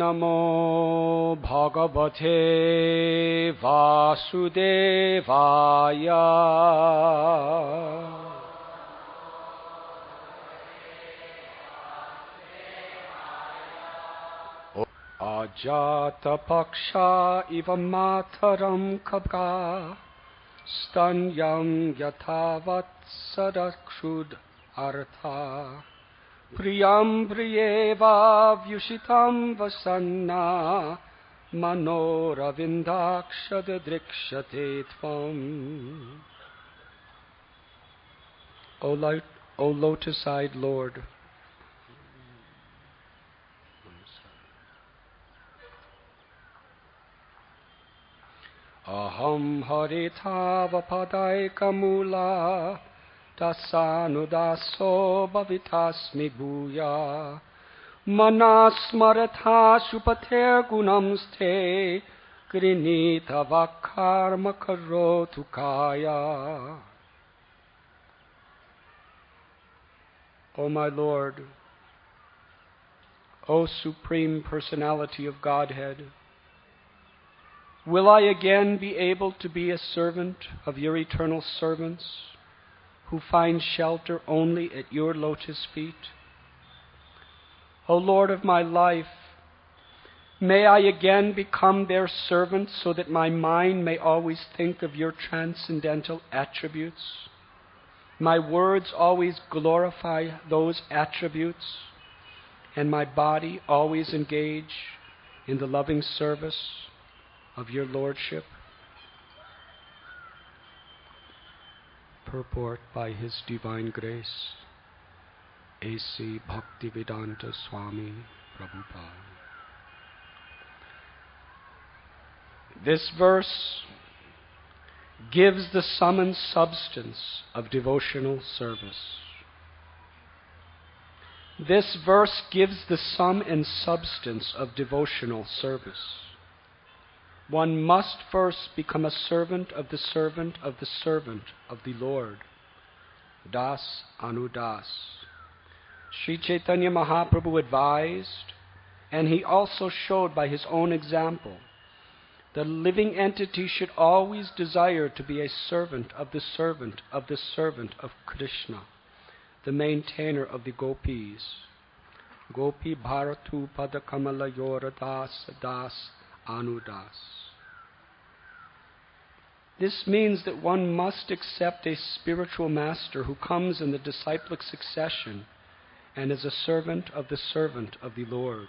Namo Bhagavate Vasudevaya. Ajata Paksha Iva Mataram Kabka Stanyam Yatavat Sadakshud Artha Priyam Priyeva Vyushitam Vasanna Manoravindakshad Drikshate Tvam. O lotus-eyed Lord, Aham haritava padaika dasanudaso bhavitasmi bhuya manasmaratha supater gunamste grinita vakarma karotu kaya. O my Lord, O Supreme Personality of Godhead, will I again be able to be a servant of your eternal servants who find shelter only at your lotus feet? O Lord of my life, may I again become their servant so that my mind may always think of your transcendental attributes, my words always glorify those attributes, and my body always engage in the loving service of your Lordship. Purport by His Divine Grace, A.C. Bhaktivedanta Swami Prabhupada. This verse gives the sum and substance of devotional service. This verse gives the sum and substance of devotional service. One must first become a servant of the servant of the servant of the Lord. Das Anudas. Sri Chaitanya Mahaprabhu advised, and he also showed by his own example, the living entity should always desire to be a servant of the servant of the servant of Krishna, the maintainer of the gopis. Gopi bharatu padakamala yoradas das anudas. This means that one must accept a spiritual master who comes in the disciplic succession and is a servant of the Lord.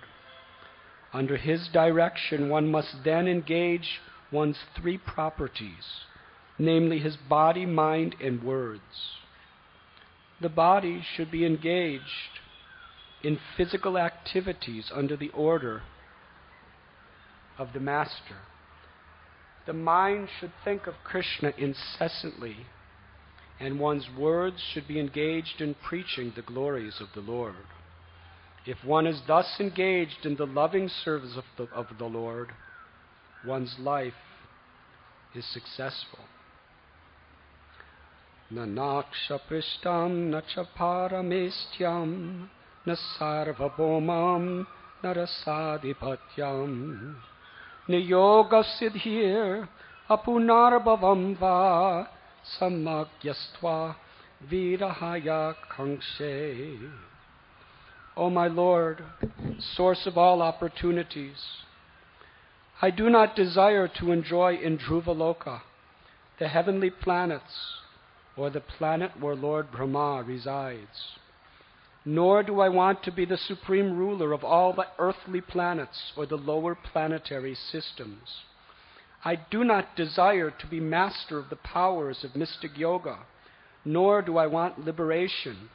Under his direction, one must then engage one's three properties, namely his body, mind, and words. The body should be engaged in physical activities under the order of the master. The mind should think of Krishna incessantly, and one's words should be engaged in preaching the glories of the Lord. If one is thus engaged in the loving service of the Lord, one's life is successful. Na naksha prishtam na cha paramestyam na sarvabhomam na rasadhipatyam niyoga siddhir apunarbhavam va samagyastva virahaya kangshe. O my Lord, source of all opportunities, I do not desire to enjoy in Dhruvaloka, the heavenly planets, or the planet where Lord Brahma resides. Nor do I want to be the supreme ruler of all the earthly planets or the lower planetary systems. I do not desire to be master of the powers of mystic yoga, nor do I want liberation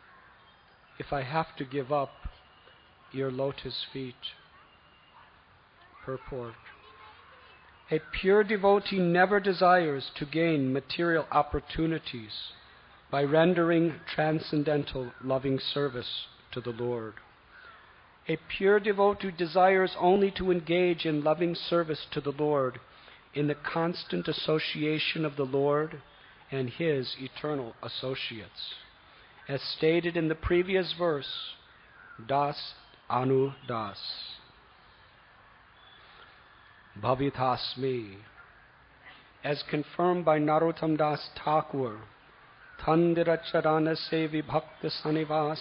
if I have to give up your lotus feet. Purport. A pure devotee never desires to gain material opportunities by rendering transcendental loving service to the Lord. A pure devotee desires only to engage in loving service to the Lord in the constant association of the Lord and His eternal associates. As stated in the previous verse, Das Anu Das. bhavitasmi, as confirmed by Narottam Das Thakur, Thandira charana se vibhakta sanivas,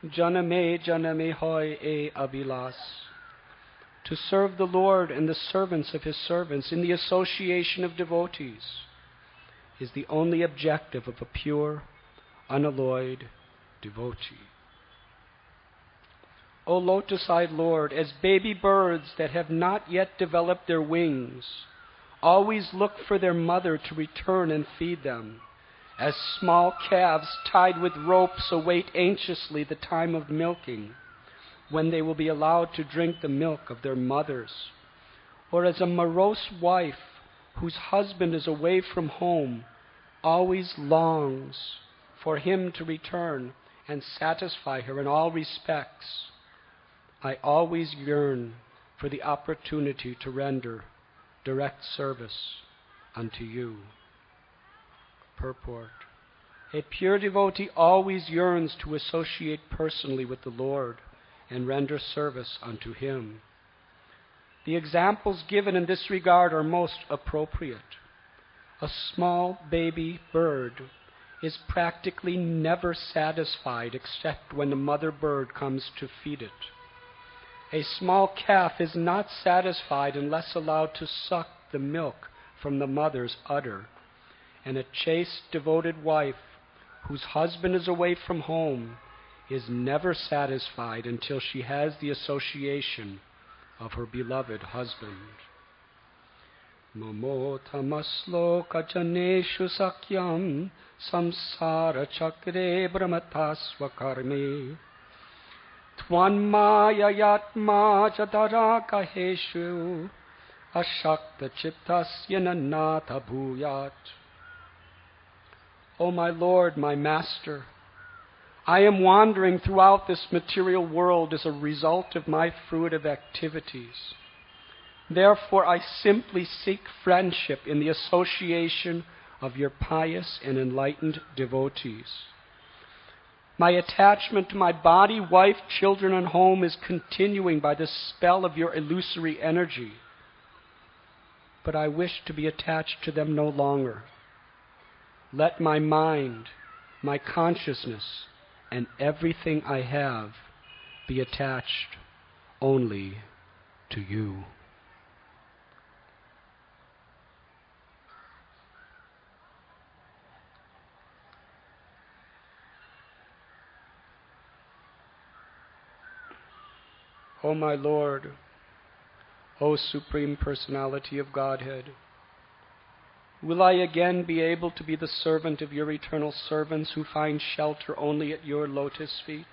janame hoy e abhilas. To serve the Lord and the servants of His servants in the association of devotees is the only objective of a pure, unalloyed devotee. O lotus-eyed Lord, as baby birds that have not yet developed their wings always look for their mother to return and feed them, as small calves tied with ropes await anxiously the time of milking, when they will be allowed to drink the milk of their mothers, or as a morose wife whose husband is away from home always longs for him to return and satisfy her in all respects, I always yearn for the opportunity to render direct service unto you. Purport. A pure devotee always yearns to associate personally with the Lord and render service unto Him. The examples given in this regard are most appropriate. A small baby bird is practically never satisfied except when the mother bird comes to feed it. A small calf is not satisfied unless allowed to suck the milk from the mother's udder. And a chaste, devoted wife whose husband is away from home is never satisfied until she has the association of her beloved husband. Mamo tamaslo kachaneshu sakyam samsara chakre brahmatasva karmi tvanmaya yatma jadara kaheshu ashakta chittasya nanatha bhuyat. O my Lord, my Master, I am wandering throughout this material world as a result of my fruitive activities. Therefore, I simply seek friendship in the association of your pious and enlightened devotees. My attachment to my body, wife, children, and home is continuing by the spell of your illusory energy. But I wish to be attached to them no longer. Let my mind, my consciousness, and everything I have be attached only to you. O my Lord, O Supreme Personality of Godhead, will I again be able to be the servant of your eternal servants who find shelter only at your lotus feet?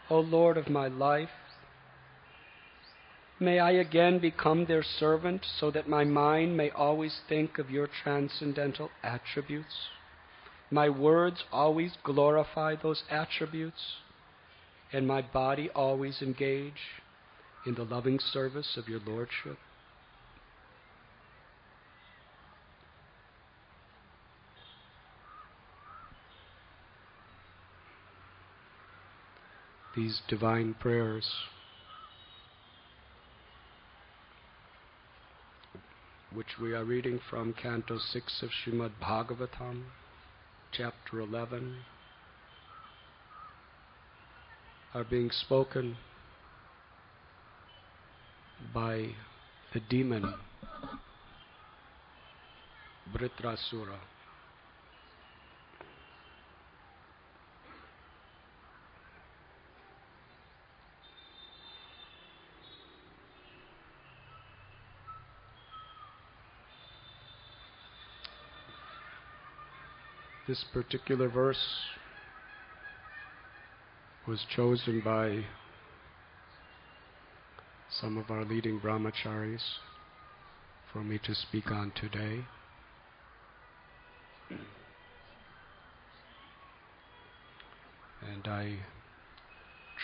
O Lord of my life, may I again become their servant so that my mind may always think of your transcendental attributes, my words always glorify those attributes, and my body always engage in the loving service of your Lordship. These divine prayers which we are reading from Canto 6 of Srimad Bhagavatam, Chapter 11, are being spoken by the demon Vritrasura. This particular verse was chosen by some of our leading brahmacharis for me to speak on today. And I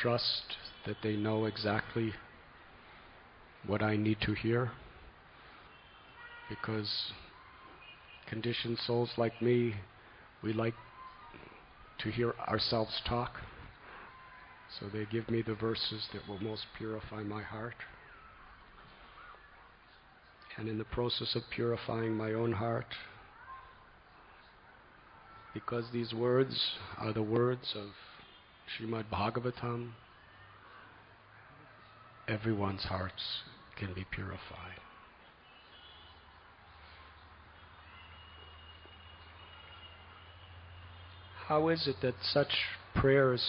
trust that they know exactly what I need to hear, because conditioned souls like me, we like to hear ourselves talk. So they give me the verses that will most purify my heart. and in the process of purifying my own heart, because these words are the words of Srimad Bhagavatam, everyone's hearts can be purified. How is it that such prayers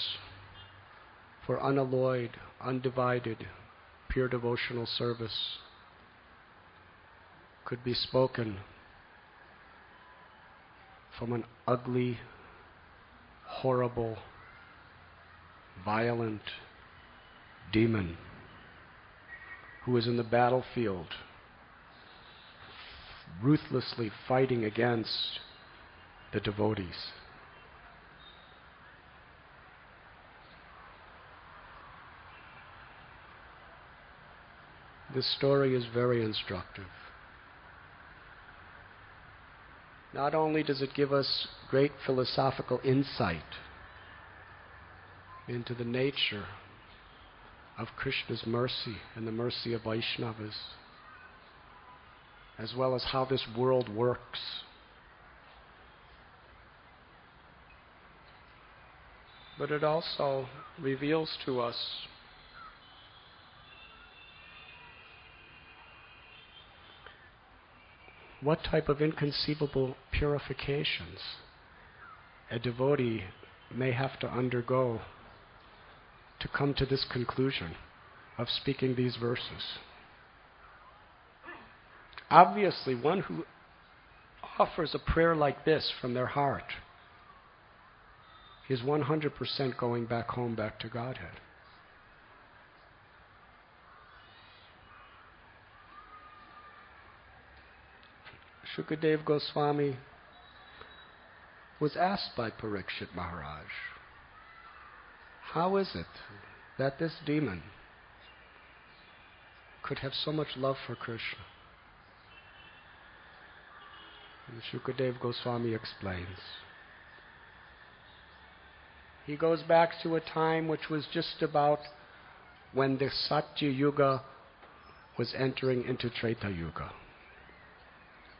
for unalloyed, undivided, pure devotional service could be spoken from an ugly, horrible, violent demon who is in the battlefield, ruthlessly fighting against the devotees? This story is very instructive. Not only does it give us great philosophical insight into the nature of Krishna's mercy and the mercy of Vaishnavas, as well as how this world works, but it also reveals to us what type of inconceivable purifications a devotee may have to undergo to come to this conclusion of speaking these verses. Obviously, one who offers a prayer like this from their heart is 100% going back home, back to Godhead. Shukadev Goswami was asked by Parikshit Maharaj, how is it that this demon could have so much love for Krishna? And Shukadev Goswami explains. He goes back to a time which was just about when the Satya Yuga was entering into Treta Yuga.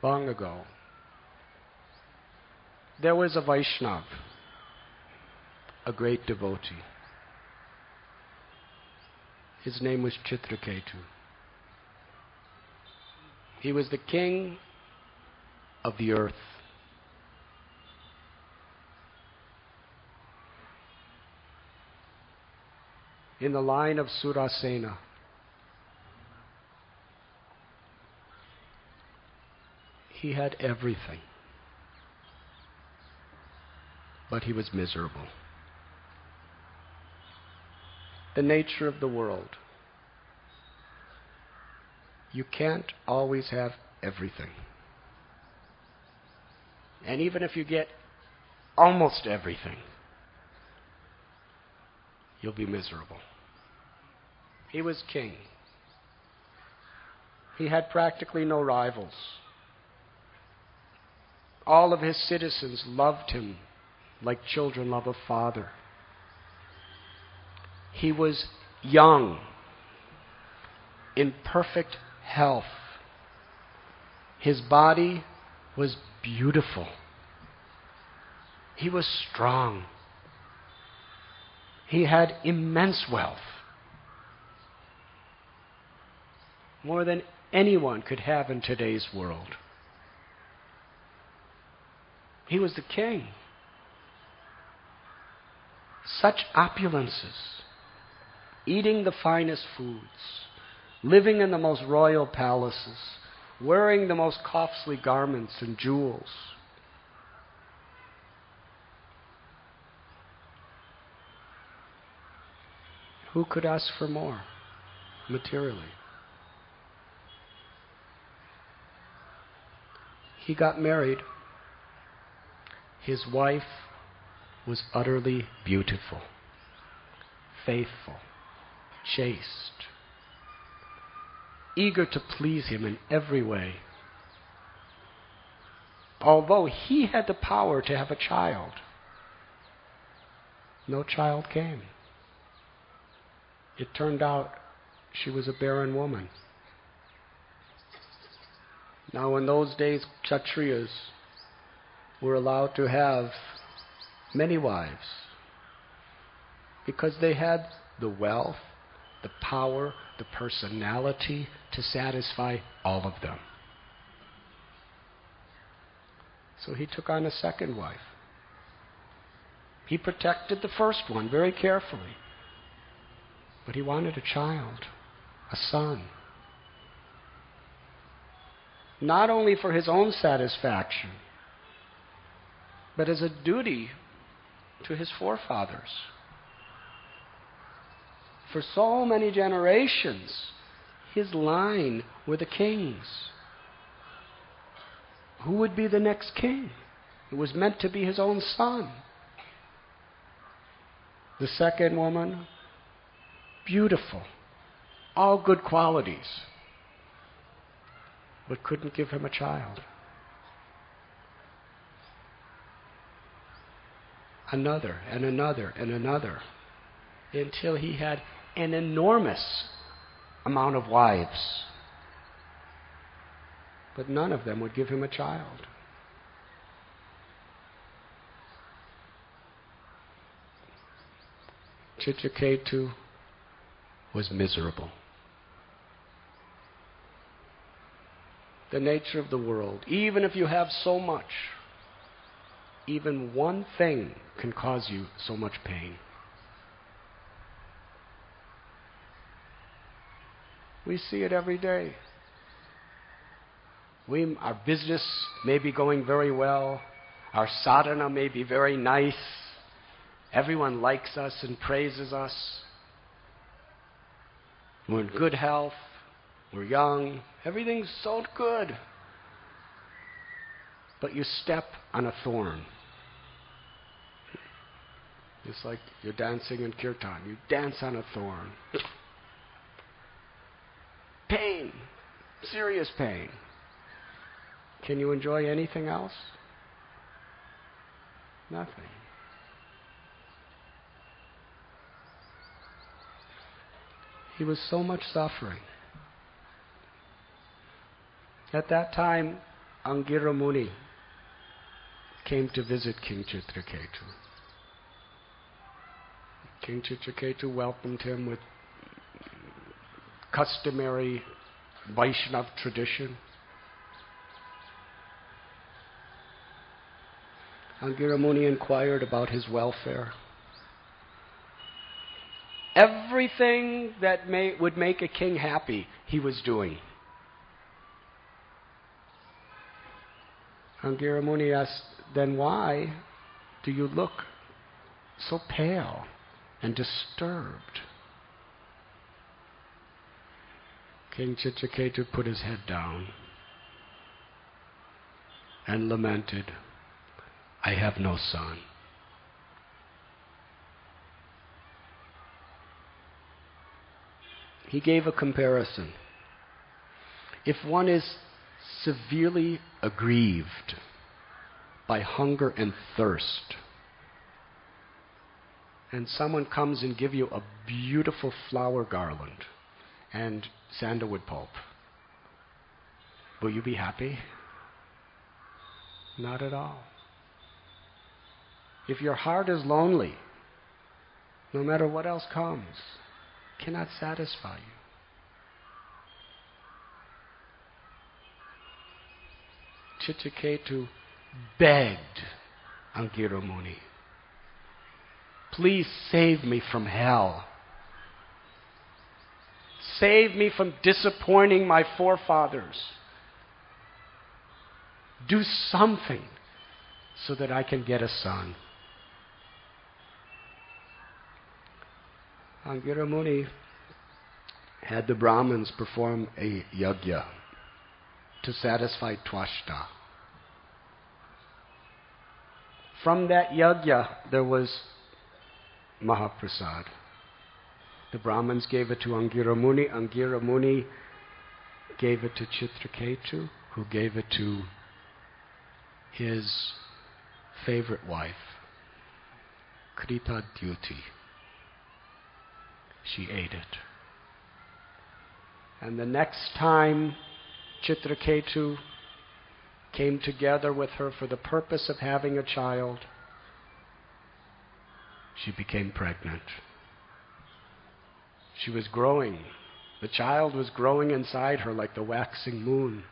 Long ago, there was a Vaishnav, a great devotee. His name was Chitraketu. He was the king of the earth. In the line of Surasena. He had everything, but he was miserable. The nature of the world. You can't always have everything. And even if you get almost everything, you'll be miserable. He was king. He had practically no rivals. All of his citizens loved him like children love a father. He was young, in perfect health. His body was beautiful. He was strong. He had immense wealth, more than anyone could have in today's world. He was the king. Such opulences, eating the finest foods, living in the most royal palaces, wearing the most costly garments and jewels. Who could ask for more materially? He got married. His wife was utterly beautiful, faithful, chaste, eager to please him in every way. Although he had the power to have a child, no child came. It turned out she was a barren woman. Now in those days, Kshatriyas were allowed to have many wives because they had the wealth, the power, the personality to satisfy all of them. So he took on a second wife. He protected the first one very carefully. But he wanted a child, a son. Not only for his own satisfaction, but as a duty to his forefathers. For so many generations, his line were the kings. Who would be the next king? It was meant to be his own son. The second woman, beautiful, all good qualities, but couldn't give him a child. Another and another and another, until he had an enormous amount of wives. But none of them would give him a child. Chitraketu was miserable. The nature of the world, even if you have so much, even one thing can cause you so much pain. We see it every day. Our business may be going very well. Our sadhana may be very nice. Everyone likes us and praises us. We're in good health. We're young. Everything's so good. But you step on a thorn. It's like you're dancing in kirtan. You dance on a thorn. Pain. Serious pain. Can you enjoy anything else? Nothing. He was so much suffering. At that time, Angira Muni came to visit King Chitraketu. King Chitraketu welcomed him with customary Vaishnav tradition. Angira Muni inquired about his welfare. Everything that would make a king happy, he was doing. Angira Muni asked, then why do you look so pale and disturbed? King Chitraketu put his head down and lamented, I have no son. He gave a comparison. If one is severely aggrieved by hunger and thirst, and someone comes and gives you a beautiful flower garland and sandalwood pulp, will you be happy? Not at all. If your heart is lonely, no matter what else comes, cannot satisfy you. Chitraketu begged Angira Muni, please save me from hell. Save me from disappointing my forefathers. Do something so that I can get a son. Angira Muni had the Brahmins perform a yajna to satisfy Twashta. From that yajna, there was Mahaprasad. The Brahmins gave it to Angira Muni. Angira Muni gave it to Chitraketu, who gave it to his favorite wife, Krita Dyuti. She ate it. And the next time Chitraketu came together with her for the purpose of having a child, she became pregnant. She was growing. The child was growing inside her like the waxing moon.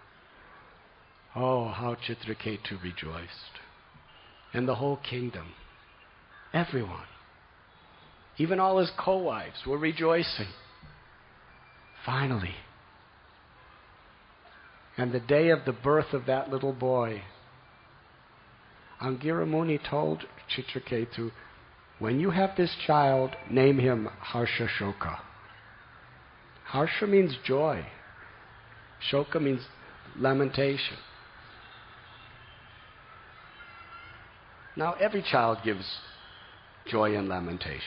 Oh, how Chitraketu rejoiced. And the whole kingdom. Everyone. Even all his co-wives were rejoicing. Finally. And the day of the birth of that little boy, Angira Muni told Chitraketu, when you have this child, name him Harsha Shoka. Harsha means joy. Shoka means lamentation. Now every child gives joy and lamentation.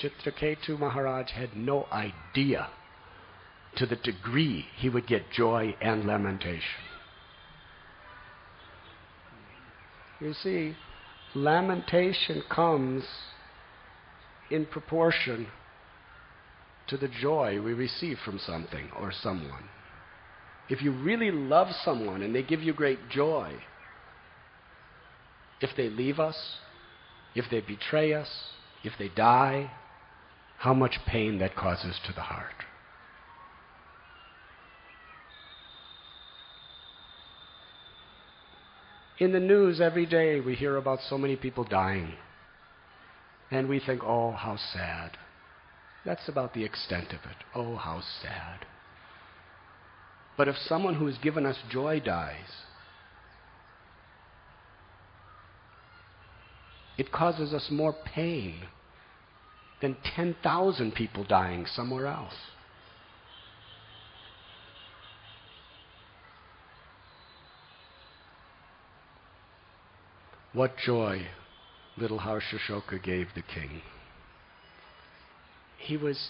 Chitraketu Maharaj had no idea to the degree he would get joy and lamentation. You see, lamentation comes in proportion to the joy we receive from something or someone. If you really love someone and they give you great joy, if they leave us, if they betray us, if they die, how much pain that causes to the heart. In the news every day we hear about so many people dying. And we think, oh, how sad. That's about the extent of it. Oh, how sad. But if someone who has given us joy dies, it causes us more pain than 10,000 people dying somewhere else. What joy little Harsha Shoka gave the king. He was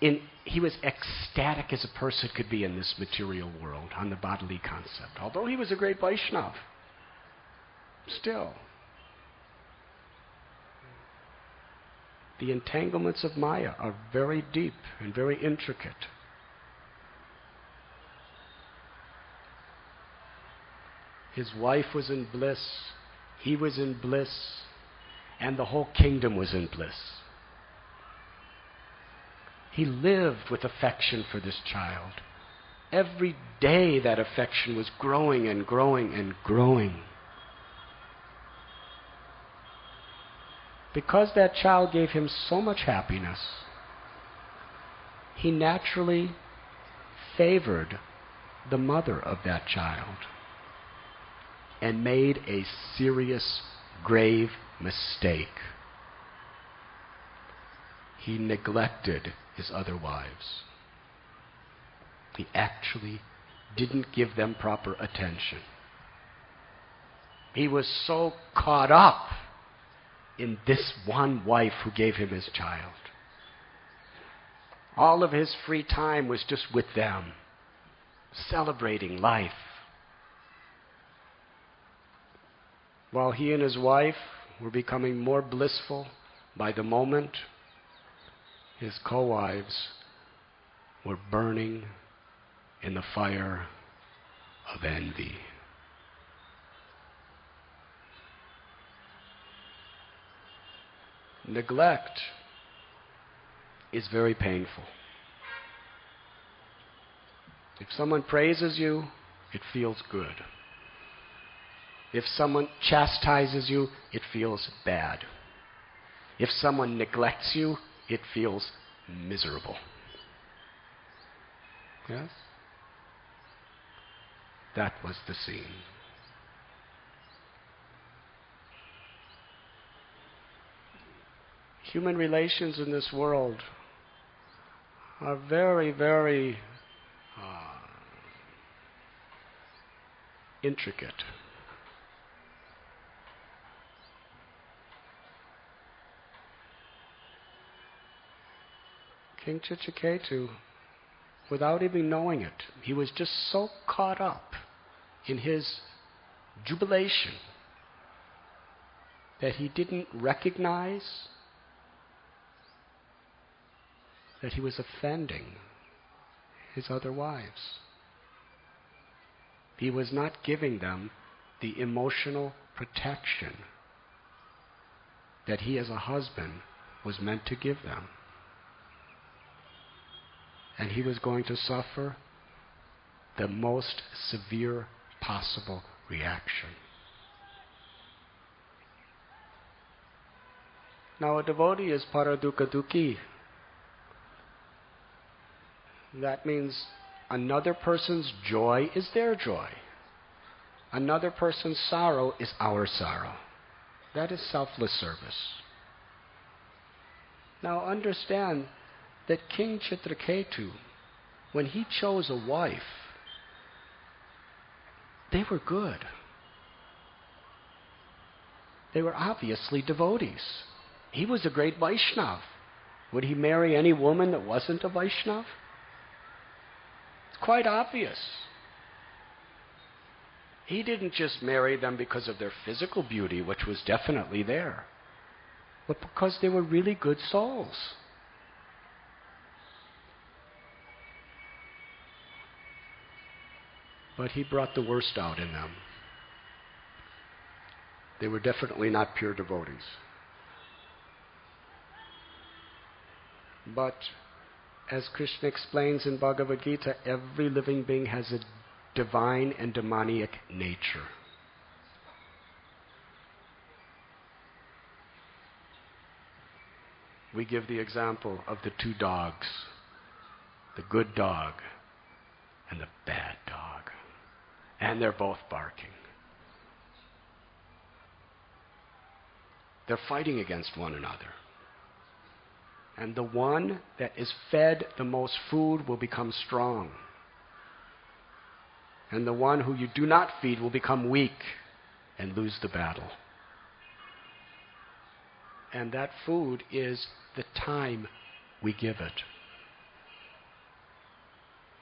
ecstatic as a person could be in this material world, on the bodily concept. Although he was a great Vaishnava, still, the entanglements of Maya are very deep and very intricate. His wife was in bliss, he was in bliss, and the whole kingdom was in bliss. He lived with affection for this child. Every day that affection was growing and growing and growing. Because that child gave him so much happiness, he naturally favored the mother of that child and made a serious, grave mistake. He neglected his other wives. He actually didn't give them proper attention. He was so caught up in this one wife who gave him his child. All of his free time was just with them, celebrating life. While he and his wife were becoming more blissful by the moment, his co-wives were burning in the fire of envy. Neglect is very painful. If someone praises you, it feels good. If someone chastises you, it feels bad. If someone neglects you, it feels miserable. Yes? That was the scene. Human relations in this world are very, very intricate. King Chitraketu, without even knowing it, he was just so caught up in his jubilation that he didn't recognize that he was offending his other wives. He was not giving them the emotional protection that he as a husband was meant to give them. And he was going to suffer the most severe possible reaction. Now, a devotee is paradukadukhi. That means another person's joy is their joy. Another person's sorrow is our sorrow. That is selfless service. Now understand that King Chitraketu, when he chose a wife, they were good. They were obviously devotees. He was a great Vaishnav. Would he marry any woman that wasn't a Vaishnav? It's quite obvious. He didn't just marry them because of their physical beauty, which was definitely there, but because they were really good souls. But he brought the worst out in them. They were definitely not pure devotees. But as Krishna explains in Bhagavad Gita, every living being has a divine and demoniac nature. We give the example of the two dogs, the good dog and the bad dog. And they're both barking. They're fighting against one another. And the one that is fed the most food will become strong. And the one who you do not feed will become weak and lose the battle. And that food is the time we give it.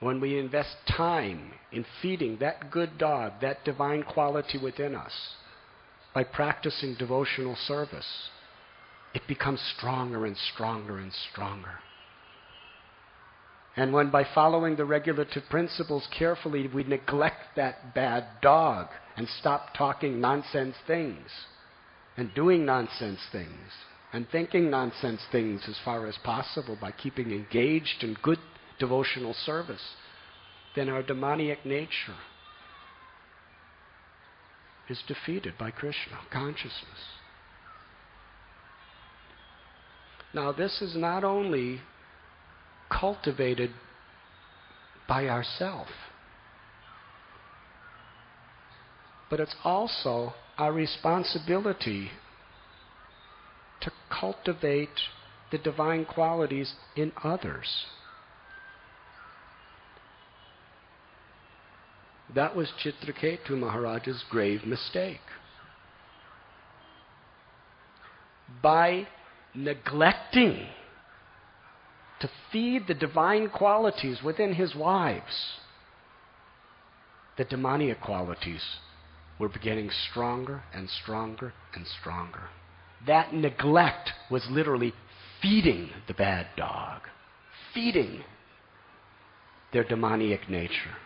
When we invest time in feeding that good dog, that divine quality within us, by practicing devotional service, it becomes stronger and stronger and stronger. And when by following the regulative principles carefully we neglect that bad dog and stop talking nonsense things and doing nonsense things and thinking nonsense things as far as possible by keeping engaged in good devotional service, then our demoniac nature is defeated by Krishna consciousness. Now, this is not only cultivated by ourselves, but it's also our responsibility to cultivate the divine qualities in others. That was Chitraketu Maharaja's grave mistake. By neglecting to feed the divine qualities within his wives, the demoniac qualities were getting stronger and stronger and stronger. That neglect was literally feeding the bad dog, feeding their demoniac nature.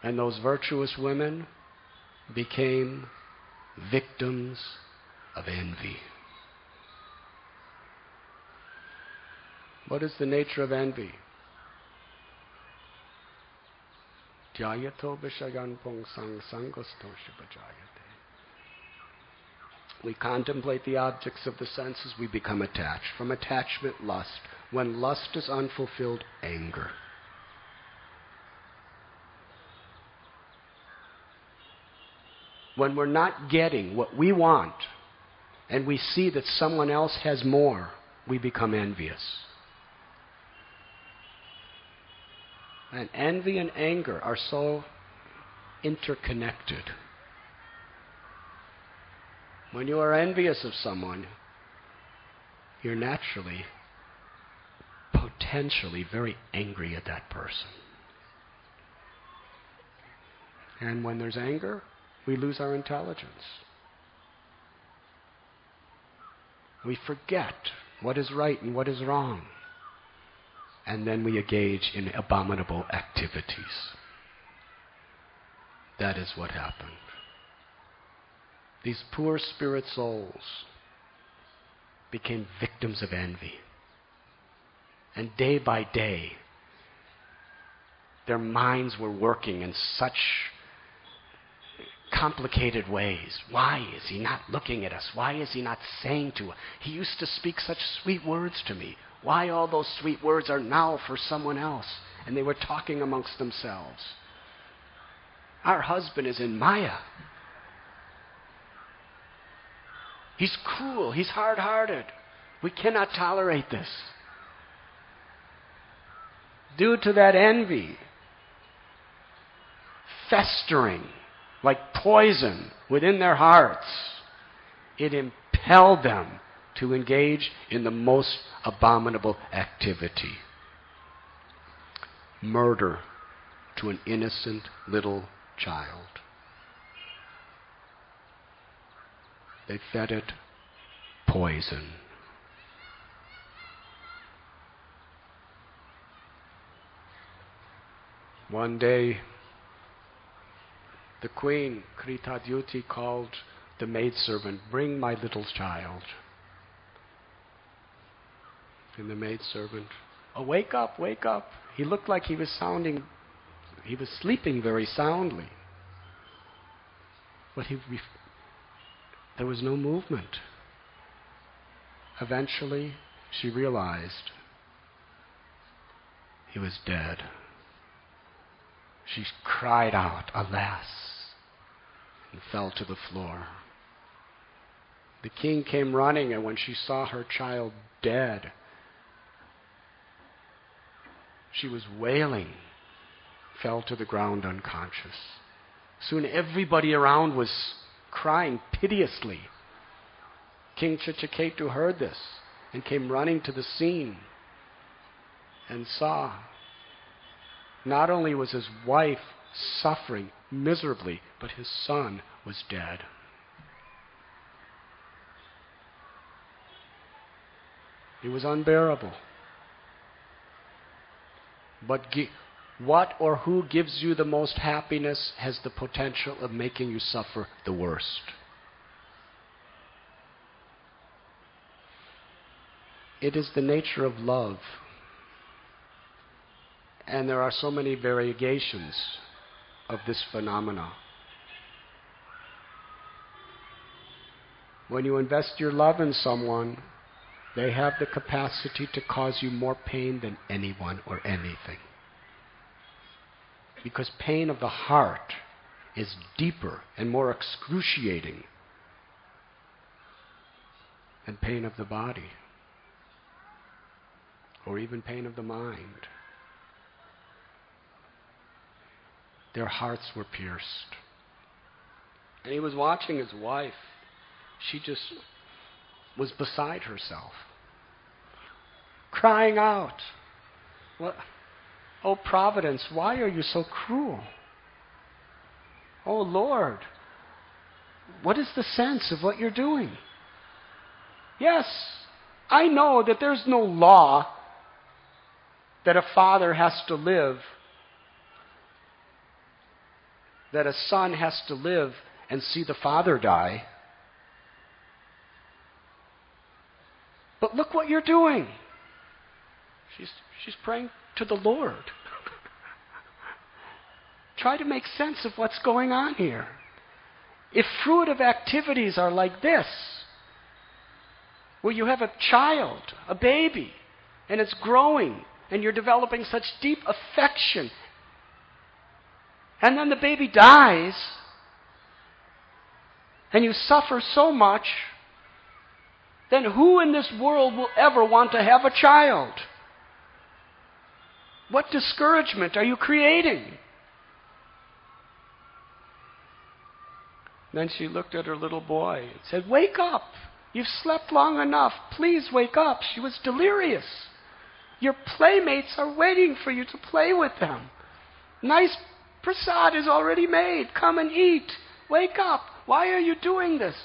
And those virtuous women became victims of envy. What is the nature of envy? Jayato vishayan sang sangosto shibajayate. We contemplate the objects of the senses, we become attached. From attachment, lust. When lust is unfulfilled, anger. When we're not getting what we want, and we see that someone else has more, we become envious. And envy and anger are so interconnected. When you are envious of someone, you're naturally, potentially very angry at that person. And when there's anger, we lose our intelligence. We forget what is right and what is wrong. and then we engage in abominable activities. That is what happened. These poor spirit souls became victims of envy. And day by day, their minds were working in such complicated ways. Why is he not looking at us? Why is he not saying to us? He used to speak such sweet words to me. Why all those sweet words are now for someone else? And they were talking amongst themselves. Our husband is in Maya. He's cruel. He's hard-hearted. We cannot tolerate this. Due to that envy, festering like poison within their hearts, it impelled them to engage in the most abominable activity. Murder to an innocent little child. They fed it poison. One day, the queen, Kritadyuti, called the maidservant, "Bring my little child." And the maidservant, "Oh, wake up, wake up." He looked like he was sleeping very soundly. But there was no movement. Eventually, she realized he was dead. She cried out, "Alas," and fell to the floor. The king came running, and when she saw her child dead, she was wailing, fell to the ground unconscious. Soon everybody around was crying piteously. King Chitraketu heard this and came running to the scene and saw not only was his wife suffering miserably, but his son was dead. It was unbearable. But what or who gives you the most happiness has the potential of making you suffer the worst. It is the nature of love. And there are so many variegations of this phenomena. When you invest your love in someone, they have the capacity to cause you more pain than anyone or anything. Because pain of the heart is deeper and more excruciating than pain of the body, or even pain of the mind. Their hearts were pierced. And he was watching his wife. She just was beside herself, crying out, "What? Oh, Providence, why are you so cruel? Oh, Lord, what is the sense of what you're doing? Yes, I know that there's no law that a father has to live, that a son has to live and see the father die. But look what you're doing." She's praying to the Lord. Try to make sense of what's going on here. If fruitive activities are like this, where you have a child, a baby, and it's growing, and you're developing such deep affection, and then the baby dies, and you suffer so much, then who in this world will ever want to have a child? What discouragement are you creating? Then she looked at her little boy and said, "Wake up! You've slept long enough. Please wake up." She was delirious. "Your playmates are waiting for you to play with them. Nice prasad is already made. Come and eat. Wake up. Why are you doing this?"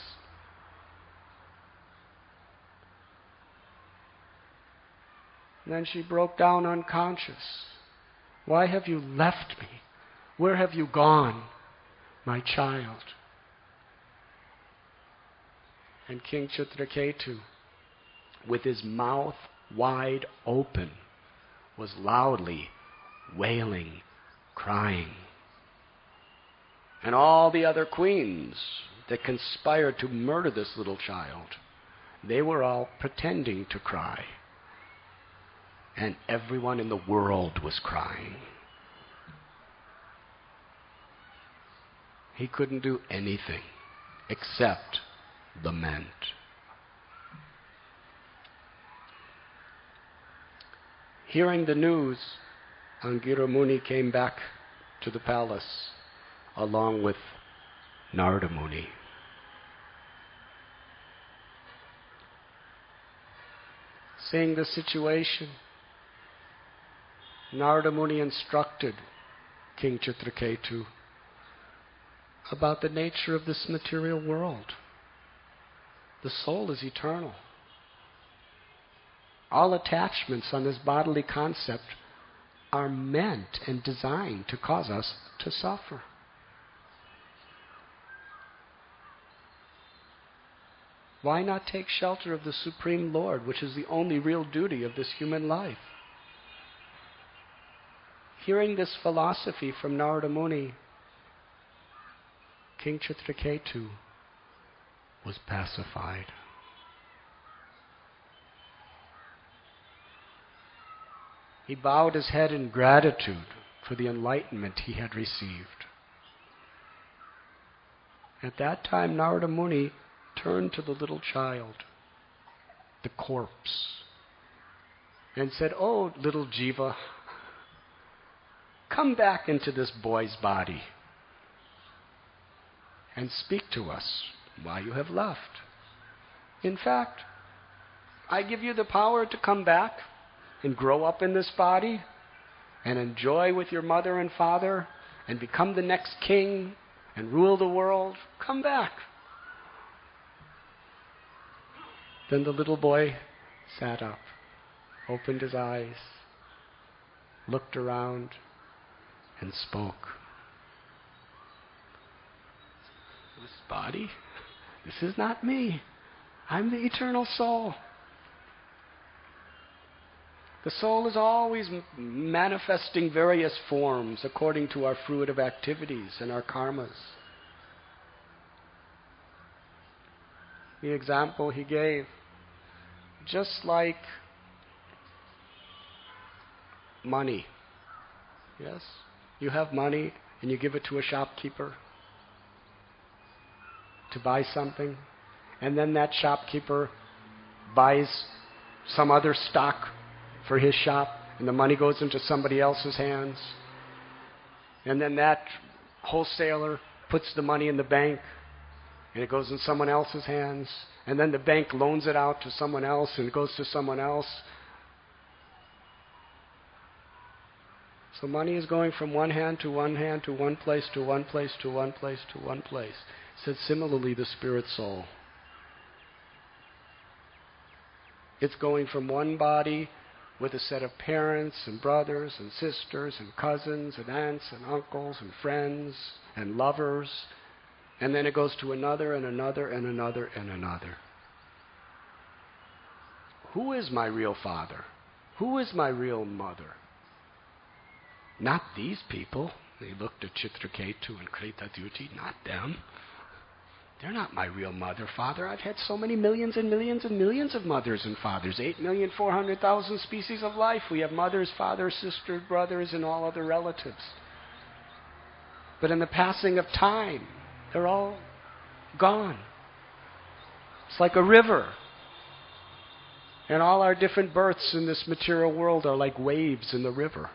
And then she broke down unconscious. Why have you left me? Where have you gone, my child? And King Chitraketu, with his mouth wide open, was loudly wailing, crying. And all the other queens that conspired to murder this little child, they were all pretending to cry. And everyone in the world was crying. He couldn't do anything except lament. Hearing the news, Angira Muni came back to the palace along with Narada Muni. Seeing the situation, Narada Muni instructed King Chitraketu about the nature of this material world. The soul is eternal. All attachments on this bodily concept are meant and designed to cause us to suffer. Why not take shelter of the Supreme Lord, which is the only real duty of this human life? Hearing this philosophy from Narada Muni, King Chitraketu was pacified. He bowed his head in gratitude for the enlightenment he had received. At that time, Narada Muni turned to the little child, the corpse, and said, "Oh, little Jiva, come back into this boy's body and speak to us why you have left. In fact, I give you the power to come back and grow up in this body and enjoy with your mother and father and become the next king and rule the world. Come back." Then the little boy sat up, opened his eyes, looked around, and spoke. "This body? This is not me. I'm the eternal soul." The soul is always manifesting various forms according to our fruitive activities and our karmas. The example he gave, just like money. Yes? You have money and you give it to a shopkeeper to buy something, and then that shopkeeper buys some other stock for his shop, and the money goes into somebody else's hands. And then that wholesaler puts the money in the bank, and it goes in someone else's hands. And then the bank loans it out to someone else, and it goes to someone else. So money is going from one hand to one hand to one place to one place to one place to one place. It said similarly the spirit soul. It's going from one body with a set of parents and brothers and sisters and cousins and aunts and uncles and friends and lovers. And then it goes to another and another and another and another. Who is my real father? Who is my real mother? Not these people. They looked at Chitraketu and Kretadyuti. Not them. They're not my real mother, father. I've had so many millions and millions and millions of mothers and fathers. 8,400,000 species of life. We have mothers, fathers, sisters, brothers, and all other relatives. But in the passing of time, they're all gone. It's like a river. And all our different births in this material world are like waves in the river.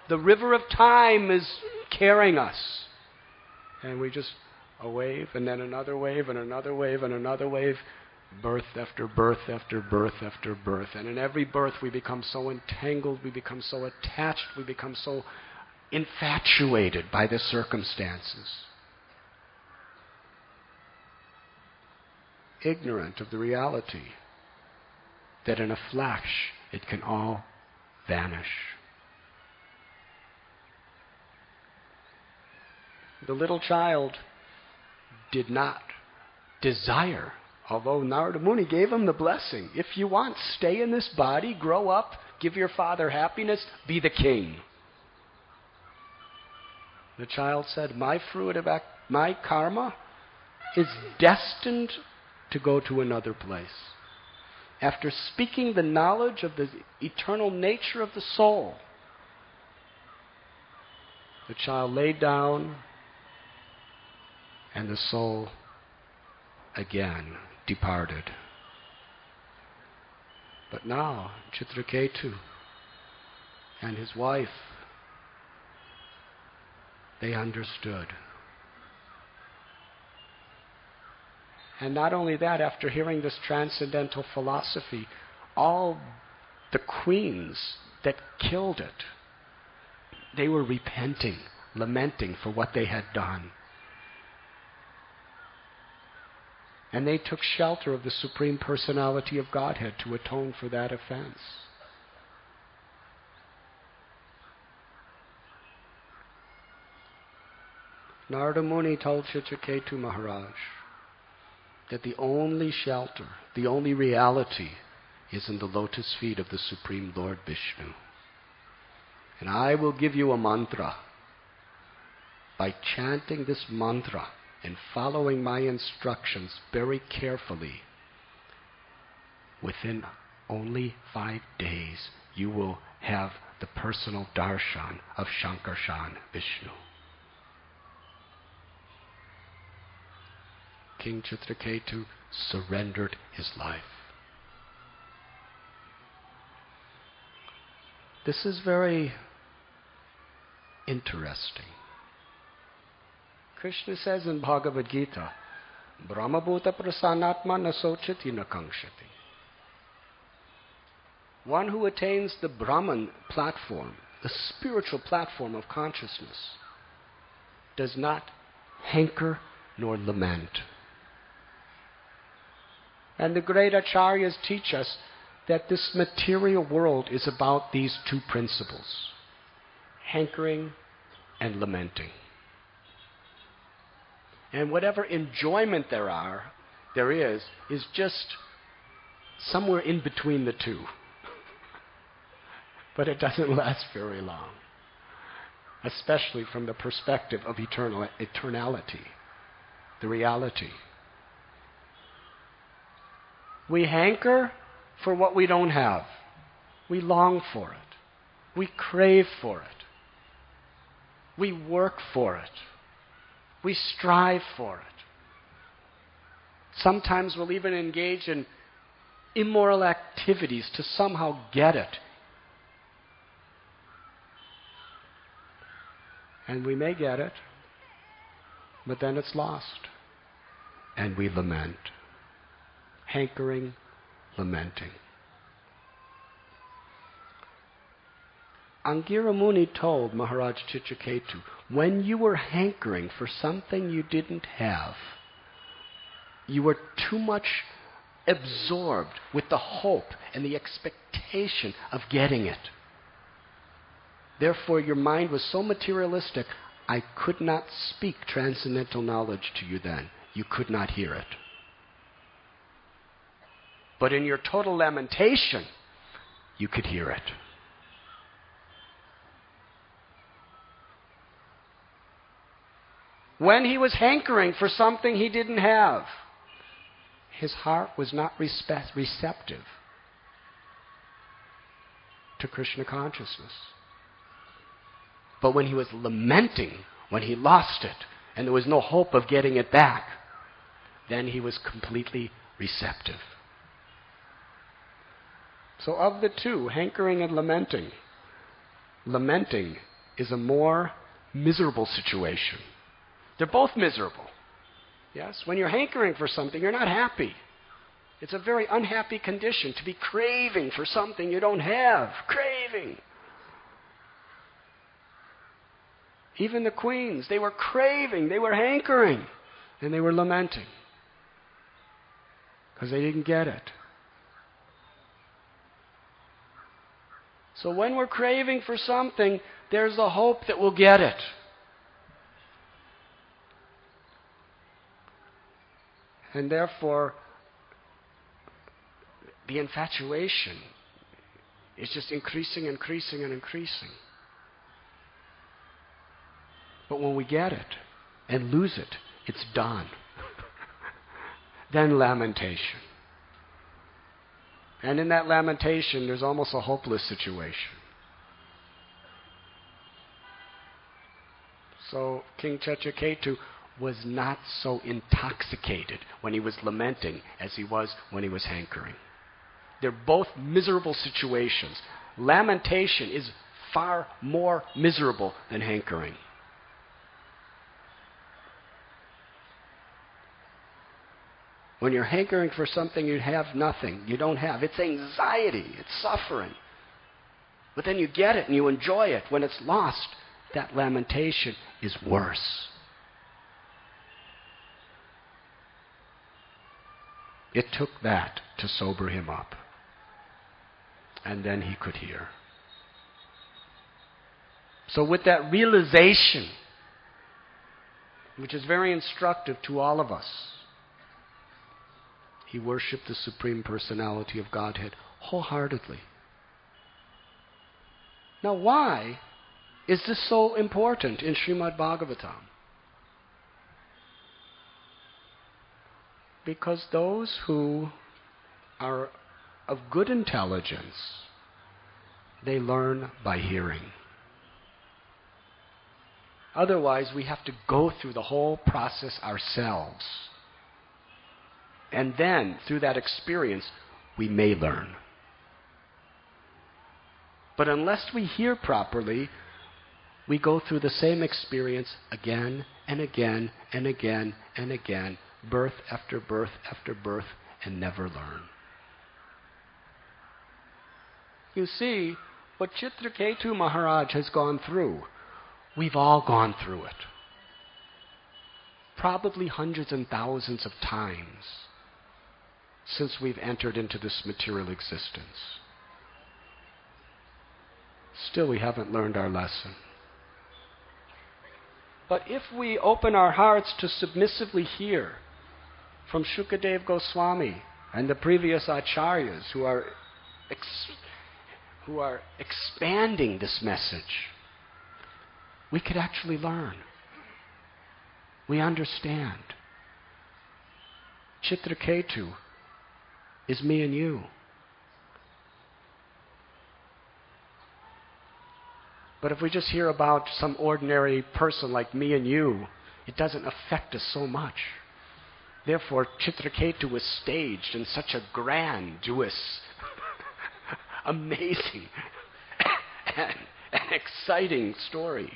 The river of time is carrying us. And we just, a wave, and then another wave, and another wave, and another wave. Birth after birth after birth after birth. And in every birth we become so entangled, we become so attached, we become so infatuated by the circumstances. Ignorant of the reality that in a flash it can all vanish. The little child did not desire, although Narada Muni gave him the blessing. If you want, stay in this body, grow up, give your father happiness, be the king. The child said, my karma is destined to go to another place. After speaking the knowledge of the eternal nature of the soul, the child laid down, and the soul again departed. But now Chitraketu and his wife, they understood. And not only that, after hearing this transcendental philosophy, all the queens that killed it, they were repenting, lamenting for what they had done. And they took shelter of the Supreme Personality of Godhead to atone for that offense. Narada Muni told Chitraketu Maharaj that the only shelter, the only reality is in the lotus feet of the Supreme Lord Vishnu. And I will give you a mantra. By chanting this mantra and following my instructions very carefully, within only 5 days you will have the personal darshan of Shankarshan Vishnu. King Chitraketu surrendered his life. This is very interesting. Krishna says in Bhagavad Gita, Brahmabhuta prasanatma nasochati nakankshati. One who attains the Brahman platform, the spiritual platform of consciousness, does not hanker nor lament. And the great acharyas teach us that this material world is about these two principles, hankering and lamenting. And whatever enjoyment there is just somewhere in between the two. But it doesn't last very long, especially from the perspective of eternality, the reality. We hanker for what we don't have. We long for it. We crave for it. We work for it. We strive for it. Sometimes we'll even engage in immoral activities to somehow get it. And we may get it, but then it's lost. And we lament. Hankering, lamenting. Angira Muni told Maharaj Chitraketu, when you were hankering for something you didn't have, you were too much absorbed with the hope and the expectation of getting it. Therefore, your mind was so materialistic, I could not speak transcendental knowledge to you then. You could not hear it. But in your total lamentation, you could hear it. When he was hankering for something he didn't have, his heart was not receptive to Krishna consciousness. But when he was lamenting, when he lost it, and there was no hope of getting it back, then he was completely receptive. So of the two, hankering and lamenting is a more miserable situation. They're both miserable. Yes? When you're hankering for something, you're not happy. It's a very unhappy condition to be craving for something you don't have. Craving. Even the queens, they were craving, they were hankering, and they were lamenting because they didn't get it. So when we're craving for something, there's a hope that we'll get it. And therefore, the infatuation is just increasing. But when we get it and lose it, it's done. Then lamentation. And in that lamentation, there's almost a hopeless situation. So King Chitraketu was not so intoxicated when he was lamenting as he was when he was hankering. They're both miserable situations. Lamentation is far more miserable than hankering. When you're hankering for something you have nothing, you don't have. It's anxiety, it's suffering. But then you get it and you enjoy it. When it's lost, that lamentation is worse. It took that to sober him up. And then he could hear. So with that realization, which is very instructive to all of us, he worshipped the Supreme Personality of Godhead wholeheartedly. Now why is this so important in Srimad Bhagavatam? Because those who are of good intelligence, they learn by hearing. Otherwise, we have to go through the whole process ourselves. And then, through that experience, we may learn. But unless we hear properly, we go through the same experience again and again and again and again, birth after birth after birth, and never learn. You see, what Chitraketu Maharaj has gone through, we've all gone through it. Probably hundreds and thousands of times since we've entered into this material existence. Still, we haven't learned our lesson. But if we open our hearts to submissively hear from Shukadev Goswami and the previous acharyas who are expanding this message, we could actually learn. We understand. Chitraketu is me and you. But if we just hear about some ordinary person like me and you, it doesn't affect us so much. Therefore, Chitraketu was staged in such a grandiose, amazing, and exciting story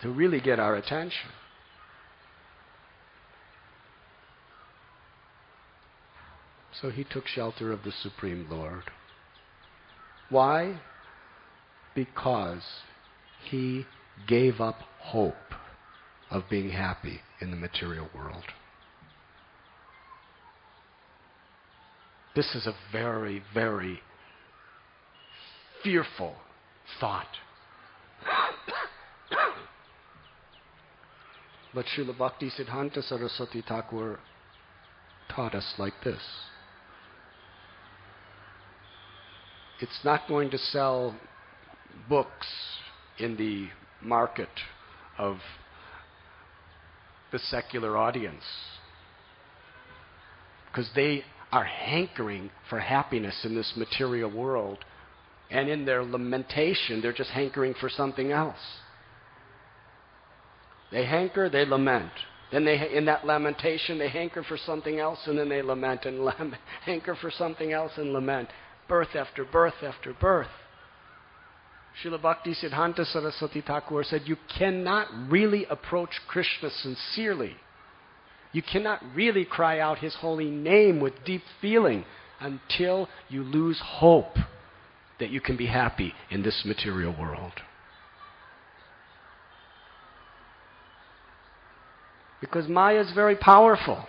to really get our attention. So he took shelter of the Supreme Lord. Why? Because he gave up hope of being happy in the material world. This is a very, very fearful thought. But Srila Bhaktisiddhanta Saraswati Thakur taught us like this. It's not going to sell books in the market of the secular audience, because they are hankering for happiness in this material world, and in their lamentation they're just hankering for something else. They hanker, they lament. Then in that lamentation they hanker for something else, and then they lament and hanker for something else and lament. Birth after birth after birth. Srila Bhaktisiddhanta Saraswati Thakur said, you cannot really approach Krishna sincerely. You cannot really cry out his holy name with deep feeling until you lose hope that you can be happy in this material world. Because Maya is very powerful.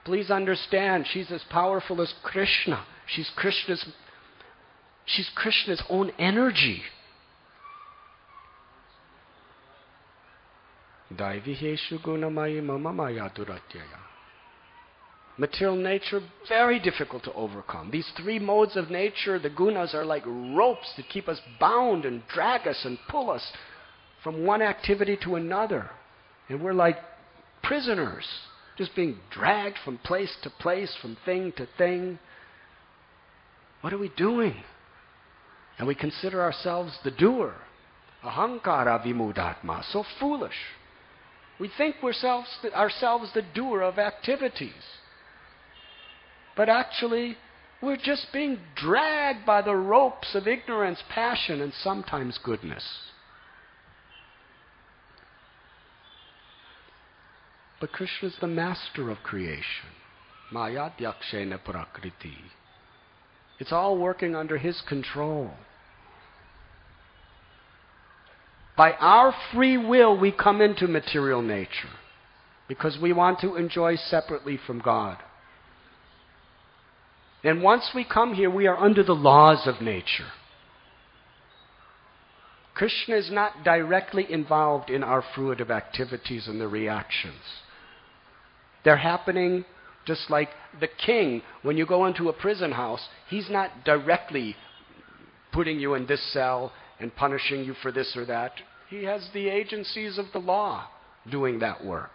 Please understand, she's as powerful as Krishna. She's Krishna's She's Krishna's own energy. Daiviheshu gunamayi mama maya duratyaya. Material nature, very difficult to overcome. These three modes of nature, the gunas, are like ropes that keep us bound and drag us and pull us from one activity to another. And we're like prisoners, just being dragged from place to place, from thing to thing. What are we doing? And we consider ourselves the doer. Ahankara vimudatma, so foolish. We think we're ourselves the doer of activities. But actually, we're just being dragged by the ropes of ignorance, passion, and sometimes goodness. But Krishna is the master of creation. Maya dyakshena prakriti. It's all working under His control. By our free will, we come into material nature because we want to enjoy separately from God. And once we come here, we are under the laws of nature. Krishna is not directly involved in our fruitive activities and the reactions. They're happening just like the king. When you go into a prison house, he's not directly putting you in this cell and punishing you for this or that. He has the agencies of the law doing that work.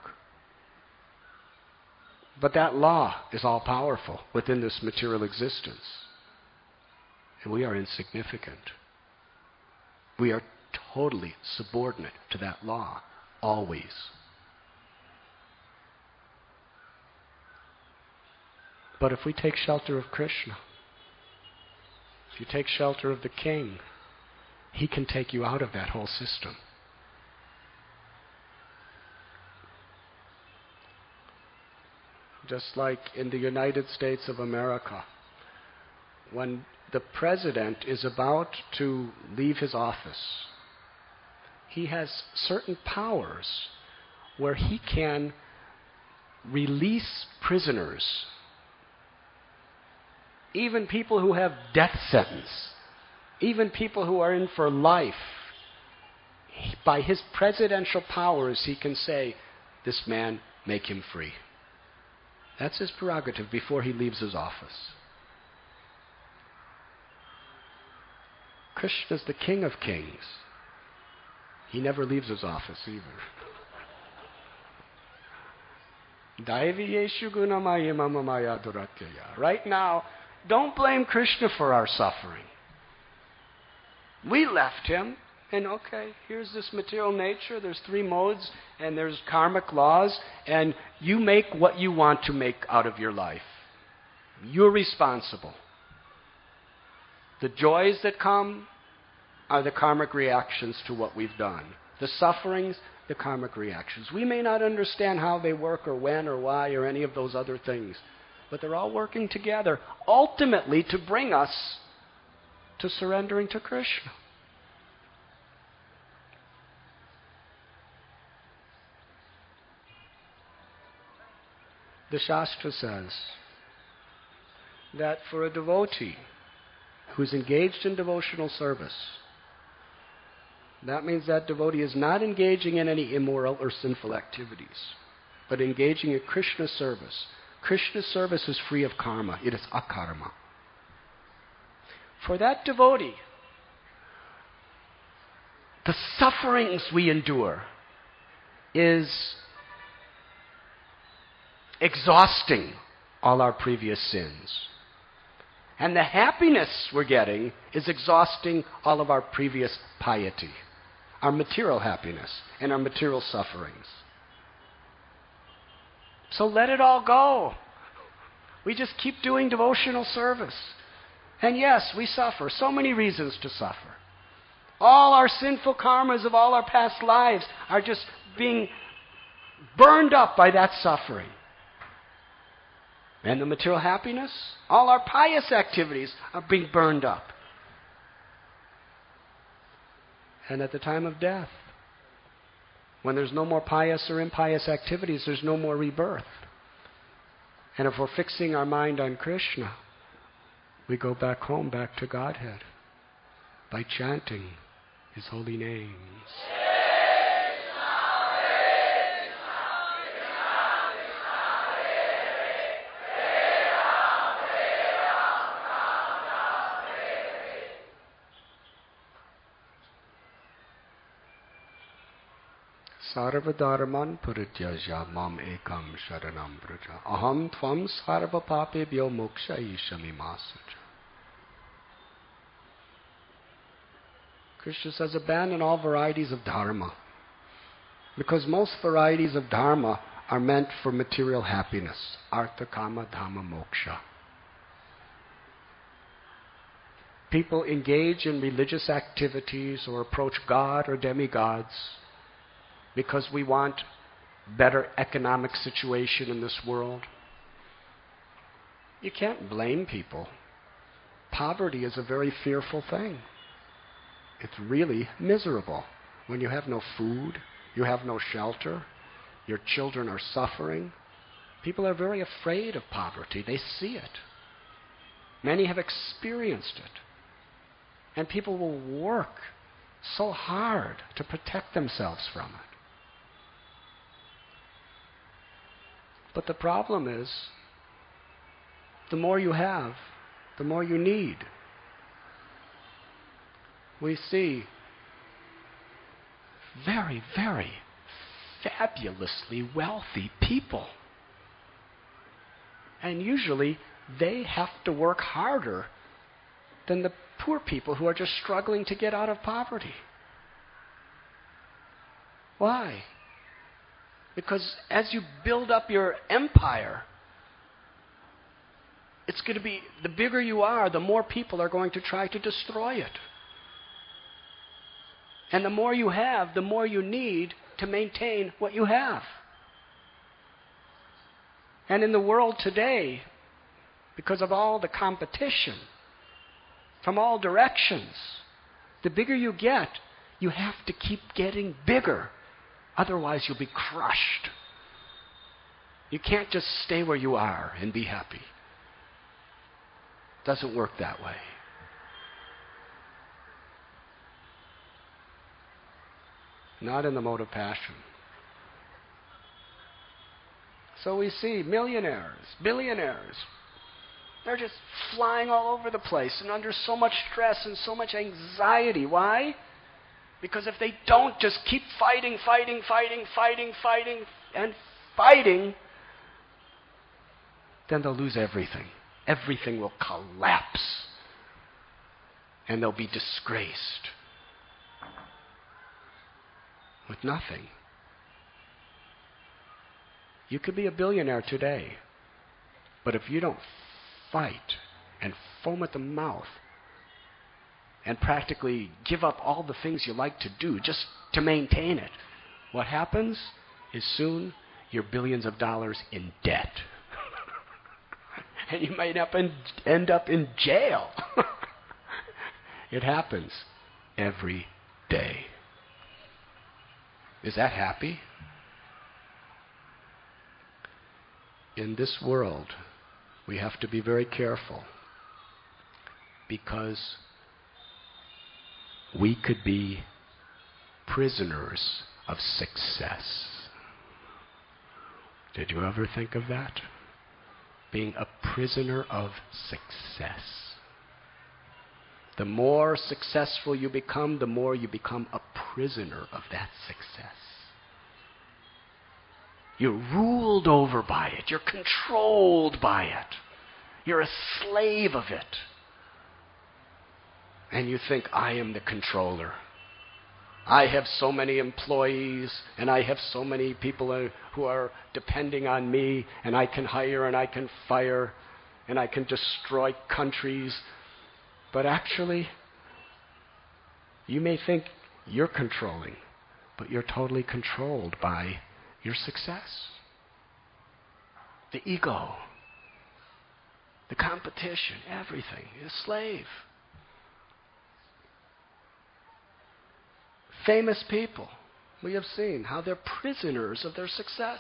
But that law is all powerful within this material existence. And we are insignificant. We are totally subordinate to that law, always. But if we take shelter of Krishna, if you take shelter of the king, He can take you out of that whole system. Just like in the United States of America, when the president is about to leave his office, he has certain powers where he can release prisoners, even people who have death sentence, even people who are in for life. By his presidential powers, he can say, "This man, make him free." That's his prerogative before he leaves his office. Krishna is the King of Kings. He never leaves his office either. Daiviyeshu gunamaya mama maya duratyaya. Right now, don't blame Krishna for our suffering. We left Him, and okay, here's this material nature, there's three modes, and there's karmic laws, and you make what you want to make out of your life. You're responsible. The joys that come are the karmic reactions to what we've done. The sufferings, the karmic reactions. We may not understand how they work or when or why or any of those other things, but they're all working together, ultimately to bring us to surrendering to Krishna. The Shastra says that for a devotee who's engaged in devotional service, that means that devotee is not engaging in any immoral or sinful activities, but engaging in Krishna service. Krishna service is free of karma. It is akarma. For that devotee, the sufferings we endure is exhausting all our previous sins. And the happiness we're getting is exhausting all of our previous piety, our material happiness and our material sufferings. So let it all go. We just keep doing devotional service. And yes, we suffer. So many reasons to suffer. All our sinful karmas of all our past lives are just being burned up by that suffering. And the material happiness, all our pious activities are being burned up. And at the time of death, when there's no more pious or impious activities, there's no more rebirth. And if we're fixing our mind on Krishna, we go back home, back to Godhead. by chanting His holy names. Sarvadharman parityajya mam ekam sharanam vraja. Aham tvam sarva papebhyo mokshayishami masaja. Krishna says, abandon all varieties of dharma. Because most varieties of dharma are meant for material happiness. Artha, kama, dhamma, moksha. People engage in religious activities or approach God or demigods because we want better economic situation in this world. You can't blame people. Poverty is a very fearful thing. It's really miserable when you have no food, you have no shelter, your children are suffering. People are very afraid of poverty. They see it. Many have experienced it. And people will work so hard to protect themselves from it. But the problem is, the more you have, the more you need. We see very, very fabulously wealthy people. And usually they have to work harder than the poor people who are just struggling to get out of poverty. Why? Because as you build up your empire, it's going to be, the bigger you are, the more people are going to try to destroy it. And the more you have, the more you need to maintain what you have. And in the world today, because of all the competition from all directions, the bigger you get, you have to keep getting bigger. Otherwise, you'll be crushed. You can't just stay where you are and be happy. It doesn't work that way. Not in the mode of passion. So we see millionaires, billionaires. They're just flying all over the place and under so much stress and so much anxiety. Why? Because if they don't just keep fighting, then they'll lose everything. Everything will collapse. And they'll be disgraced with nothing. You could be a billionaire today, but if you don't fight and foam at the mouth and practically give up all the things you like to do just to maintain it, what happens is soon you're billions of dollars in debt. And you might end up in jail. It happens every day. Is that happy? In this world, we have to be very careful because we could be prisoners of success. Did you ever think of that? Being a prisoner of success. The more successful you become, the more you become a prisoner of that success. You're ruled over by it. You're controlled by it. You're a slave of it. And you think, I am the controller. I have so many employees, and I have so many people who are depending on me, and I can hire and I can fire, and I can destroy countries. But actually, you may think you're controlling, but you're totally controlled by your success. The ego, the competition, everything. You're a slave. Famous people, we have seen how they're prisoners of their success.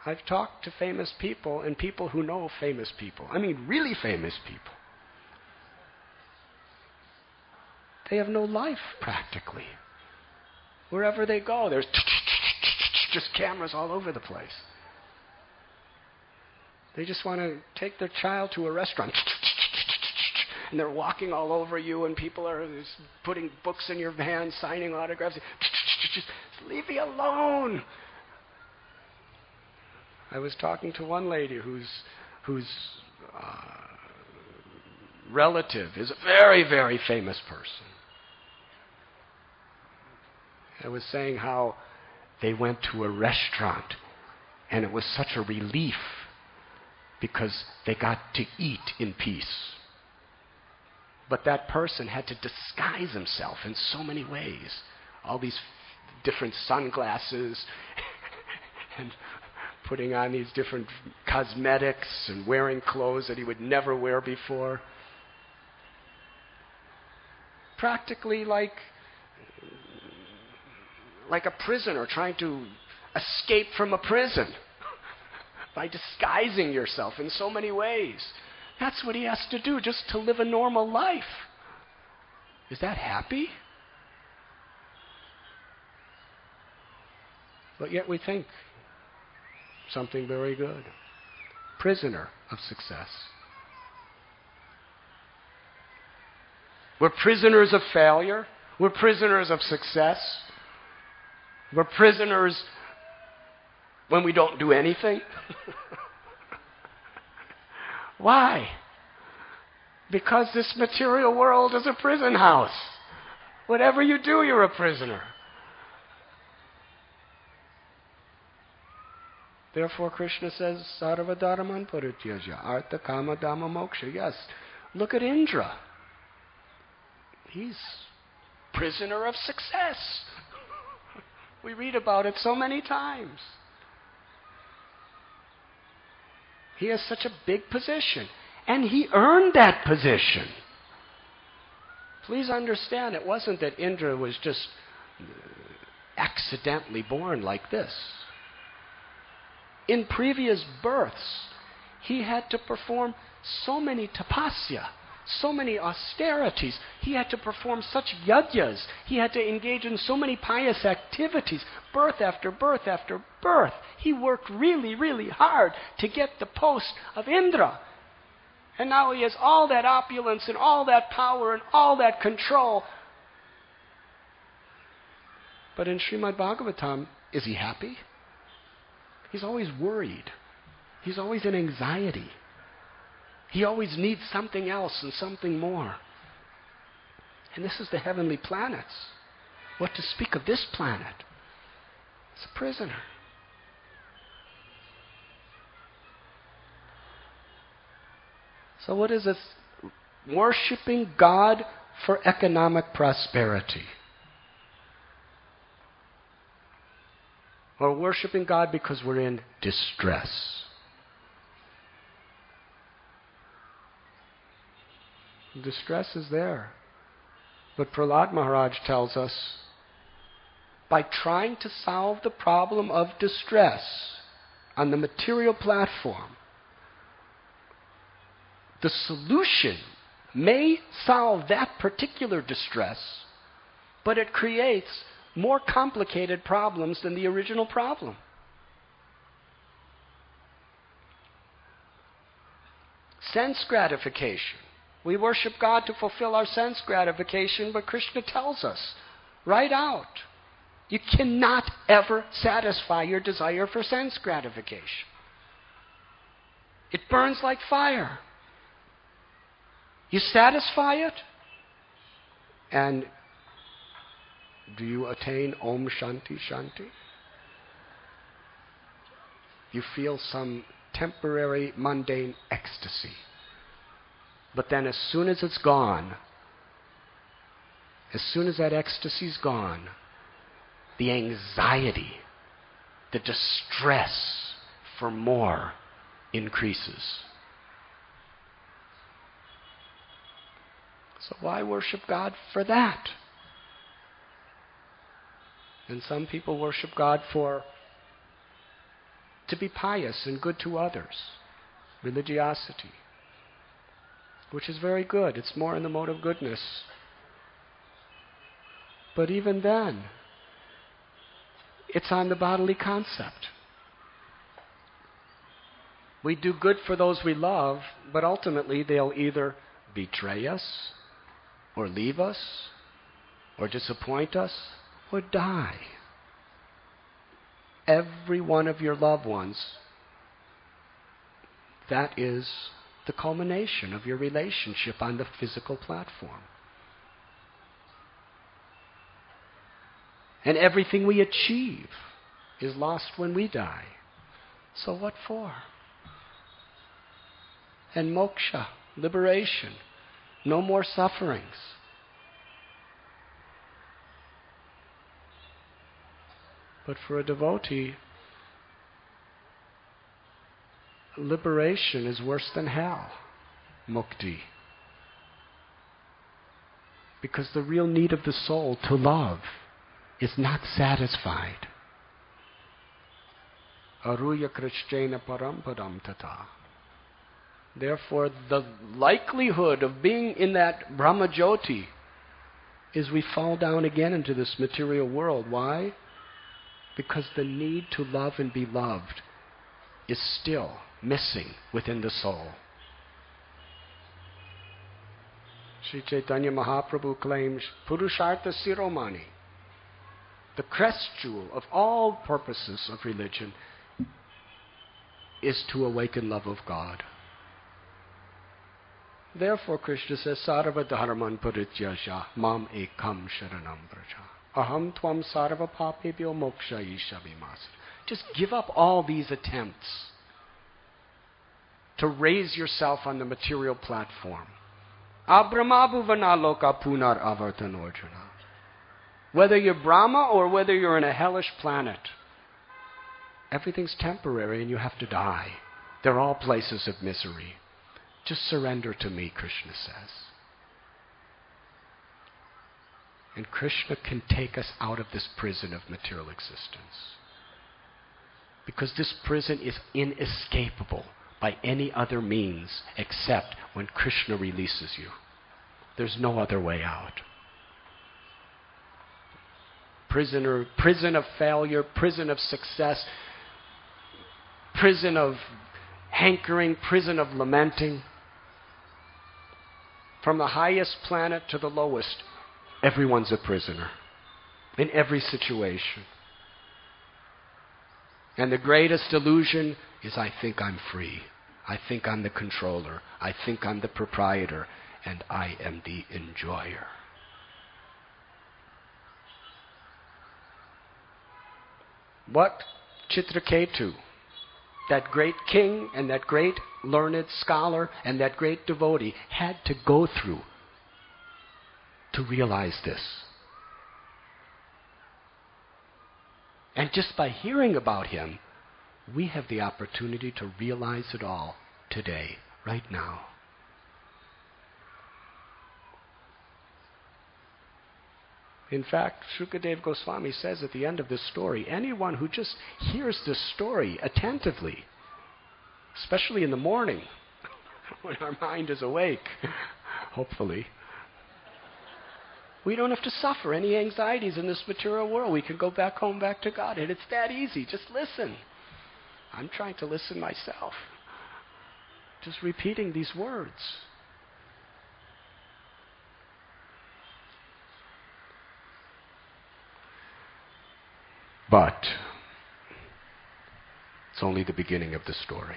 I've talked to famous people and people who know famous people. I mean, really famous people. they have no life practically. Wherever they go, there's just cameras all over the place. They just want to take their child to a restaurant, and they're walking all over you, and people are putting books in your hand, signing autographs. Just leave me alone. I was talking to one lady whose relative is a very, very famous person. I was saying how they went to a restaurant, and it was such a relief because they got to eat in peace. But that person had to disguise himself in so many ways. All these different sunglasses and putting on these different cosmetics and wearing clothes that he would never wear before. Practically like a prisoner trying to escape from a prison by disguising yourself in so many ways. That's what he has to do just to live a normal life. Is that happy? But yet we think something very good. Prisoner of success. We're prisoners of failure. We're prisoners of success. We're prisoners when we don't do anything. Why? Because this material world is a prison house. Whatever you do, you're a prisoner. Therefore, Krishna says, Sarva Dharman Parityaja, Artha Kama Dhamma Moksha. Yes, look at Indra. He's prisoner of success. We read about it so many times. He has such a big position. And he earned that position. Please understand, it wasn't that Indra was just accidentally born like this. In previous births, he had to perform so many tapasya, so many austerities. He had to perform such yajnas. He had to engage in so many pious activities, birth after birth after birth. He worked really, really hard to get the post of Indra. And now he has all that opulence and all that power and all that control. But in Srimad Bhagavatam, is he happy? He's always worried. He's always in anxiety. He always needs something else and something more. And this is the heavenly planets. What to speak of this planet? It's a prisoner. So what is this? Worshipping God for economic prosperity. Or worshipping God because we're in distress. Distress is there. But Prahlad Maharaj tells us, by trying to solve the problem of distress on the material platform, the solution may solve that particular distress, but it creates more complicated problems than the original problem. Sense gratification. We worship God to fulfill our sense gratification, but Krishna tells us right out, you cannot ever satisfy your desire for sense gratification. It burns like fire. You satisfy it, and do you attain Om Shanti Shanti? You feel some temporary mundane ecstasy. But then as soon as it's gone, as soon as that ecstasy's gone, the anxiety, the distress for more increases. So why worship God for that? And some people worship God to be pious and good to others. Religiosity. Which is very good. It's more in the mode of goodness. But even then, it's on the bodily concept. We do good for those we love, but ultimately they'll either betray us, or leave us, or disappoint us, or die. Every one of your loved ones, that is the culmination of your relationship on the physical platform. And everything we achieve is lost when we die. So what for? And moksha, liberation, no more sufferings. But for a devotee, liberation is worse than hell, mukti. Because the real need of the soul to love is not satisfied. Aruya krishtena parampadam tata. Therefore, the likelihood of being in that Brahmajyoti is we fall down again into this material world. Why? Because the need to love and be loved is still missing within the soul. Sri Chaitanya Mahaprabhu claims, Purushartha Siromani, the crest jewel of all purposes of religion, is to awaken love of God. Therefore, Krishna says, Sarva dharman parityasya mam ekam sharanam vraja. Aham tvam sarva papebhyo mokshayishavi masar. Just give up all these attempts to raise yourself on the material platform. Abramabhuvanaloka punar avartanorjuna. Whether you're Brahma or whether you're in a hellish planet, everything's temporary and you have to die. They're all places of misery. Just surrender to me, Krishna says. And Krishna can take us out of this prison of material existence. Because this prison is inescapable by any other means except when Krishna releases you. There's no other way out. Prison of failure, prison of success, prison of hankering, prison of lamenting. From the highest planet to the lowest, everyone's a prisoner in every situation. And the greatest illusion is I think I'm free. I think I'm the controller. I think I'm the proprietor. And I am the enjoyer. What Chitraketu, that great king and that great learned scholar and that great devotee, had to go through to realize this. And just by hearing about him, we have the opportunity to realize it all today, right now. In fact, Shukadev Goswami says at the end of this story, anyone who just hears this story attentively, especially in the morning, when our mind is awake, hopefully, we don't have to suffer any anxieties in this material world. We can go back home, back to God. And it's that easy. Just listen. I'm trying to listen myself. Just repeating these words. But it's only the beginning of the story.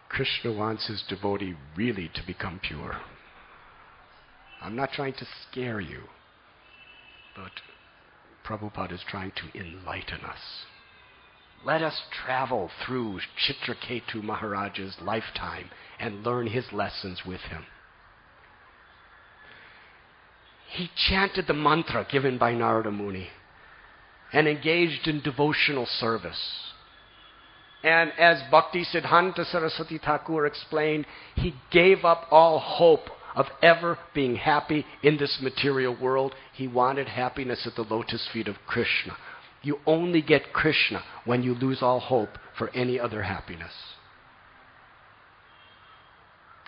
Krishna wants his devotee really to become pure. I'm not trying to scare you, but Prabhupada is trying to enlighten us. Let us travel through Chitraketu Maharaja's lifetime and learn his lessons with him. He chanted the mantra given by Narada Muni and engaged in devotional service. And as Bhakti Siddhanta Saraswati Thakur explained, he gave up all hope of ever being happy in this material world. He wanted happiness at the lotus feet of Krishna. You only get Krishna when you lose all hope for any other happiness.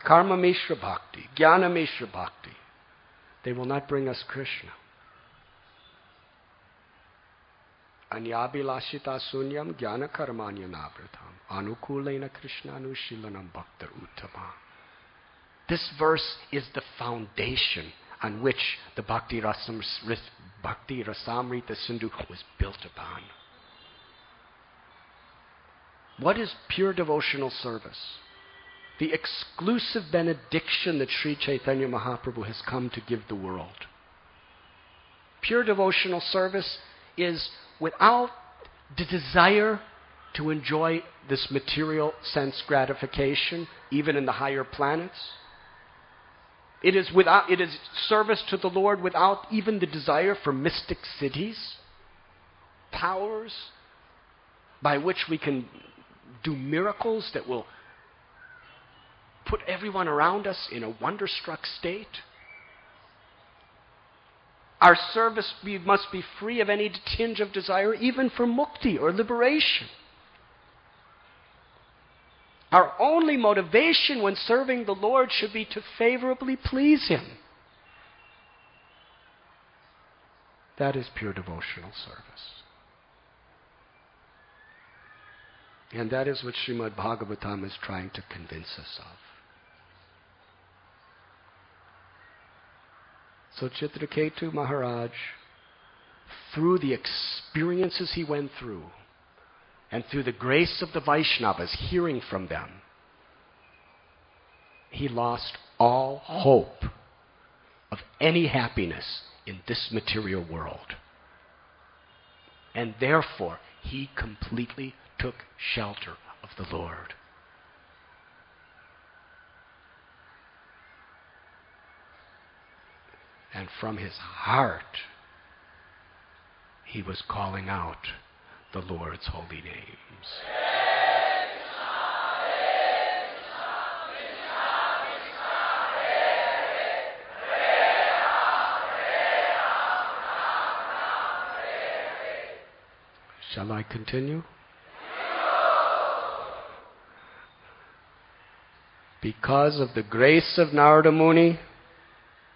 Karma Mishra Bhakti, Jnana Mishra Bhakti. They will not bring us Krishna. Anyabhilashita sunyam jnana karmanya navritam anukulena Krishna anushilanam bhaktar uttama. This verse is the foundation on which the Bhakti Rasamrita Sindhu was built upon. What is pure devotional service? The exclusive benediction that Sri Chaitanya Mahaprabhu has come to give the world. Pure devotional service is without the desire to enjoy this material sense gratification, even in the higher planets. It is service to the Lord without even the desire for mystic cities, powers by which we can do miracles that will put everyone around us in a wonderstruck state. Our service must be free of any tinge of desire, even for mukti or liberation. Our only motivation when serving the Lord should be to favorably please Him. That is pure devotional service. And that is what Srimad Bhagavatam is trying to convince us of. So Chitraketu Maharaj, through the experiences he went through, and through the grace of the Vaishnavas, hearing from them, he lost all hope of any happiness in this material world. And therefore, he completely took shelter of the Lord. And from his heart, he was calling out the Lord's holy names. Shall I continue? Because of the grace of Narada Muni,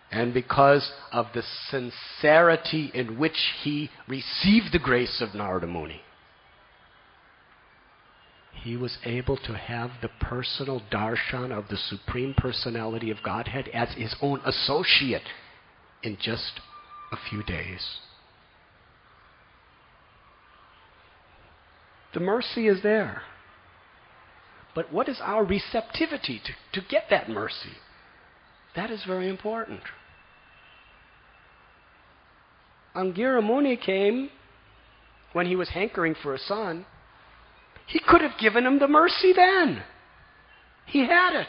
and because of the sincerity in which he received the grace of Narada Muni, he was able to have the personal darshan of the Supreme Personality of Godhead as his own associate in just a few days. The mercy is there. But what is our receptivity to get that mercy? That is very important. Angira Muni came when he was hankering for a son. He could have given him the mercy then. He had it.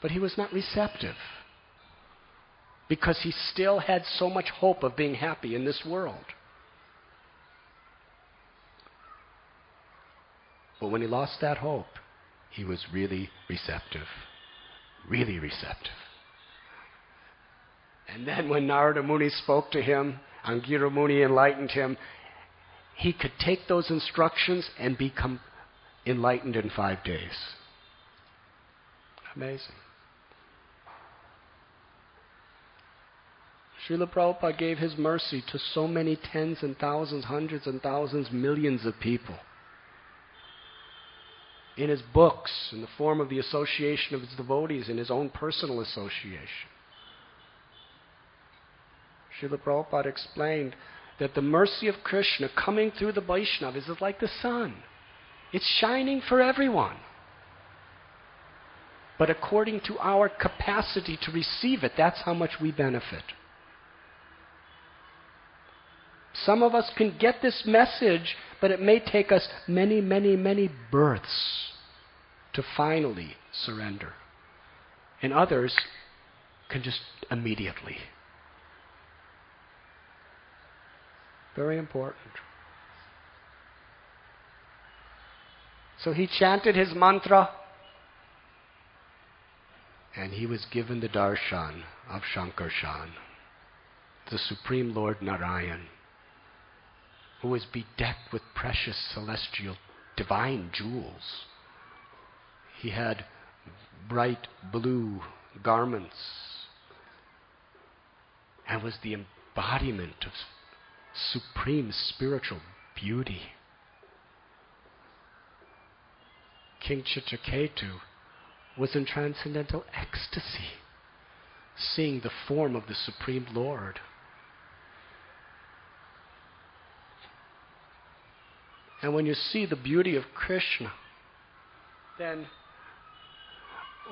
But he was not receptive because he still had so much hope of being happy in this world. But when he lost that hope, he was really receptive. Really receptive. And then when Narada Muni spoke to him, Angira Muni enlightened him, he could take those instructions and become enlightened in 5 days. Amazing. Srila Prabhupada gave his mercy to so many tens and thousands, hundreds and thousands, millions of people. In his books, in the form of the association of his devotees, in his own personal association. Srila Prabhupada explained that the mercy of Krishna coming through the Vaishnavas is like the sun. It's shining for everyone. But according to our capacity to receive it, that's how much we benefit. Some of us can get this message, but it may take us many, many, many births to finally surrender. And others can just immediately. Very important. So he chanted his mantra, and he was given the darshan of Shankarshan, the Supreme Lord Narayan, who was bedecked with precious celestial divine jewels. He had bright blue garments and was the embodiment of supreme spiritual beauty. King Chitraketu was in transcendental ecstasy, seeing the form of the Supreme Lord. And when you see the beauty of Krishna, then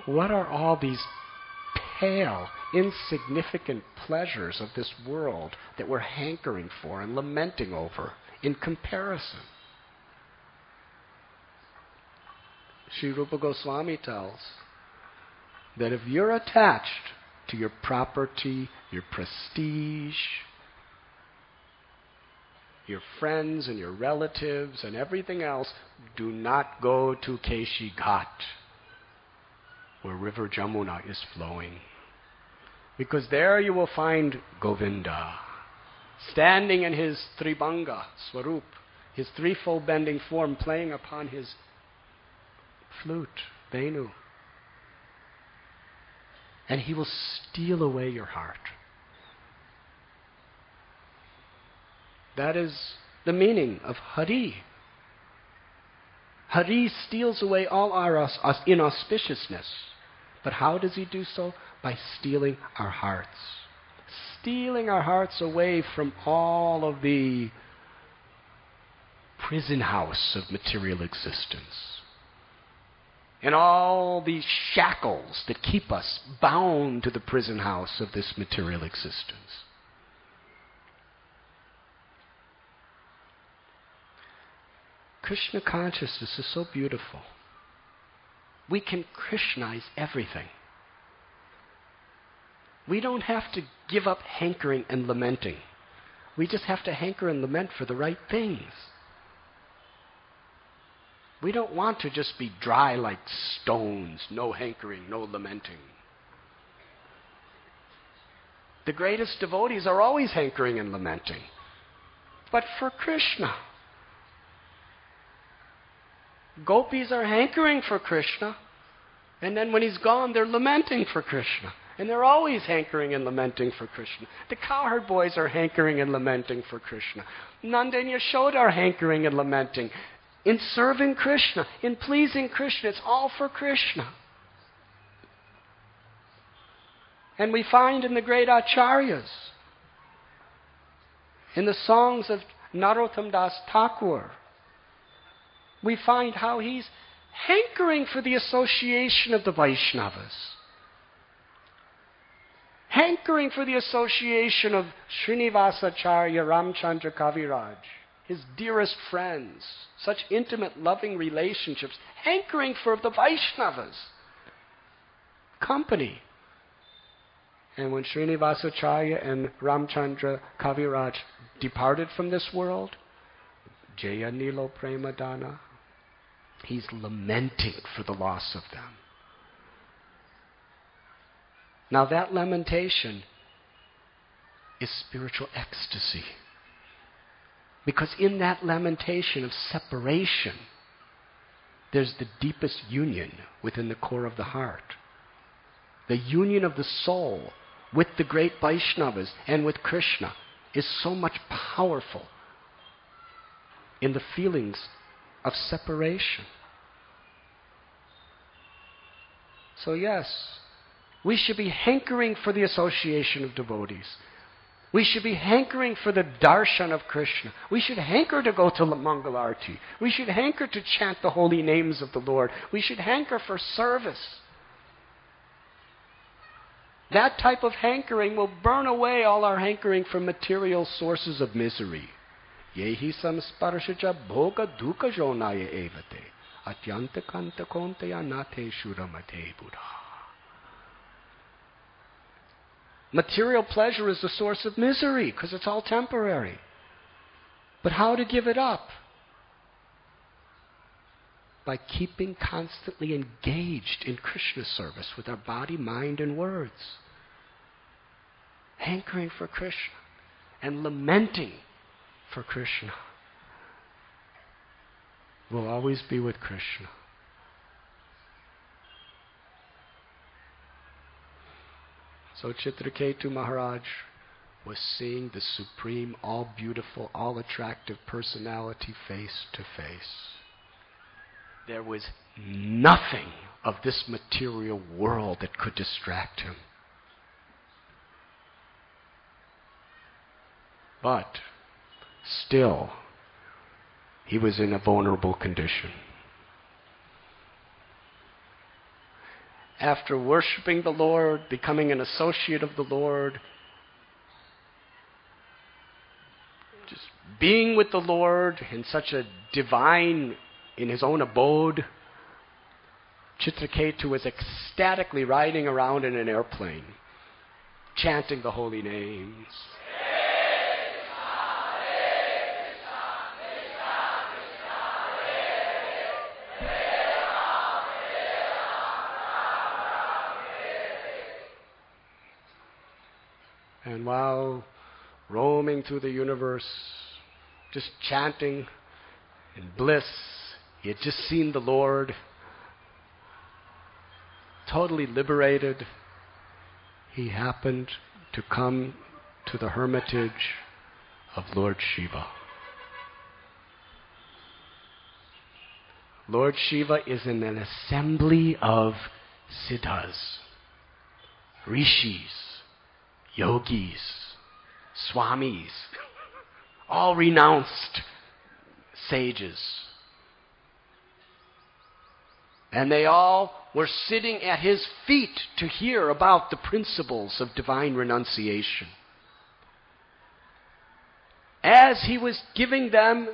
what are all these pale, insignificant pleasures of this world that we're hankering for and lamenting over in comparison? Sri Rupa Goswami tells that if you're attached to your property, your prestige, your friends and your relatives and everything else, do not go to Keshi Ghat, where River Jamuna is flowing. Because there you will find Govinda, standing in his Tribanga, Swarup, his threefold bending form, playing upon his flute, Venu. And he will steal away your heart. That is the meaning of Hari. Hari steals away all our inauspiciousness. But how does he do so? By stealing our hearts. Stealing our hearts away from all of the prison house of material existence. And all these shackles that keep us bound to the prison house of this material existence. Krishna consciousness is so beautiful. We can Krishnaize everything. We don't have to give up hankering and lamenting. We just have to hanker and lament for the right things. We don't want to just be dry like stones, no hankering, no lamenting. The greatest devotees are always hankering and lamenting. But for Krishna, gopis are hankering for Krishna, and then when he's gone, they're lamenting for Krishna. And they're always hankering and lamenting for Krishna. The cowherd boys are hankering and lamenting for Krishna. Nanda and Yashoda are hankering and lamenting. In serving Krishna, in pleasing Krishna, it's all for Krishna. And we find in the great acharyas, in the songs of Narottam Das Thakur, we find how he's hankering for the association of the Vaishnavas. Hankering for the association of Srinivasacharya Ramchandra Kaviraj, his dearest friends, such intimate, loving relationships, hankering for the Vaishnavas' company. And when Srinivasacharya and Ramchandra Kaviraj departed from this world, Jaya Nilo Premadana, he's lamenting for the loss of them. Now that lamentation is spiritual ecstasy. Because in that lamentation of separation, there's the deepest union within the core of the heart. The union of the soul with the great Vaishnavas and with Krishna is so much powerful in the feelings of separation. So yes, we should be hankering for the association of devotees. We should be hankering for the darshan of Krishna. We should hanker to go to Mangalarti. We should hanker to chant the holy names of the Lord. We should hanker for service. That type of hankering will burn away all our hankering for material sources of misery. Yehi samsparshaja bhoga dukkha jonaya evate atyanta kanta kontaya nate shuramate buddha. Material pleasure is the source of misery because it's all temporary. But how to give it up? By keeping constantly engaged in Krishna service with our body, mind, and words. Hankering for Krishna and lamenting for Krishna. We'll always be with Krishna. So Chitraketu Maharaj was seeing the supreme, all-beautiful, all-attractive personality face to face. There was nothing of this material world that could distract him. But still, he was in a vulnerable condition. After worshiping the Lord, becoming an associate of the Lord, just being with the Lord in such a divine, in his own abode, Chitraketu was ecstatically riding around in an airplane, chanting the holy names. And while roaming through the universe, just chanting in bliss, he had just seen the Lord, totally liberated. He happened to come to the hermitage of Lord Shiva. Lord Shiva is in an assembly of siddhas, rishis, yogis, swamis, all renounced sages. And they all were sitting at his feet to hear about the principles of divine renunciation. As he was giving them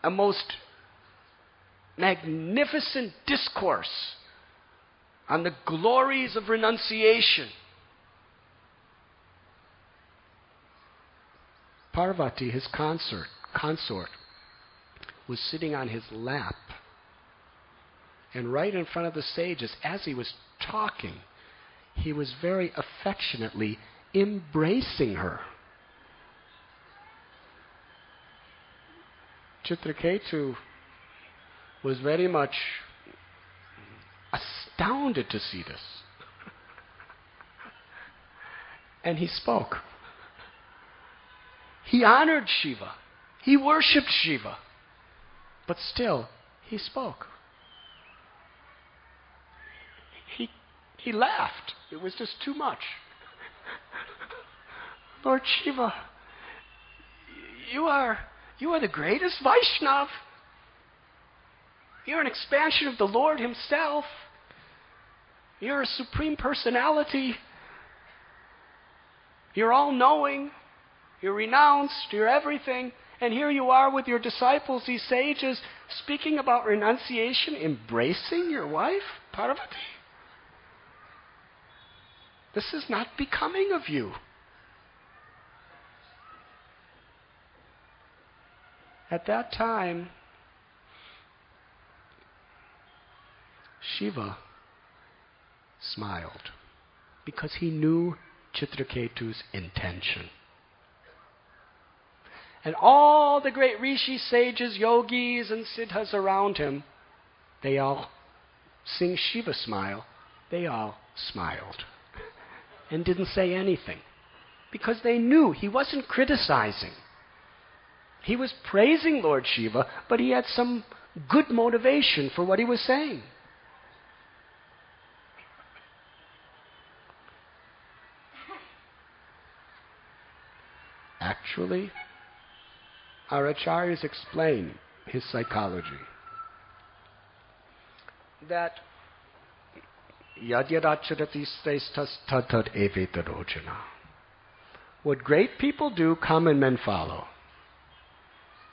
a most magnificent discourse on the glories of renunciation, Parvati, his consort, was sitting on his lap. And right in front of the sages, as he was talking, he was very affectionately embracing her. Chitraketu was very much astounded to see this. And he spoke. He honored Shiva. He worshipped Shiva. But still, he spoke. He laughed. It was just too much. Lord Shiva, you are the greatest Vaishnav. You're an expansion of the Lord himself. You're a supreme personality. You're all-knowing. You're renounced. You're everything. And here you are with your disciples, these sages, speaking about renunciation, embracing your wife, Parvati. This is not becoming of you. At that time, Shiva smiled because he knew Chitraketu's intention. And all the great rishis, sages, yogis, and siddhas around him, they all, seeing Shiva smile, they all smiled and didn't say anything because they knew he wasn't criticizing. He was praising Lord Shiva, but he had some good motivation for what he was saying. Actually, our acharyas explain his psychology. That yadyadacharati sresthas tad evetarojana. What great people do, common men follow.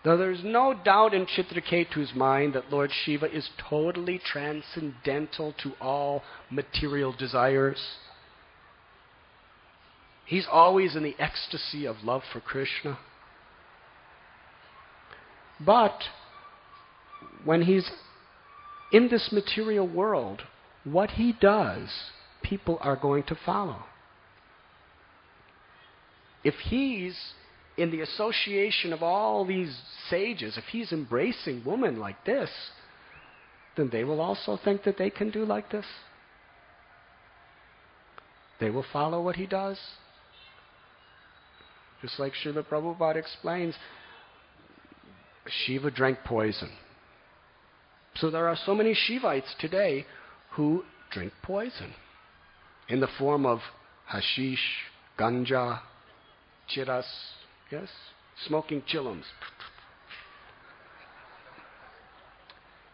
Though there's no doubt in Chitraketu's mind that Lord Shiva is totally transcendental to all material desires. He's always in the ecstasy of love for Krishna. But when he's in this material world, what he does, people are going to follow. If he's in the association of all these sages, if he's embracing women like this, then they will also think that they can do like this. they will follow what he does. Just like Srila Prabhupada explains, Shiva drank poison. So there are so many Shivites today who drink poison in the form of hashish, ganja, chiras, yes, smoking chillums.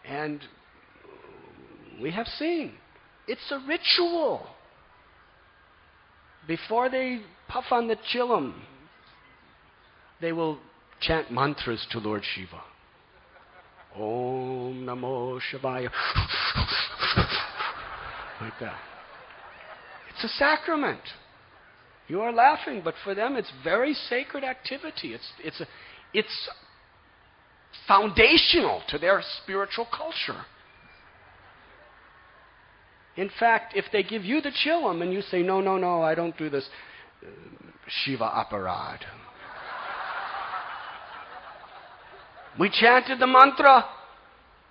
And we have seen, it's a ritual. Before they puff on the chillum, they will chant mantras to Lord Shiva. Om Namo Shivaya. Like that. It's a sacrament. You are laughing, but for them it's very sacred activity. It's foundational to their spiritual culture. In fact, if they give you the chillum and you say, no, I don't do this, Shiva aparad. We chanted the mantra.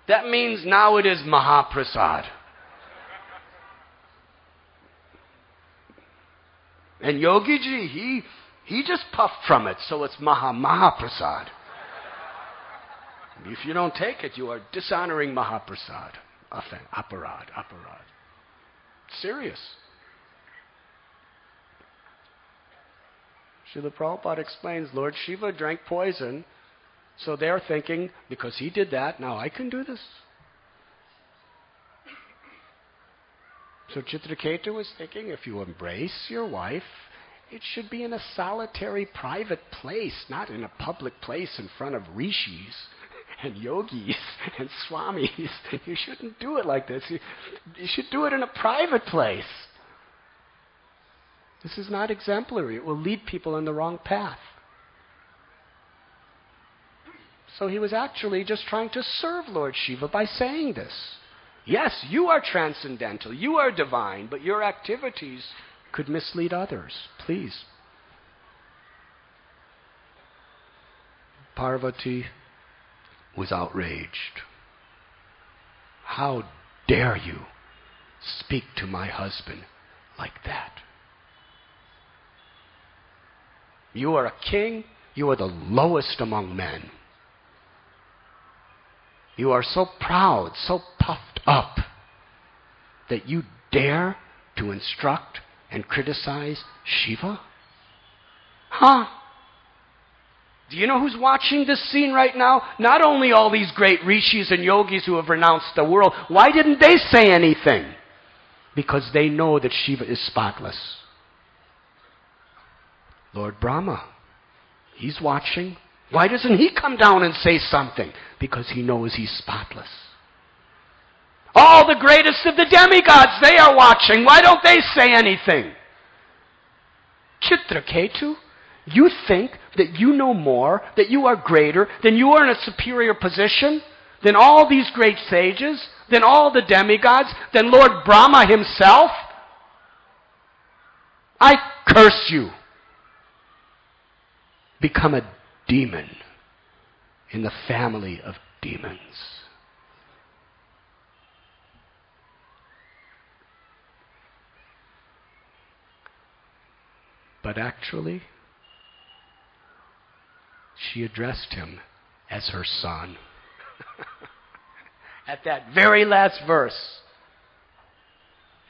That means now it is Mahaprasad. And Yogi Ji, he just puffed from it, so it's Mahaprasad. If you don't take it, you are dishonoring Mahaprasad. Aparad. Serious. Srila Prabhupada explains, Lord Shiva drank poison, so they're thinking, because he did that, now I can do this. So Chitraketu was thinking, if you embrace your wife, it should be in a solitary private place, not in a public place in front of rishis and yogis and swamis. You shouldn't do it like this. You should do it in a private place. This is not exemplary. It will lead people in the wrong path. So he was actually just trying to serve Lord Shiva by saying this. Yes, you are transcendental, you are divine, but your activities could mislead others. Please. Parvati was outraged. How dare you speak to my husband like that? You are a king, you are the lowest among men. You are so proud, so puffed up, that you dare to instruct and criticize Shiva? Huh? Do you know who's watching this scene right now? Not only all these great rishis and yogis who have renounced the world. Why didn't they say anything? Because they know that Shiva is spotless. Lord Brahma, he's watching. Why doesn't he come down and say something? Because he knows he's spotless. All the greatest of the demigods, they are watching. Why don't they say anything? Chitraketu, you think that you know more, that you are greater, than you are in a superior position, than all these great sages, than all the demigods, than Lord Brahma himself? I curse you. Become a demon in the family of demons. But actually, she addressed him as her son. At that very last verse,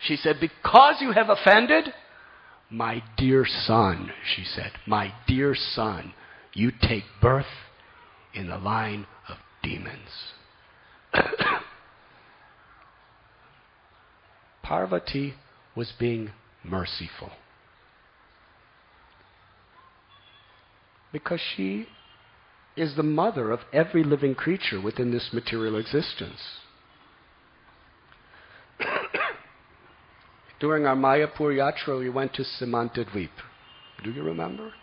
she said, because you have offended, my dear son, she said, my dear son, you take birth in the line of demons. Parvati was being merciful. Because she is the mother of every living creature within this material existence. During our Mayapur Yatra, we went to Simantadweep. Do you remember?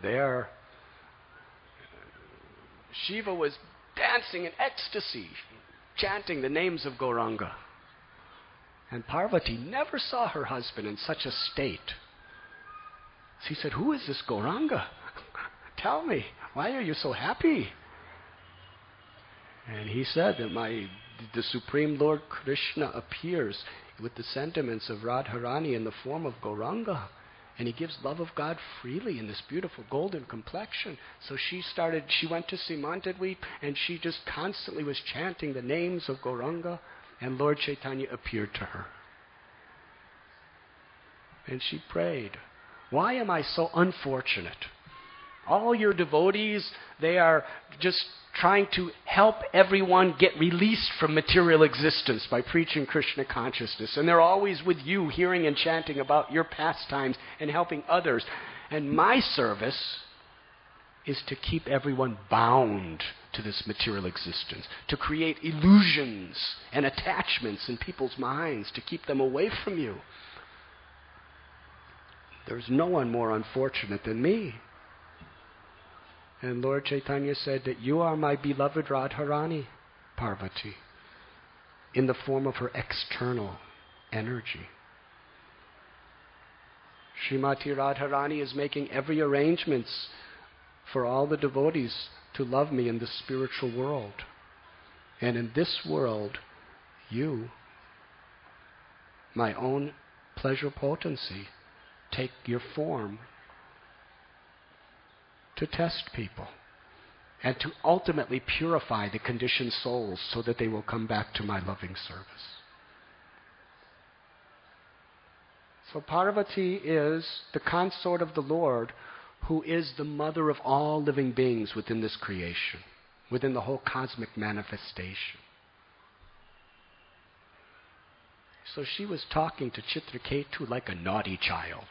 There, Shiva was dancing in ecstasy, chanting the names of Gauranga. And Parvati never saw her husband in such a state. She said, who is this Gauranga? Tell me, why are you so happy? And he said that the Supreme Lord Krishna appears with the sentiments of Radharani in the form of Gauranga. And he gives love of God freely in this beautiful golden complexion. So she went to Simantadweep, and she just constantly was chanting the names of Gauranga, and Lord Chaitanya appeared to her. And she prayed, why am I so unfortunate? All your devotees, they are just trying to help everyone get released from material existence by preaching Krishna consciousness. And they're always with you, hearing and chanting about your pastimes and helping others. And my service is to keep everyone bound to this material existence, to create illusions and attachments in people's minds, to keep them away from you. There's no one more unfortunate than me. And Lord Chaitanya said that you are my beloved Radharani, Parvati, in the form of her external energy. Srimati Radharani is making every arrangements for all the devotees to love me in the spiritual world. And in this world, you, my own pleasure potency, take your form to test people and to ultimately purify the conditioned souls so that they will come back to my loving service. So Parvati is the consort of the Lord, who is the mother of all living beings within this creation, within the whole cosmic manifestation. So she was talking to Chitraketu like a naughty child.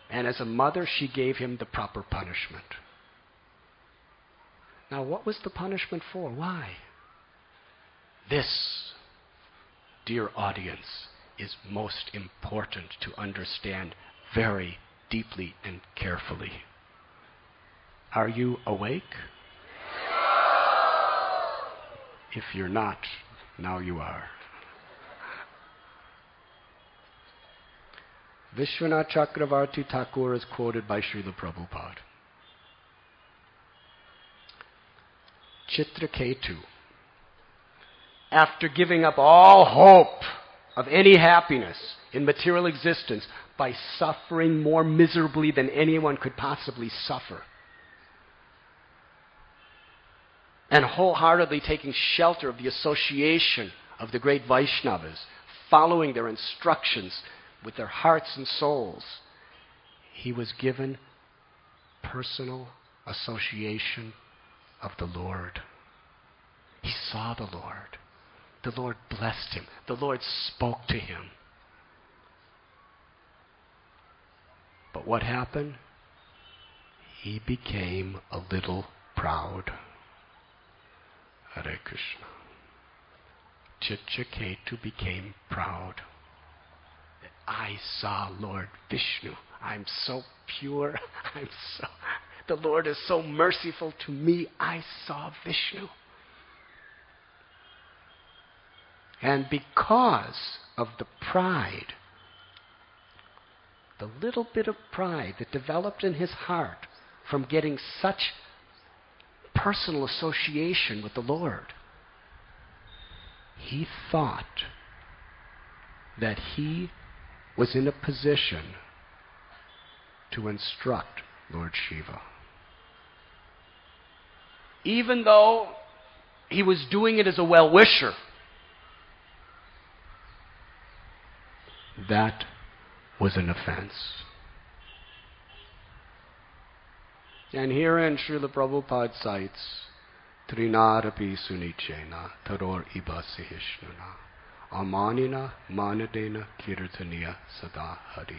And as a mother, she gave him the proper punishment. Now, what was the punishment for? Why? This, dear audience, is most important to understand very deeply and carefully. Are you awake? If you're not, now you are. Vishwanath Chakravarti Thakur is quoted by Srila Prabhupada. Chitraketu, after giving up all hope of any happiness in material existence by suffering more miserably than anyone could possibly suffer, and wholeheartedly taking shelter of the association of the great Vaishnavas, following their instructions with their hearts and souls, he was given personal association of the Lord. He saw the Lord. The Lord blessed him. The Lord spoke to him. But what happened? He became a little proud. Hare Krsna. Chitraketu became proud. I saw Lord Vishnu. I'm so pure. The Lord is so merciful to me. I saw Vishnu. And because of the pride, the little bit of pride that developed in his heart from getting such personal association with the Lord, he thought that he was in a position to instruct Lord Shiva. Even though he was doing it as a well-wisher, that was an offense. And herein Srila Prabhupada cites Trinarapi Sunichena Taror Iba Sihishnuna Amanina Manadena Kirtaniya Sada Hari.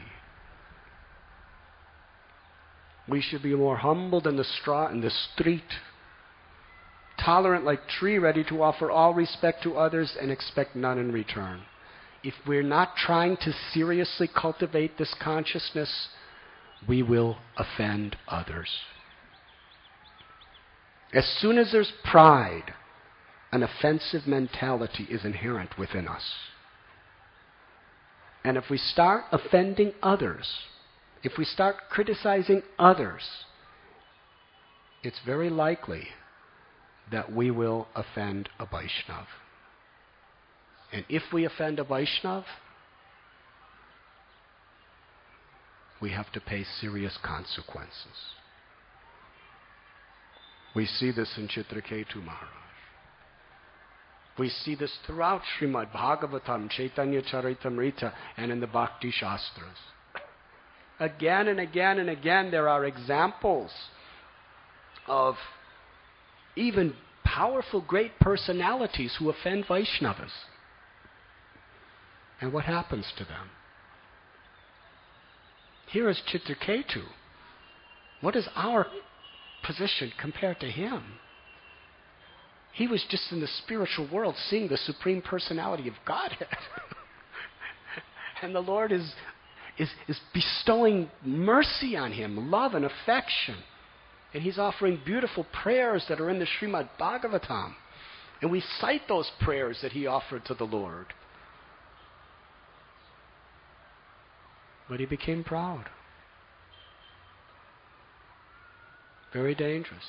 We should be more humble than the straw in the street, tolerant like tree, ready to offer all respect to others and expect none in return. If we're not trying to seriously cultivate this consciousness, we will offend others. As soon as there's pride, an offensive mentality is inherent within us. And if we start offending others, if we start criticizing others, it's very likely that we will offend a Vaishnava. And if we offend a Vaishnav, we have to pay serious consequences. We see this in Chitraketu Maharaj. We see this throughout Srimad Bhagavatam, Chaitanya Charitamrita, and in the Bhakti Shastras. Again and again and again, there are examples of even powerful, great personalities who offend Vaishnavas. And what happens to them? Here is Chitraketu. What is our position compared to him? He was just in the spiritual world seeing the Supreme Personality of Godhead. And the Lord is bestowing mercy on him, love and affection. And he's offering beautiful prayers that are in the Srimad Bhagavatam. And we cite those prayers that he offered to the Lord. But he became proud. Very dangerous.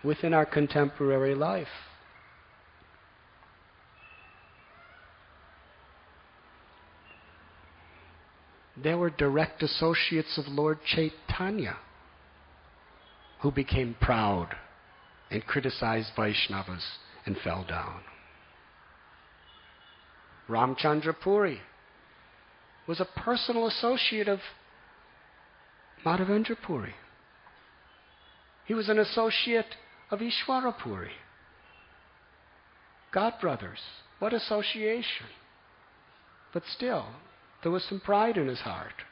Within our contemporary life, there were direct associates of Lord Chaitanya who became proud and criticized Vaishnavas and fell down. Ramchandra Puri was a personal associate of Madhavendra Puri. He was an associate of Ishwara Puri. God brothers, what association. But still, there was some pride in his heart.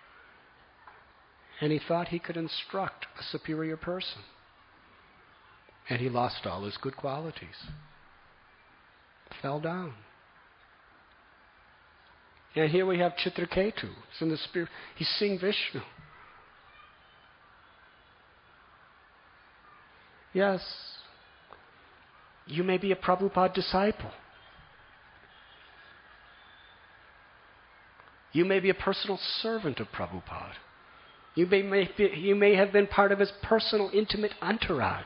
And he thought he could instruct a superior person. And he lost all his good qualities. Fell down. And here we have Chitraketu. It's in the spirit. He's seeing Vishnu. Yes, you may be a Prabhupada disciple. You may be a personal servant of Prabhupada. You may have been part of his personal, intimate entourage.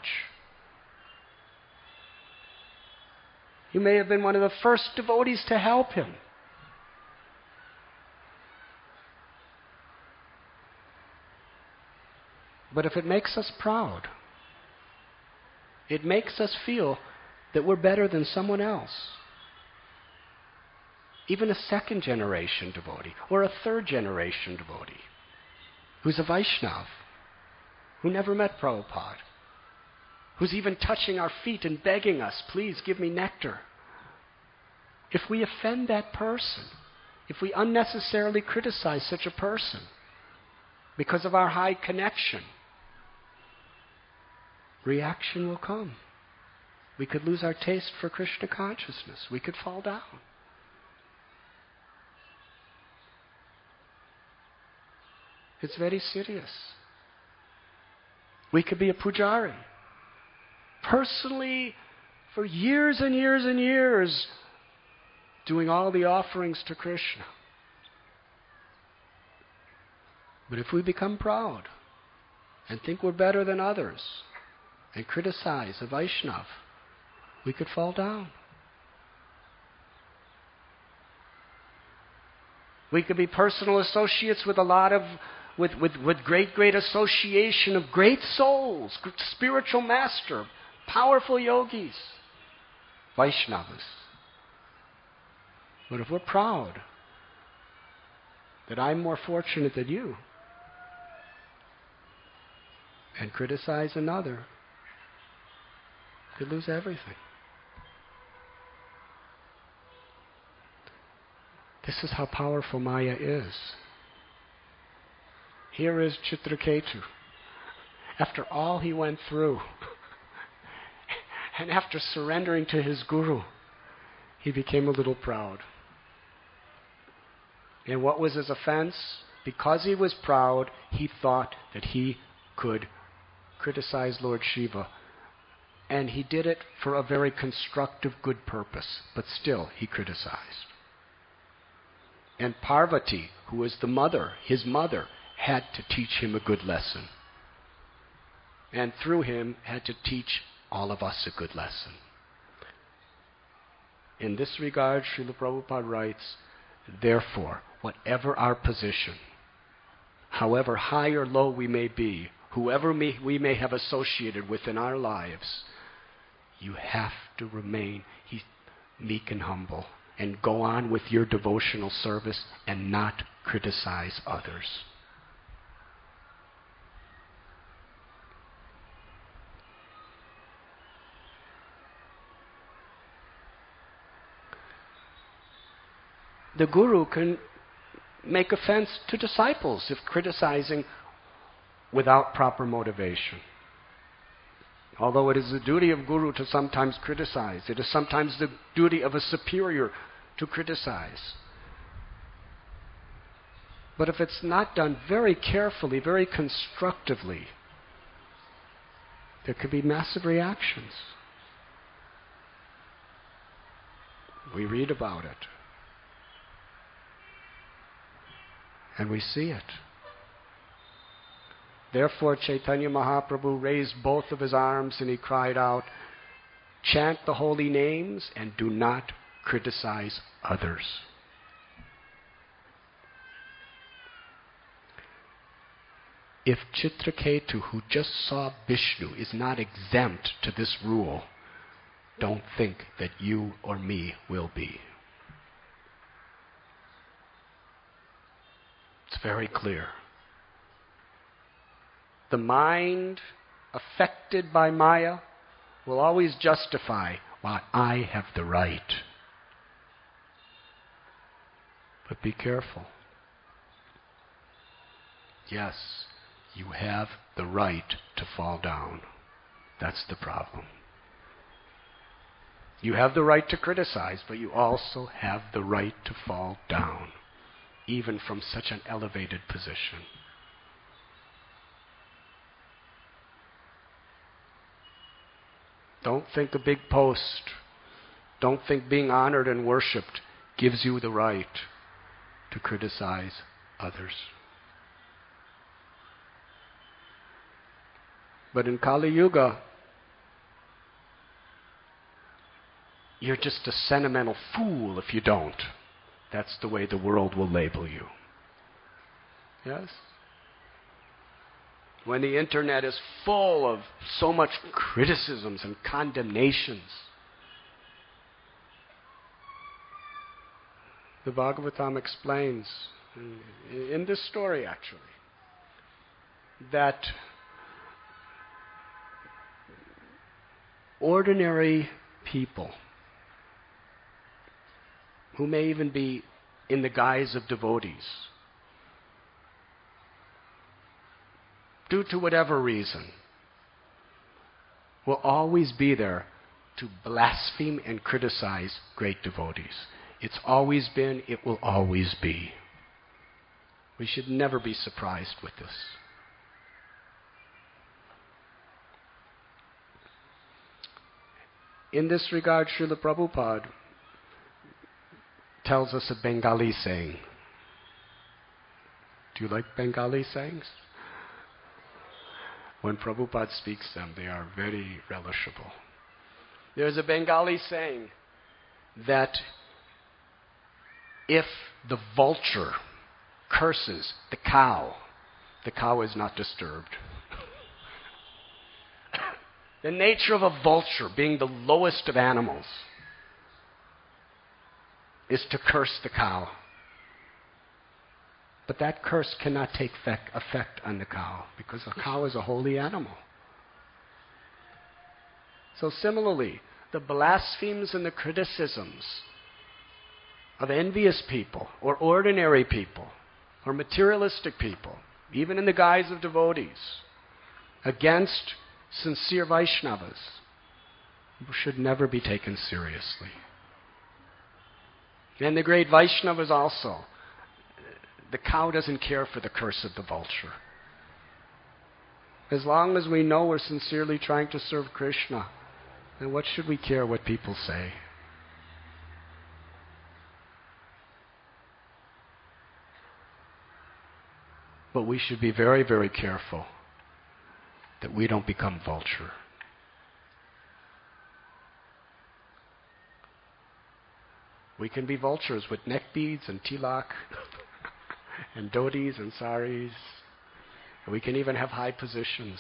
You may have been one of the first devotees to help him. But if it makes us proud, it makes us feel that we're better than someone else. Even a second generation devotee or a third generation devotee who's a Vaishnav, who never met Prabhupada, who's even touching our feet and begging us, please give me nectar. If we offend that person, if we unnecessarily criticize such a person because of our high connection, reaction will come. We could lose our taste for Krishna consciousness. We could fall down. It's very serious. We could be a pujari. Personally, for years and years and years, doing all the offerings to Krishna. But if we become proud and think we're better than others and criticize a Vaishnav, we could fall down. We could be personal associates with a lot of with great association of great souls, spiritual master, powerful yogis, Vaishnavas. But if we're proud that I'm more fortunate than you and criticize another, we could lose everything. This is how powerful Maya is. Here is Chitraketu. After all he went through, and after surrendering to his guru, he became a little proud. And what was his offense? Because he was proud, he thought that he could criticize Lord Shiva. And he did it for a very constructive, good purpose. But still, he criticized. And Parvati, who was the mother, his mother, had to teach him a good lesson. And through him, had to teach all of us a good lesson. In this regard, Srila Prabhupada writes, therefore, whatever our position, however high or low we may be, whoever we may have associated with in our lives, you have to remain meek and humble and go on with your devotional service and not criticize others. The guru can make offense to disciples if criticizing without proper motivation. Although it is the duty of guru to sometimes criticize, it is sometimes the duty of a superior to criticize. But if it's not done very carefully, very constructively, there could be massive reactions. We read about it. And we see it. Therefore, Chaitanya Mahaprabhu raised both of his arms and he cried out, chant the holy names and do not criticize others. If Chitraketu, who just saw Vishnu, is not exempt to this rule, don't think that you or me will be. It's very clear. The mind affected by Maya will always justify, well, I have the right. But be careful. Yes, you have the right to fall down. That's the problem. You have the right to criticize, but you also have the right to fall down, even from such an elevated position. Don't think a big post, don't think being honored and worshipped gives you the right to criticize others. But in Kali Yuga, you're just a sentimental fool if you don't. That's the way the world will label you. Yes? When the internet is full of so much criticisms and condemnations, the Bhagavatam explains, in this story actually, that ordinary people, who may even be in the guise of devotees, due to whatever reason, will always be there to blaspheme and criticize great devotees. It's always been, it will always be. We should never be surprised with this. In this regard, Srila Prabhupada tells us a Bengali saying. Do you like Bengali sayings? When Prabhupada speaks them, they are very relishable. There's a Bengali saying that if the vulture curses the cow is not disturbed. The nature of a vulture, being the lowest of animals, is to curse the cow. But that curse cannot take effect on the cow, because the cow is a holy animal. So similarly, the blasphemies and the criticisms of envious people, or ordinary people, or materialistic people, even in the guise of devotees, against sincere Vaishnavas, should never be taken seriously. And the great Vaishnavas also, the cow doesn't care for the curse of the vulture. As long as we know we're sincerely trying to serve Krishna, then what should we care what people say? But we should be very, very careful that we don't become vulture. We can be vultures with neck beads and tilak and dhotis and saris. We can even have high positions.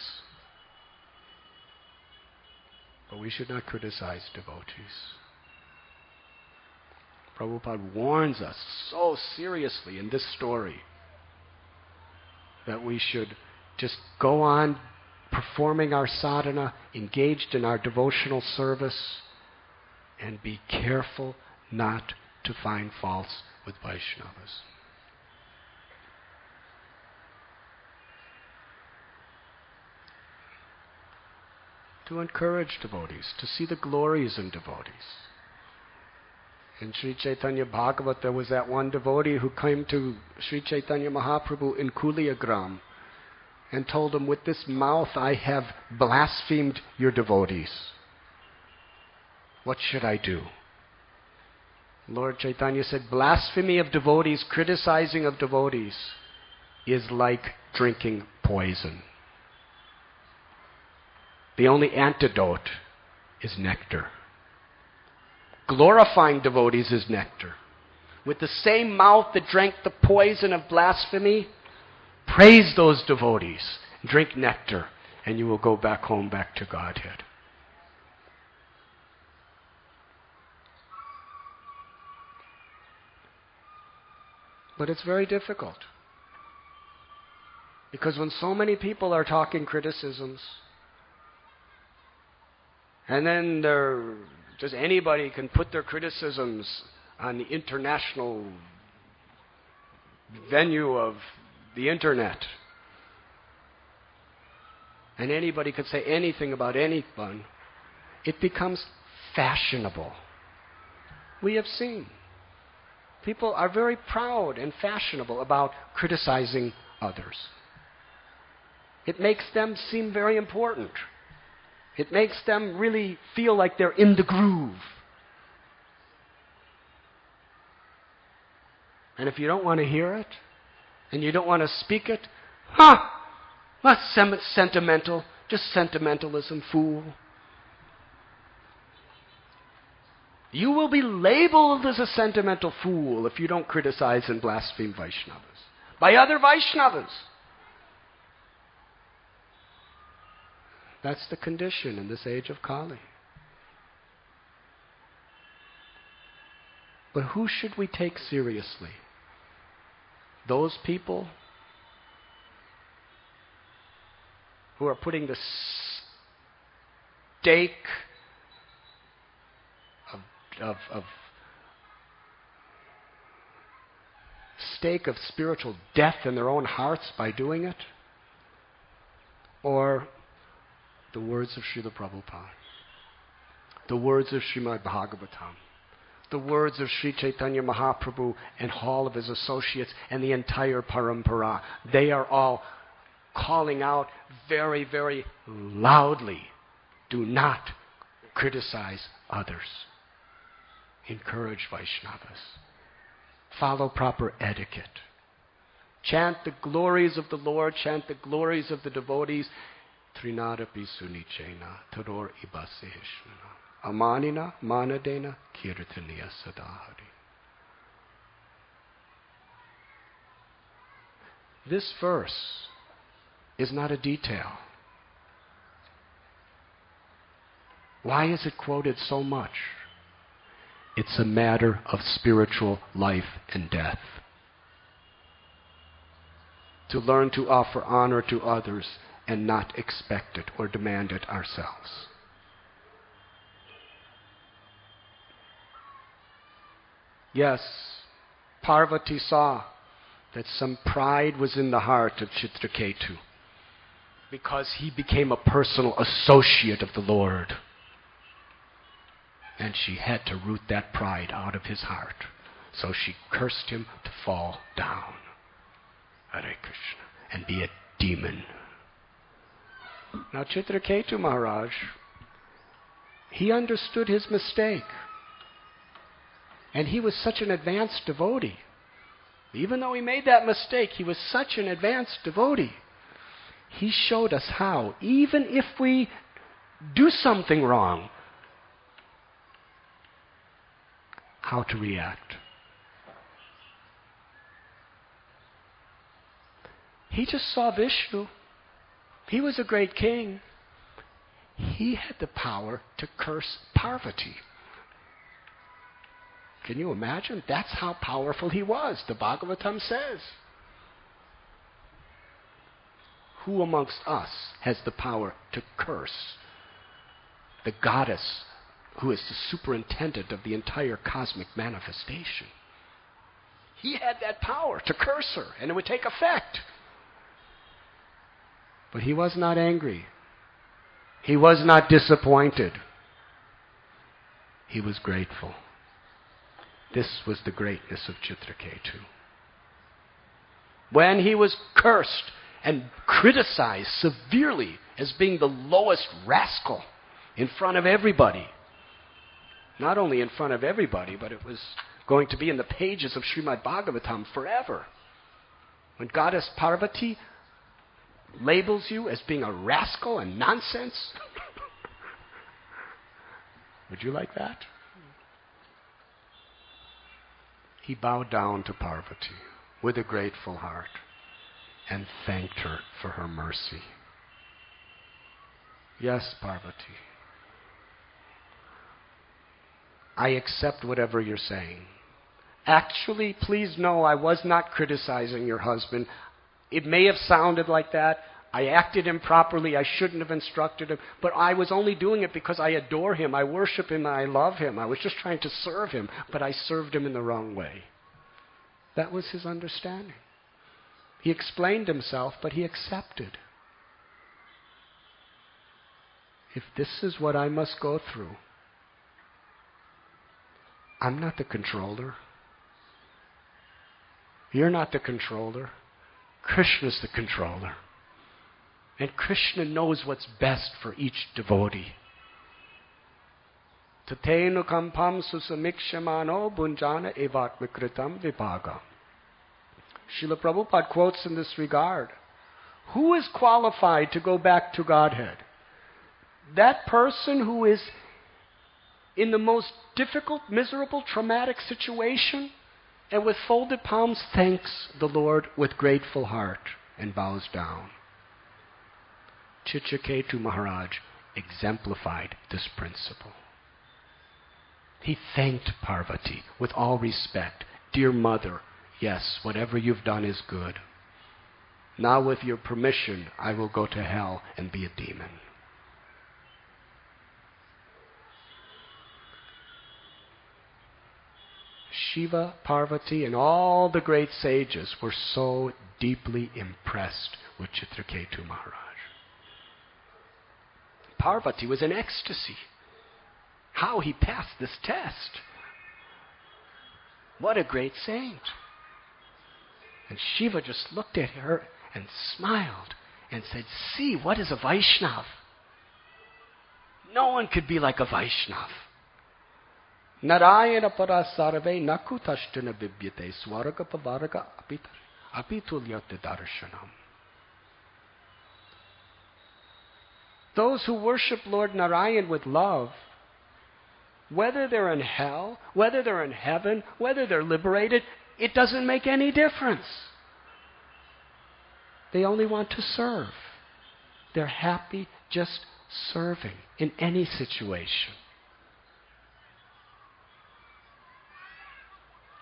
But we should not criticize devotees. Prabhupada warns us so seriously in this story that we should just go on performing our sadhana, engaged in our devotional service, and be careful not to find faults with Vaishnavas. To encourage devotees, to see the glories in devotees. In Sri Chaitanya Bhagavat, there was that one devotee who came to Sri Chaitanya Mahaprabhu in Kuliagram and told him, with this mouth I have blasphemed your devotees. What should I do? Lord Chaitanya said, blasphemy of devotees, criticizing of devotees, is like drinking poison. The only antidote is nectar. Glorifying devotees is nectar. With the same mouth that drank the poison of blasphemy, praise those devotees, drink nectar, and you will go back home, back to Godhead. But it's very difficult. Because when so many people are talking criticisms, and then just anybody can put their criticisms on the international venue of the internet. And anybody could say anything about anyone. It becomes fashionable. We have seen. People are very proud and fashionable about criticizing others. It makes them seem very important. It makes them really feel like they're in the groove. And if you don't want to hear it, and you don't want to speak it, that's sentimental, just sentimentalism, fool. You will be labeled as a sentimental fool if you don't criticize and blaspheme Vaishnavas by other Vaishnavas. That's the condition in this age of Kali. But who should we take seriously? Those people who are putting the stake of spiritual death in their own hearts by doing it? Or the words of Srila Prabhupada, the words of Srimad Bhagavatam, the words of Sri Chaitanya Mahaprabhu and all of his associates and the entire parampara. They are all calling out very, very loudly, do not criticize others. Encourage Vaishnavas. Follow proper etiquette. Chant the glories of the Lord, chant the glories of the devotees. Trinadapi sunichena taror ibasehishna amanina manadena kirtaniya sadahari. This verse is not a detail. Why is it quoted so much? It's a matter of spiritual life and death. To learn to offer honor to others and not expect it or demand it ourselves. Yes, Parvati saw that some pride was in the heart of Chitraketu because he became a personal associate of the Lord. And she had to root that pride out of his heart. So she cursed him to fall down. Hare Krishna. And be a demon. Now Chitraketu Maharaj, he understood his mistake. And he was such an advanced devotee. Even though he made that mistake, he was such an advanced devotee. He showed us how, even if we do something wrong, how to react. He just saw Vishnu. He was a great king. He had the power to curse Parvati. Can you imagine? That's how powerful he was. The Bhagavatam says. Who amongst us has the power to curse the goddess who is the superintendent of the entire cosmic manifestation? He had that power to curse her, and it would take effect. But he was not angry. He was not disappointed. He was grateful. This was the greatness of Chitraketu. When he was cursed and criticized severely as being the lowest rascal in front of everybody, not only in front of everybody, but it was going to be in the pages of Srimad Bhagavatam forever. When Goddess Parvati labels you as being a rascal and nonsense, would you like that? He bowed down to Parvati with a grateful heart and thanked her for her mercy. Yes, Parvati, I accept whatever you're saying. Actually, please know I was not criticizing your husband. It may have sounded like that. I acted improperly. I shouldn't have instructed him. But I was only doing it because I adore him. I worship him and I love him. I was just trying to serve him, but I served him in the wrong way. That was his understanding. He explained himself, but he accepted. If this is what I must go through, I'm not the controller. You're not the controller. Krishna's the controller. And Krishna knows what's best for each devotee. Tatenu kampam susamikshamano bunjana evat vikritam vipaga. Srila Prabhupada quotes in this regard, who is qualified to go back to Godhead? That person who is in the most difficult, miserable, traumatic situation, and with folded palms thanks the Lord with grateful heart and bows down. Chitraketu Maharaj exemplified this principle. He thanked Parvati with all respect. Dear mother, yes, whatever you've done is good. Now with your permission, I will go to hell and be a demon. Shiva, Parvati, and all the great sages were so deeply impressed with Chitraketu Maharaj. Parvati was in ecstasy. How he passed this test. What a great saint. And Shiva just looked at her and smiled and said, see, what is a Vaishnav? No one could be like a Vaishnav. Narayana para sarve nakutashtina bibyate swaraga pavaraga apitulyate darshanam. Those who worship Lord Narayan with love, whether they're in hell, whether they're in heaven, whether they're liberated, it doesn't make any difference. They only want to serve. They're happy just serving in any situation.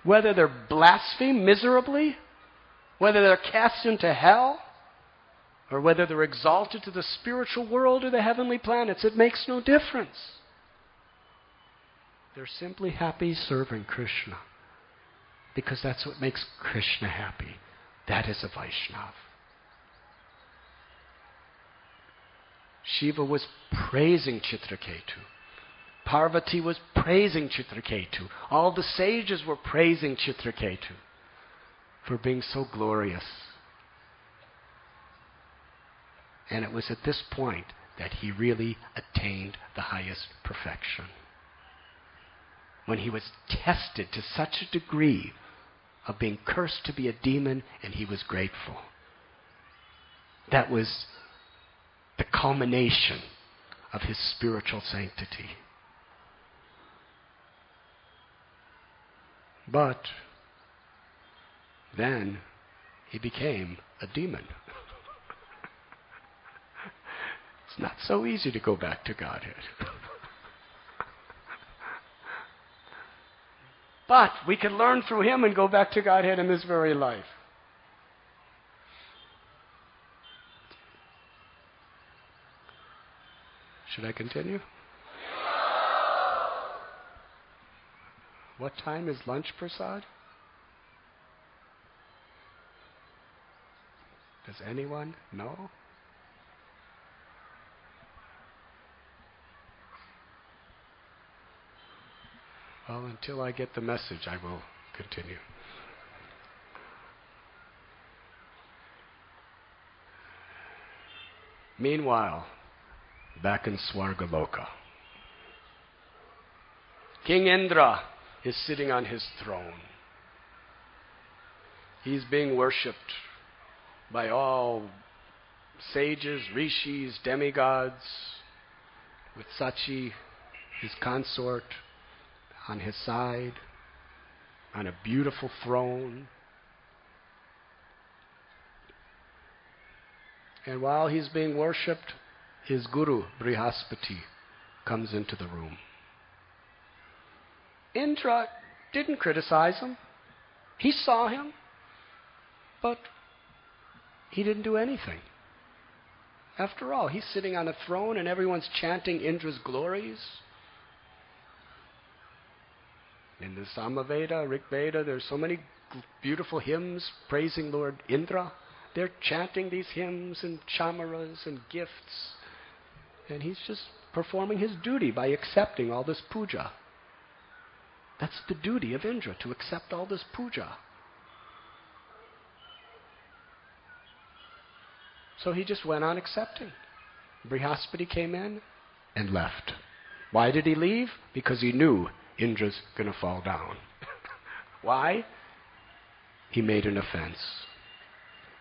Whether they're blasphemed miserably, whether they're cast into hell, or whether they're exalted to the spiritual world or the heavenly planets, it makes no difference. They're simply happy serving Krishna, because that's what makes Krishna happy. That is a Vaishnav. Shiva was praising Chitraketu. Parvati was praising Chitraketu. All the sages were praising Chitraketu for being so glorious. And it was at this point that he really attained the highest perfection. When he was tested to such a degree of being cursed to be a demon, and he was grateful. That was the culmination of his spiritual sanctity. But then he became a demon. It's not so easy to go back to Godhead. But we can learn through him and go back to Godhead in this very life. Should I continue? What time is lunch, Prasad? Does anyone know? Well, until I get the message, I will continue. Meanwhile, back in Swargaloka, King Indra is sitting on his throne. He's being worshipped by all sages, rishis, demigods, with Sachi, his consort, on his side, on a beautiful throne. And while he's being worshipped, his guru, Brihaspati, comes into the room. Indra didn't criticize him. He saw him, but he didn't do anything. After all, he's sitting on a throne and everyone's chanting Indra's glories. In the Samaveda, Rig Veda, there's so many beautiful hymns praising Lord Indra. They're chanting these hymns and chamaras and gifts. And he's just performing his duty by accepting all this puja. That's the duty of Indra, to accept all this puja. So he just went on accepting. Brihaspati came in and left. Why did he leave? Because he knew Indra's going to fall down. Why? He made an offense.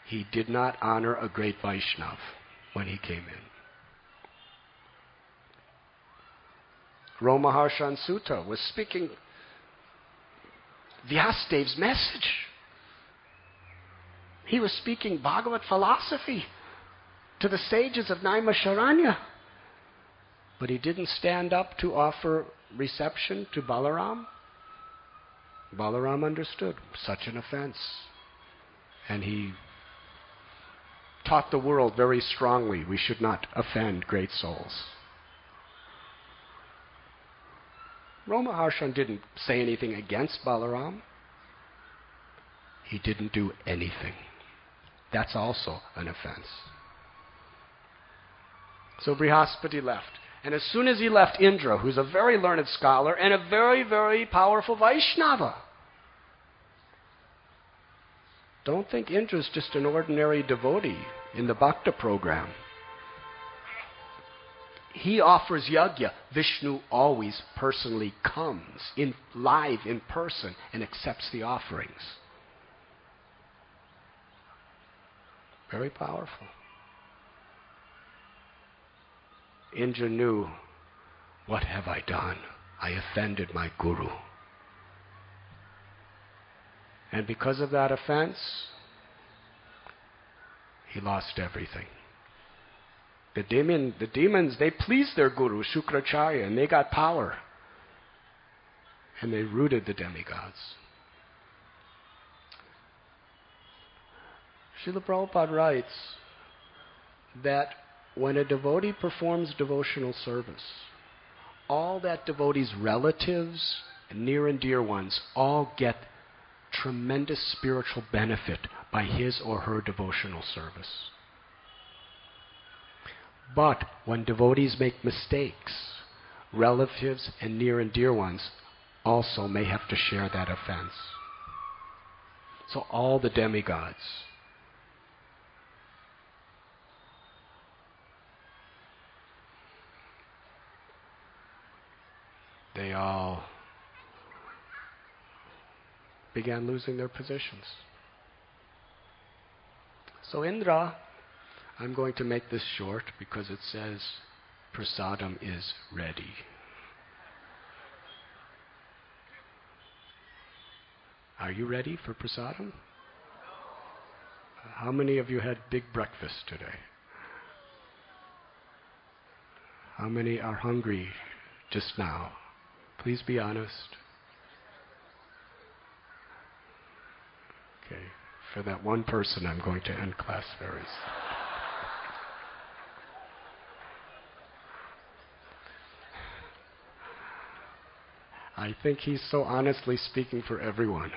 He did not honor a great Vaishnav when he came in. Romaharshan Sutta was speaking Vyasadev's message. He was speaking Bhagavat philosophy to the sages of Naimisharanya. But he didn't stand up to offer reception to Balaram. Balaram understood such an offense. And he taught the world very strongly we should not offend great souls. Romaharshan didn't say anything against Balaram. He didn't do anything. That's also an offense. So Brihaspati left. And as soon as he left, Indra, who's a very learned scholar and a very, very powerful Vaishnava. Don't think Indra's just an ordinary devotee in the Bhakta program. He offers yajna. Vishnu always personally comes live in person and accepts the offerings. Very powerful. Indra knew, what have I done? I offended my guru. And because of that offense, he lost everything. The demons, they pleased their guru, Shukracharya, and they got power. And they rooted the demigods. Srila Prabhupada writes that when a devotee performs devotional service, all that devotee's relatives, near and dear ones, all get tremendous spiritual benefit by his or her devotional service. But when devotees make mistakes, relatives and near and dear ones also may have to share that offense. So all the demigods, they all began losing their positions. So Indra, I'm going to make this short because it says prasadam is ready. Are you ready for prasadam? How many of you had big breakfast today? How many are hungry just now? Please be honest. Okay, for that one person, I'm going to end class very soon. I think he's so honestly speaking for everyone.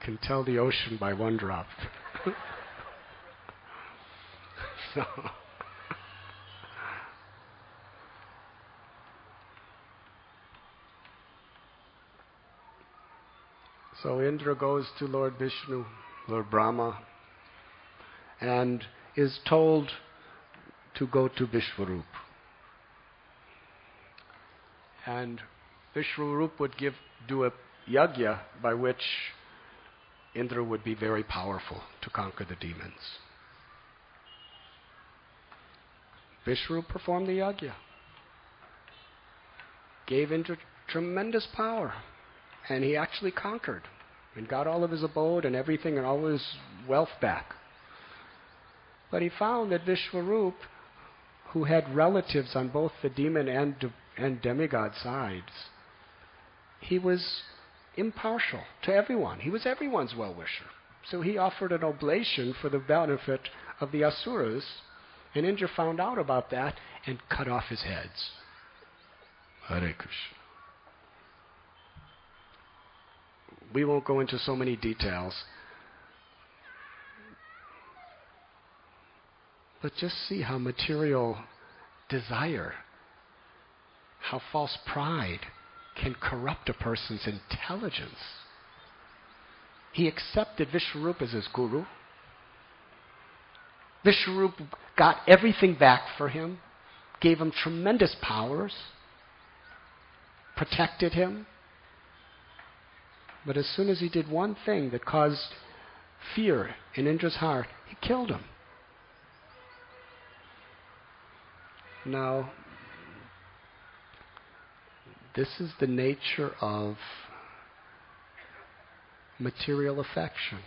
Can tell the ocean by one drop. So Indra goes to Lord Vishnu, Lord Brahma, and is told to go to Vishwarup. And Vishwarup would do a yajna by which Indra would be very powerful to conquer the demons. Vishwarup performed the yajna, gave Indra tremendous power, and he actually conquered and got all of his abode and everything and all his wealth back. But he found that Vishwarup, who had relatives on both the demon and demigod sides, he was impartial to everyone. He was everyone's well-wisher. So he offered an oblation for the benefit of the asuras, and Indra found out about that and cut off his heads. Hare Krishna. We won't go into so many details, but just see how material desire, how false pride can corrupt a person's intelligence. He accepted Vishwarup as his guru. Vishwarup got everything back for him, gave him tremendous powers, protected him. But as soon as he did one thing that caused fear in Indra's heart, he killed him. Now, this is the nature of material affection.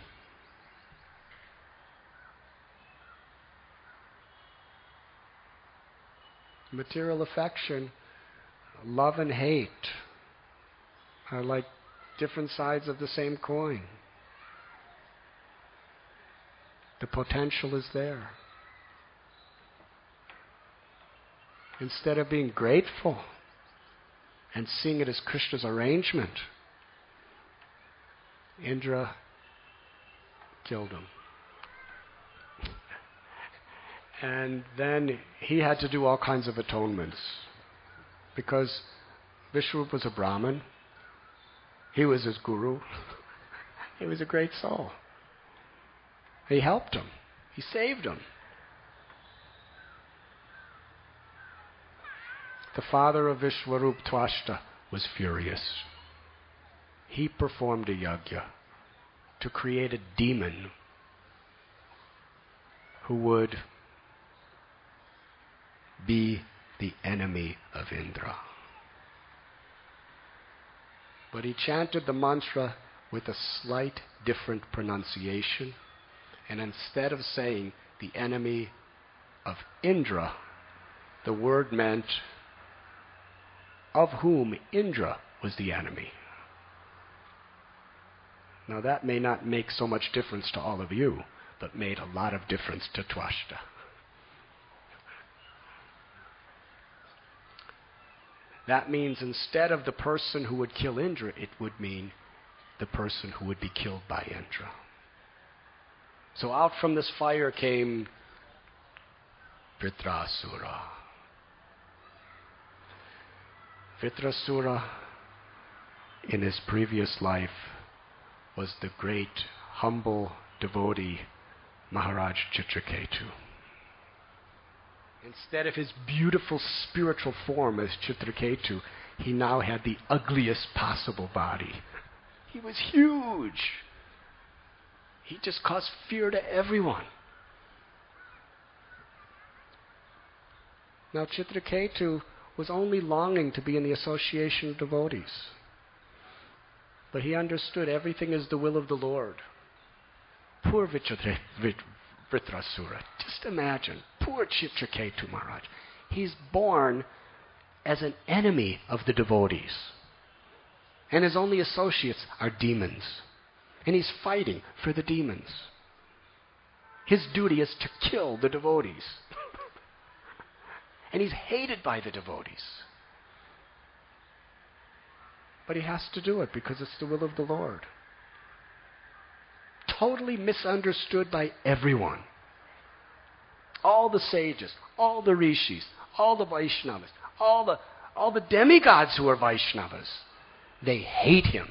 Material affection, love and hate are like different sides of the same coin. The potential is there. Instead of being grateful and seeing it as Krishna's arrangement, Indra killed him. And then he had to do all kinds of atonements. Because Vishwarup was a Brahmin, he was his guru, he was a great soul. He helped him, he saved him. The father of Vishwarup, Twashta, was furious. He performed a yajna to create a demon who would be the enemy of Indra. But he chanted the mantra with a slight different pronunciation, and instead of saying the enemy of Indra, the word meant of whom Indra was the enemy. Now that may not make so much difference to all of you, but made a lot of difference to Twashta. That means instead of the person who would kill Indra, it would mean the person who would be killed by Indra. So out from this fire came Vritrasura. Vritrasura, in his previous life, was the great, humble devotee Maharaj Chitraketu. Instead of his beautiful spiritual form as Chitraketu, he now had the ugliest possible body. He was huge. He just caused fear to everyone. Now Chitraketu was only longing to be in the association of devotees. But he understood everything is the will of the Lord. Poor Vritrasura. Just imagine, poor Chitraketu Maharaj. He's born as an enemy of the devotees. And his only associates are demons. And he's fighting for the demons. His duty is to kill the devotees. And he's hated by the devotees. But he has to do it because it's the will of the Lord. Totally misunderstood by everyone. All the sages, all the rishis, all the Vaishnavas, all the demigods who are Vaishnavas, they hate him.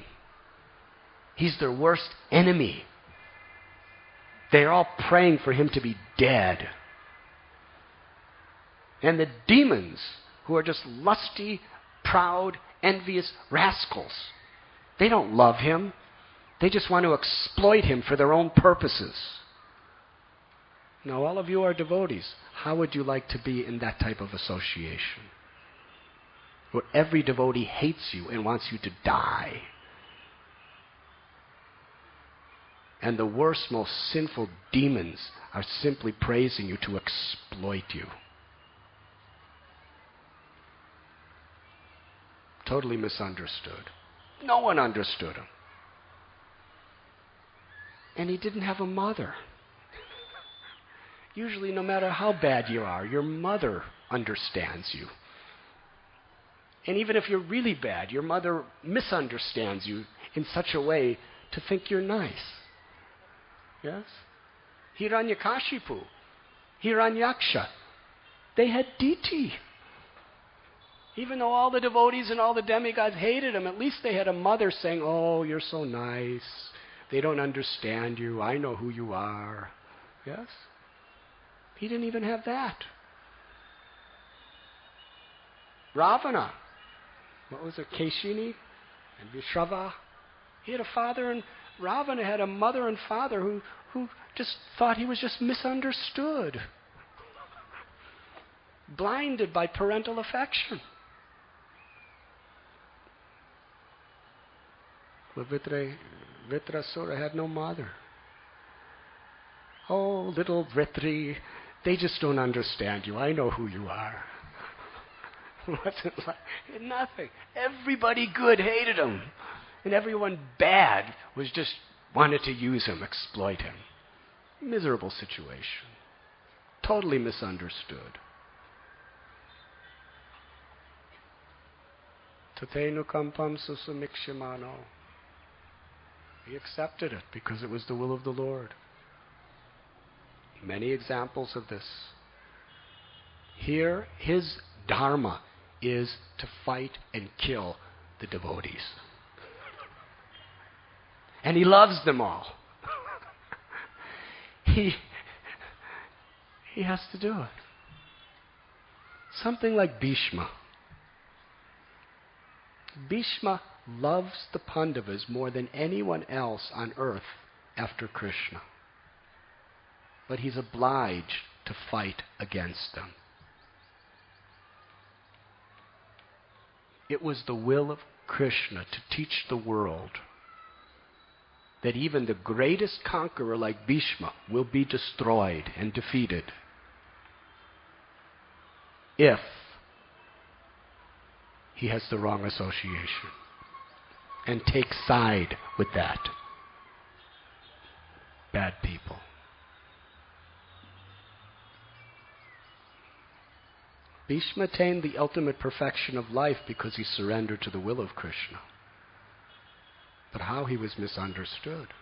He's their worst enemy. They're all praying for him to be dead. And the demons, who are just lusty, proud, envious rascals, they don't love him. They just want to exploit him for their own purposes. Now, all of you are devotees. How would you like to be in that type of association? Where every devotee hates you and wants you to die. And the worst, most sinful demons are simply praising you to exploit you. Totally misunderstood. No one understood him. And he didn't have a mother. Usually, no matter how bad you are, your mother understands you. And even if you're really bad, your mother misunderstands you in such a way to think you're nice. Yes? Hiranyakashipu, Hiranyaksha, they had deity. Even though all the devotees and all the demigods hated him, at least they had a mother saying, "Oh, you're so nice. They don't understand you. I know who you are." Yes? He didn't even have that. Ravana, what was it, Keshini and Vishrava? He had a father, and Ravana had a mother and father who just thought he was just misunderstood. Blinded by parental affection. But Vritrasura had no mother. "Oh, little Vritri, they just don't understand you. I know who you are." What's it like? Nothing. Everybody good hated him. And everyone bad was just wanted to use him, exploit him. Miserable situation. Totally misunderstood. Tatenu kampam susamikshimano. He accepted it because it was the will of the Lord. Many examples of this. Here, his dharma is to fight and kill the devotees. And he loves them all. He has to do it. Something like Bhishma. Bhishma loves the Pandavas more than anyone else on earth after Krishna. But he's obliged to fight against them. It was the will of Krishna to teach the world that even the greatest conqueror like Bhishma will be destroyed and defeated if he has the wrong association and takes side with that bad people. Bhishma attained the ultimate perfection of life because he surrendered to the will of Krishna. But how he was misunderstood.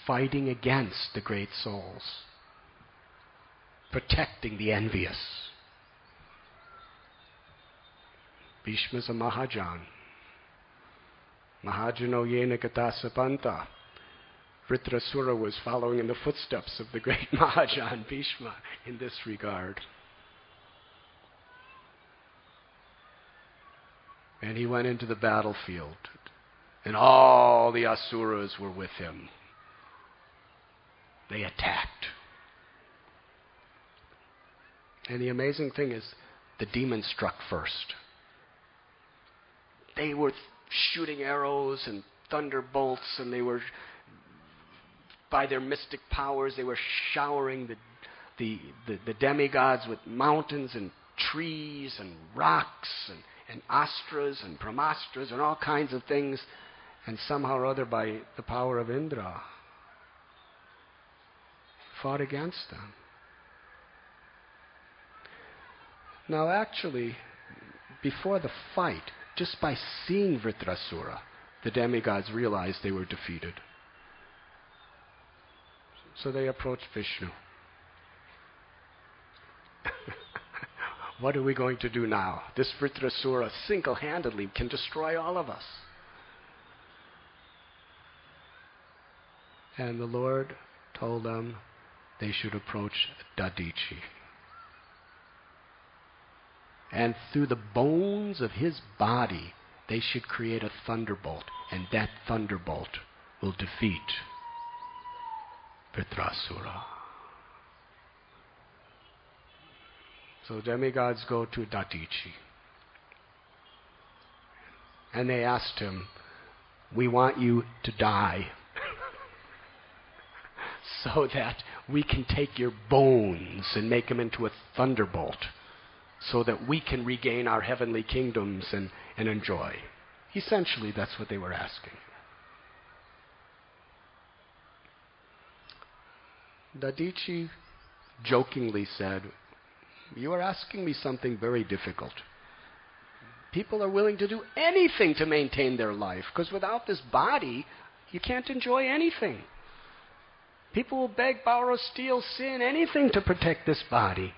Fighting against the great souls. Protecting the envious. Bhishma is a Mahajan. Mahajano yena katasapanta. Vritrasura was following in the footsteps of the great Mahajan Bhishma in this regard. And he went into the battlefield, and all the asuras were with him. They attacked. And the amazing thing is, the demons struck first. They were shooting arrows and thunderbolts, and they were, by their mystic powers, they were showering the demigods with mountains and trees and rocks and astras and brahmastras and all kinds of things, and somehow or other, by the power of Indra, fought against them. Now actually, before the fight, just by seeing Vritrasura, the demigods realized they were defeated. So they approached Vishnu. What are we going to do now? This Vritrasura single-handedly can destroy all of us. And the Lord told them they should approach Dadichi. And through the bones of his body, they should create a thunderbolt, and that thunderbolt will defeat Vritrasura. So demigods go to Dadichi. And they asked him, we want you to die so that we can take your bones and make them into a thunderbolt so that we can regain our heavenly kingdoms and enjoy. Essentially, that's what they were asking. Dadichi jokingly said, you are asking me something very difficult. People are willing to do anything to maintain their life, because without this body, you can't enjoy anything. People will beg, borrow, steal, sin, anything to protect this body.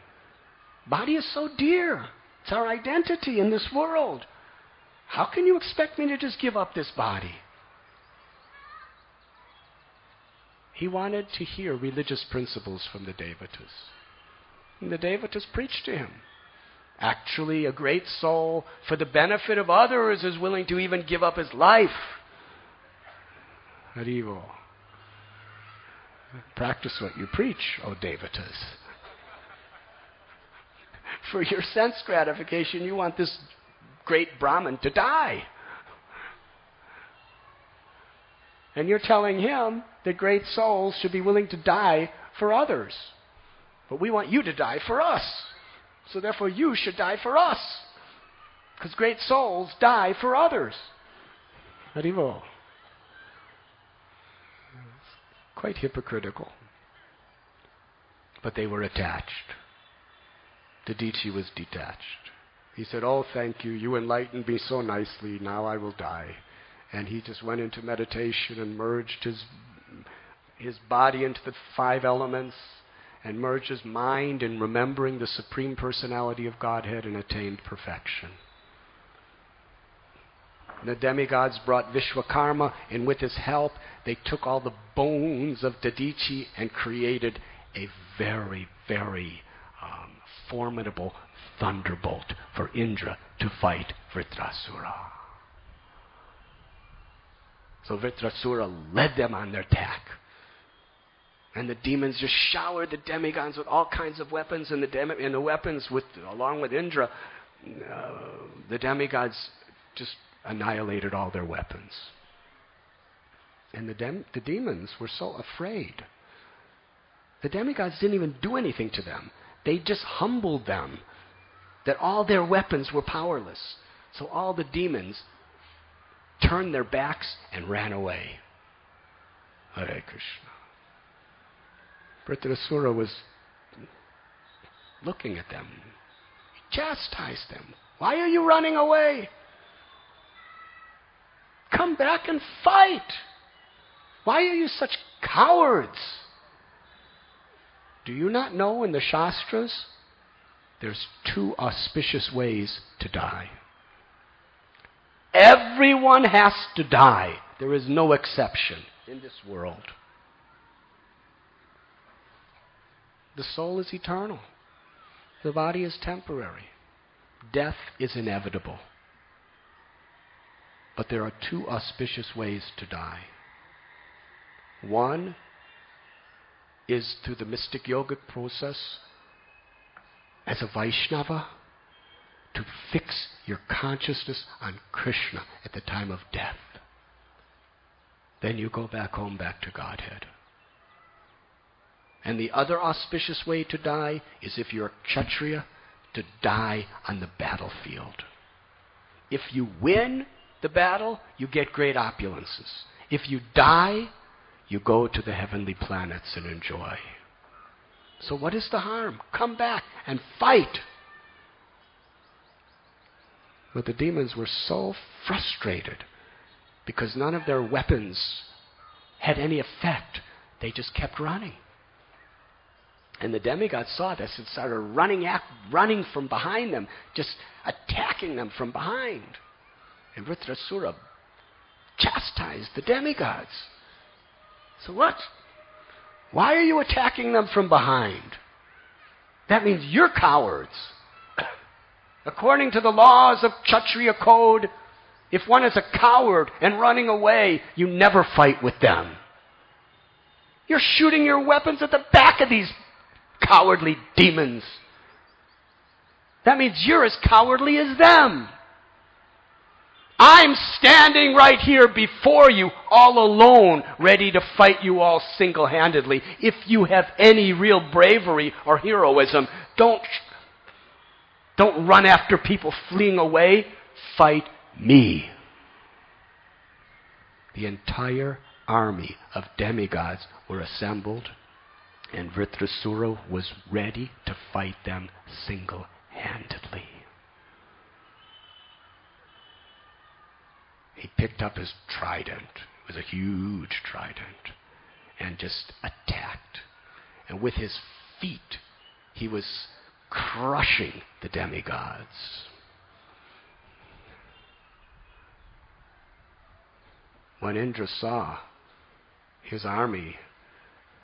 Body is so dear. It's our identity in this world. How can you expect me to just give up this body? He wanted to hear religious principles from the Devatas. And the Devatas preached to him. Actually, a great soul, for the benefit of others, is willing to even give up his life. Harivo. Practice what you preach, O Devatas. For your sense gratification, you want this great Brahmin to die. And you're telling him that great souls should be willing to die for others. But we want you to die for us. So therefore you should die for us. Because great souls die for others. Haribo. Quite hypocritical. But they were attached. Dadichi was detached. He said, oh, thank you. You enlightened me so nicely. Now I will die. And he just went into meditation and merged his body into the 5 elements and merged his mind in remembering the Supreme Personality of Godhead and attained perfection. The demigods brought Vishwakarma, and with his help, they took all the bones of Dadichi and created a very, very formidable thunderbolt for Indra to fight Vritrasura. So Vritrasura led them on their attack. And the demons just showered the demigods with all kinds of weapons, and the weapons, along with Indra, the demigods just annihilated all their weapons. And the demons were so afraid. The demigods didn't even do anything to them. They just humbled them, that all their weapons were powerless. So all the demons turned their backs and ran away. Hare Krishna. Vritrasura was looking at them. He chastised them. Why are you running away? Come back and fight. Why are you such cowards? Do you not know in the Shastras there's 2 auspicious ways to die? Everyone has to die. There is no exception in this world. The soul is eternal. The body is temporary. Death is inevitable. But there are 2 auspicious ways to die. One is through the mystic yogic process as a Vaishnava, to fix your consciousness on Krishna at the time of death. Then you go back home, back to Godhead. And the other auspicious way to die is, if you're a Kshatriya, to die on the battlefield. If you win the battle, you get great opulences. If you die, you go to the heavenly planets and enjoy. So what is the harm? Come back and fight. But the demons were so frustrated because none of their weapons had any effect. They just kept running. And the demigods saw this and started running from behind them, just attacking them from behind. And Vritrasura chastised the demigods. So what? Why are you attacking them from behind? That means you're cowards. According to the laws of Kshatriya code, if one is a coward and running away, you never fight with them. You're shooting your weapons at the back of these cowardly demons. That means you're as cowardly as them. I'm standing right here before you, all alone, ready to fight you all single-handedly. If you have any real bravery or heroism, don't run after people fleeing away. Fight me. The entire army of demigods were assembled, and Vritrasura was ready to fight them single-handedly. He picked up his trident. It was a huge trident. And just attacked. And with his feet, he was crushing the demigods. When Indra saw his army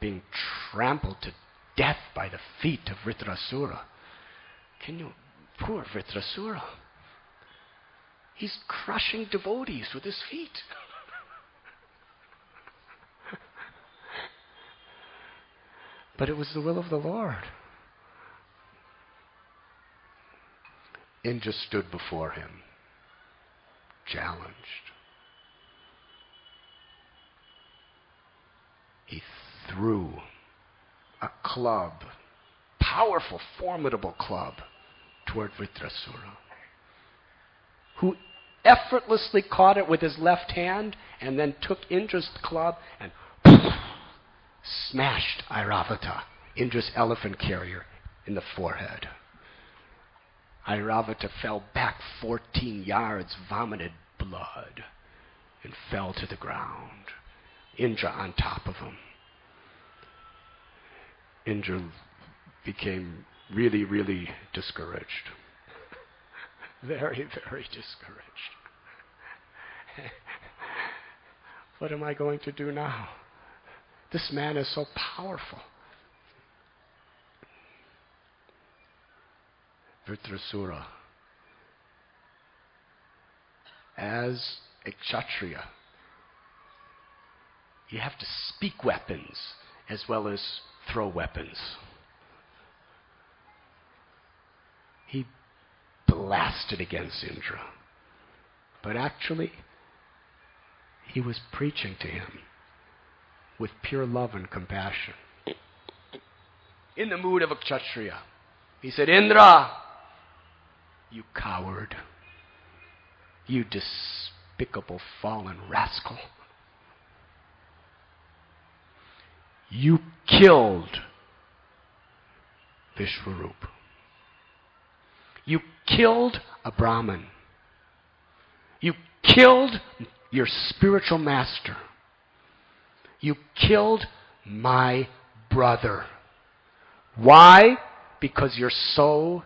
being trampled to death by the feet of Vritrasura, poor Vritrasura, he's crushing devotees with his feet. But it was the will of the Lord. Indra stood before him, challenged. He threw a club, powerful, formidable club, toward Vritrasura, who effortlessly caught it with his left hand and then took Indra's club and smashed Airavata, Indra's elephant carrier, in the forehead. Airavata fell back 14 yards, vomited blood, and fell to the ground. Indra on top of him. Indra became really, really discouraged. Very, very discouraged. What am I going to do now? This man is so powerful. Vritrasura, as a Kshatriya, you have to speak weapons as well as throw weapons. He blasted against Indra. But actually, he was preaching to him with pure love and compassion. In the mood of a Kshatriya. He said, Indra, you coward, you despicable fallen rascal. You killed Vishwarup. You killed a Brahmin. You killed your spiritual master. You killed my brother. Why? Because you're so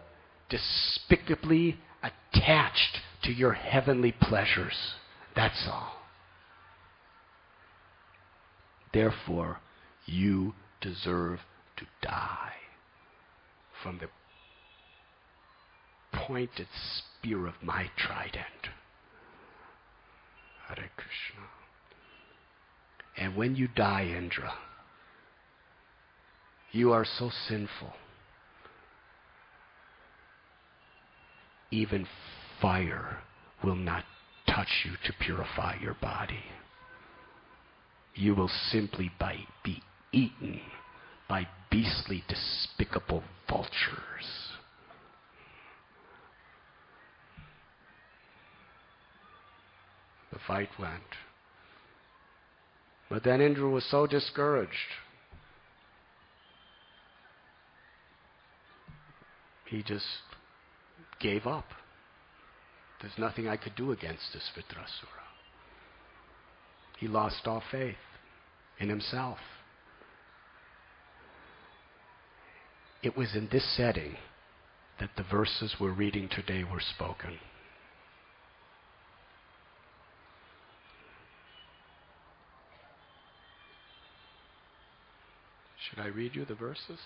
despicably attached to your heavenly pleasures. That's all. Therefore, you deserve to die from the pointed spear of my trident. Hare Krishna. And when you die, Indra, you are so sinful even fire will not touch you to purify your body. You will simply be eaten by beastly, despicable vultures. The fight went. But then Indra was so discouraged. He just gave up. There's nothing I could do against this Vritrasura. He lost all faith in himself. It was in this setting that the verses we're reading today were spoken. Should I read you the verses?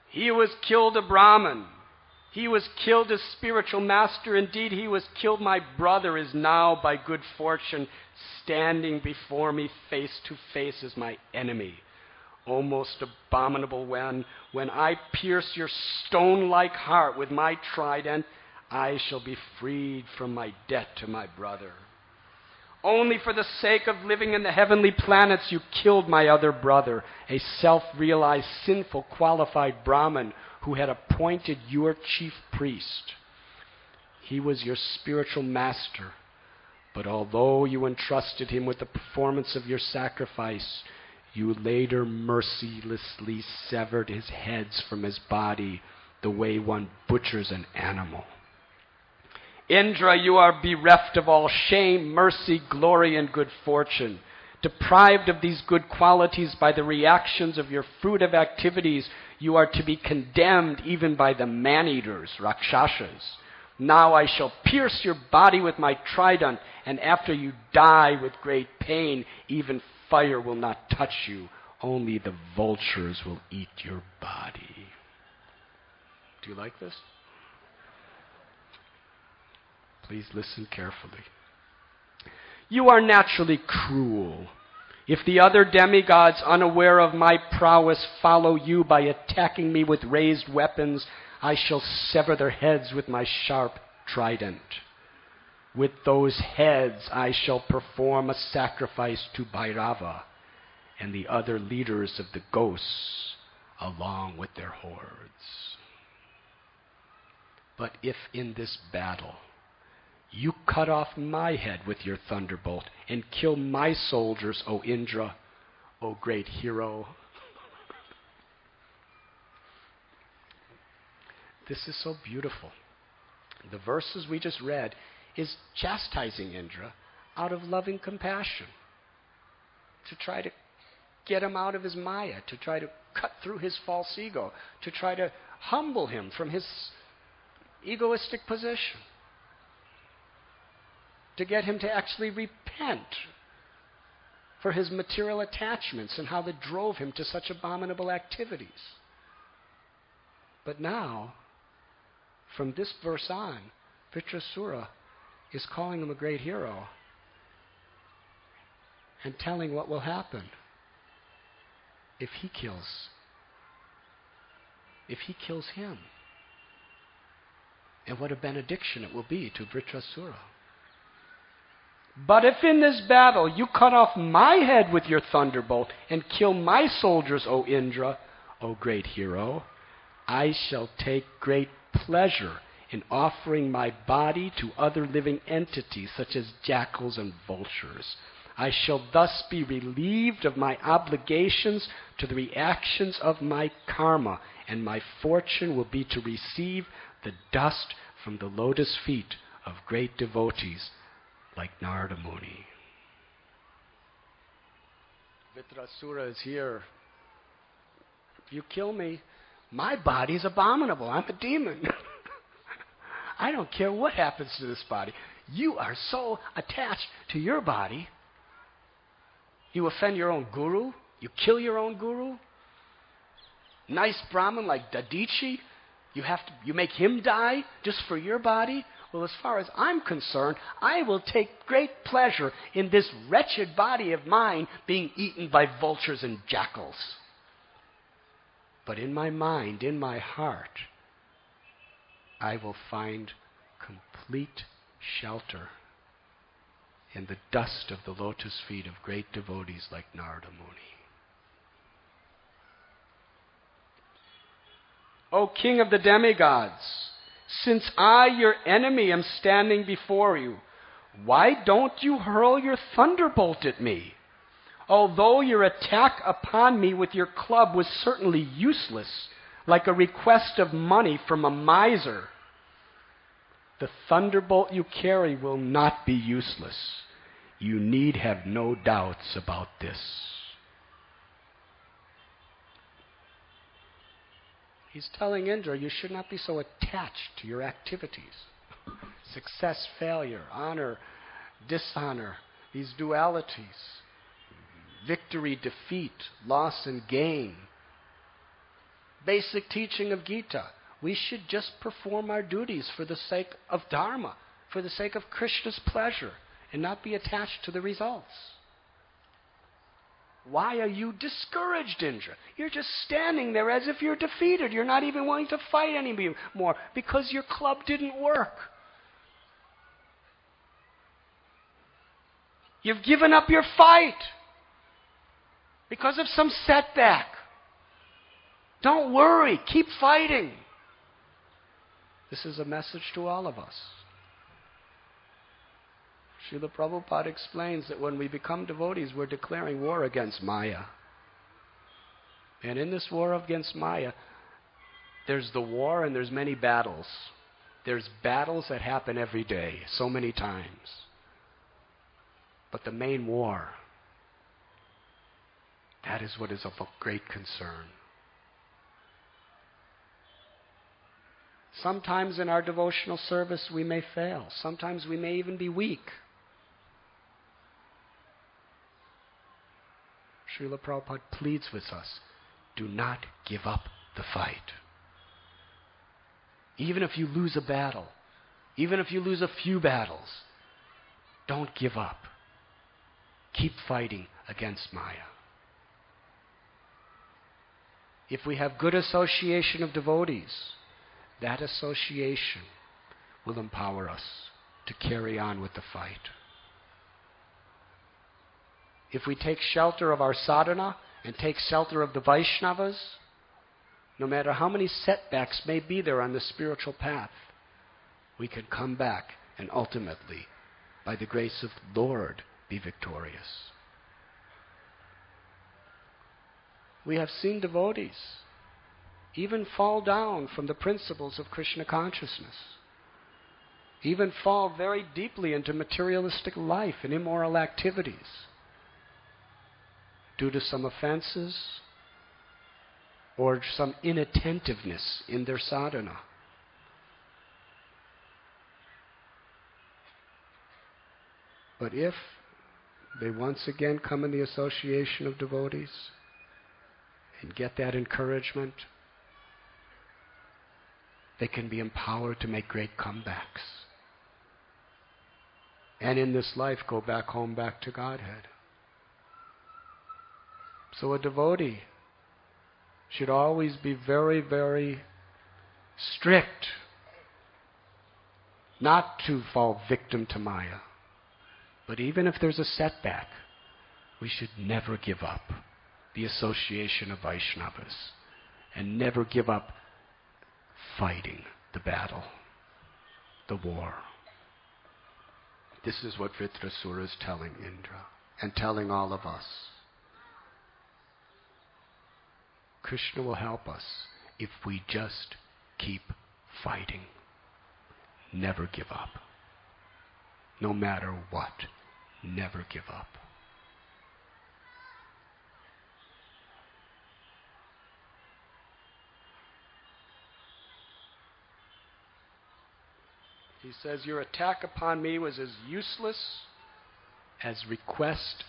He was killed a Brahmin. He was killed a spiritual master. Indeed, he was killed. My brother is now, by good fortune, standing before me face to face as my enemy. O most abominable one, when I pierce your stone-like heart with my trident, I shall be freed from my debt to my brother. Only for the sake of living in the heavenly planets, you killed my other brother, a self-realized, sinful, qualified Brahmin who had appointed your chief priest. He was your spiritual master, but although you entrusted him with the performance of your sacrifice, you later mercilessly severed his heads from his body the way one butchers an animal. Indra, you are bereft of all shame, mercy, glory, and good fortune. Deprived of these good qualities by the reactions of your fruitive activities, you are to be condemned even by the man-eaters, Rakshasas. Now I shall pierce your body with my trident, and after you die with great pain, even fire will not touch you. Only the vultures will eat your body. Do you like this? Please listen carefully. You are naturally cruel. If the other demigods, unaware of my prowess, follow you by attacking me with raised weapons, I shall sever their heads with my sharp trident. With those heads I shall perform a sacrifice to Bhairava and the other leaders of the ghosts, along with their hordes. But if in this battle you cut off my head with your thunderbolt and kill my soldiers, O Indra, O great hero. This is so beautiful. The verses we just read is chastising Indra out of loving compassion, to try to get him out of his maya, to try to cut through his false ego, to try to humble him from his egoistic position, to get him to actually repent for his material attachments and how they drove him to such abominable activities. But now, from this verse on, Vritrasura is calling him a great hero and telling what will happen if he kills him. And what a benediction it will be to Vritrasura. But if in this battle you cut off my head with your thunderbolt and kill my soldiers, O Indra, O great hero, I shall take great pleasure in offering my body to other living entities such as jackals and vultures. I shall thus be relieved of my obligations to the reactions of my karma, and my fortune will be to receive the dust from the lotus feet of great devotees like Narada Muni. Vritrasura is here. If you kill me, my body's abominable. I'm a demon. I don't care what happens to this body. You are so attached to your body. You offend your own guru. You kill your own guru. nice Brahmin like Dadichi, you make him die just for your body? Well, as far as I'm concerned, I will take great pleasure in this wretched body of mine being eaten by vultures and jackals. But in my mind, in my heart, I will find complete shelter in the dust of the lotus feet of great devotees like Narada Muni. O King of the demigods, since I, your enemy, am standing before you, why don't you hurl your thunderbolt at me? Although your attack upon me with your club was certainly useless, like a request of money from a miser, the thunderbolt you carry will not be useless. You need have no doubts about this. He's telling Indra, you should not be so attached to your activities. Success, failure, honor, dishonor, these dualities, victory, defeat, loss and gain. Basic teaching of Gita. We should just perform our duties for the sake of Dharma, for the sake of Krishna's pleasure, and not be attached to the results. Why are you discouraged, Indra? You're just standing there as if you're defeated. You're not even willing to fight anymore because your club didn't work. You've given up your fight because of some setback. Don't worry. Keep fighting. This is a message to all of us. Srila Prabhupada explains that when we become devotees, we're declaring war against Maya. And in this war against Maya, there's the war and there's many battles. There's battles that happen every day, so many times. But the main war, that is what is of great concern. Sometimes in our devotional service we may fail. Sometimes we may even be weak. Srila Prabhupada pleads with us, do not give up the fight. Even if you lose a battle, even if you lose a few battles, don't give up. Keep fighting against Maya. If we have good association of devotees, that association will empower us to carry on with the fight. If we take shelter of our sadhana and take shelter of the Vaishnavas, no matter how many setbacks may be there on the spiritual path, we can come back and ultimately, by the grace of the Lord, be victorious. We have seen devotees even fall down from the principles of Krishna consciousness, even fall very deeply into materialistic life and immoral activities due to some offenses or some inattentiveness in their sadhana. But if they once again come in the association of devotees and get that encouragement, they can be empowered to make great comebacks. And in this life go back home, back to Godhead. So a devotee should always be very, very strict not to fall victim to Maya. But even if there's a setback, we should never give up the association of Vaishnavas and never give up fighting the battle, the war. This is what Vritrasura is telling Indra and telling all of us. Krishna will help us if we just keep fighting. Never give up. No matter what, never give up. He says, your attack upon me was as useless as request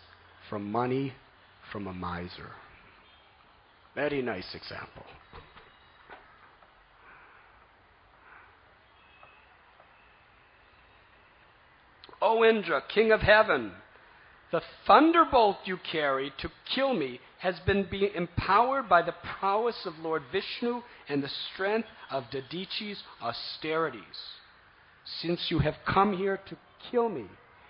for money from a miser. Very nice example. O Indra, king of heaven, the thunderbolt you carry to kill me has been empowered by the prowess of Lord Vishnu and the strength of Dadichi's austerities. Since you have come here to kill me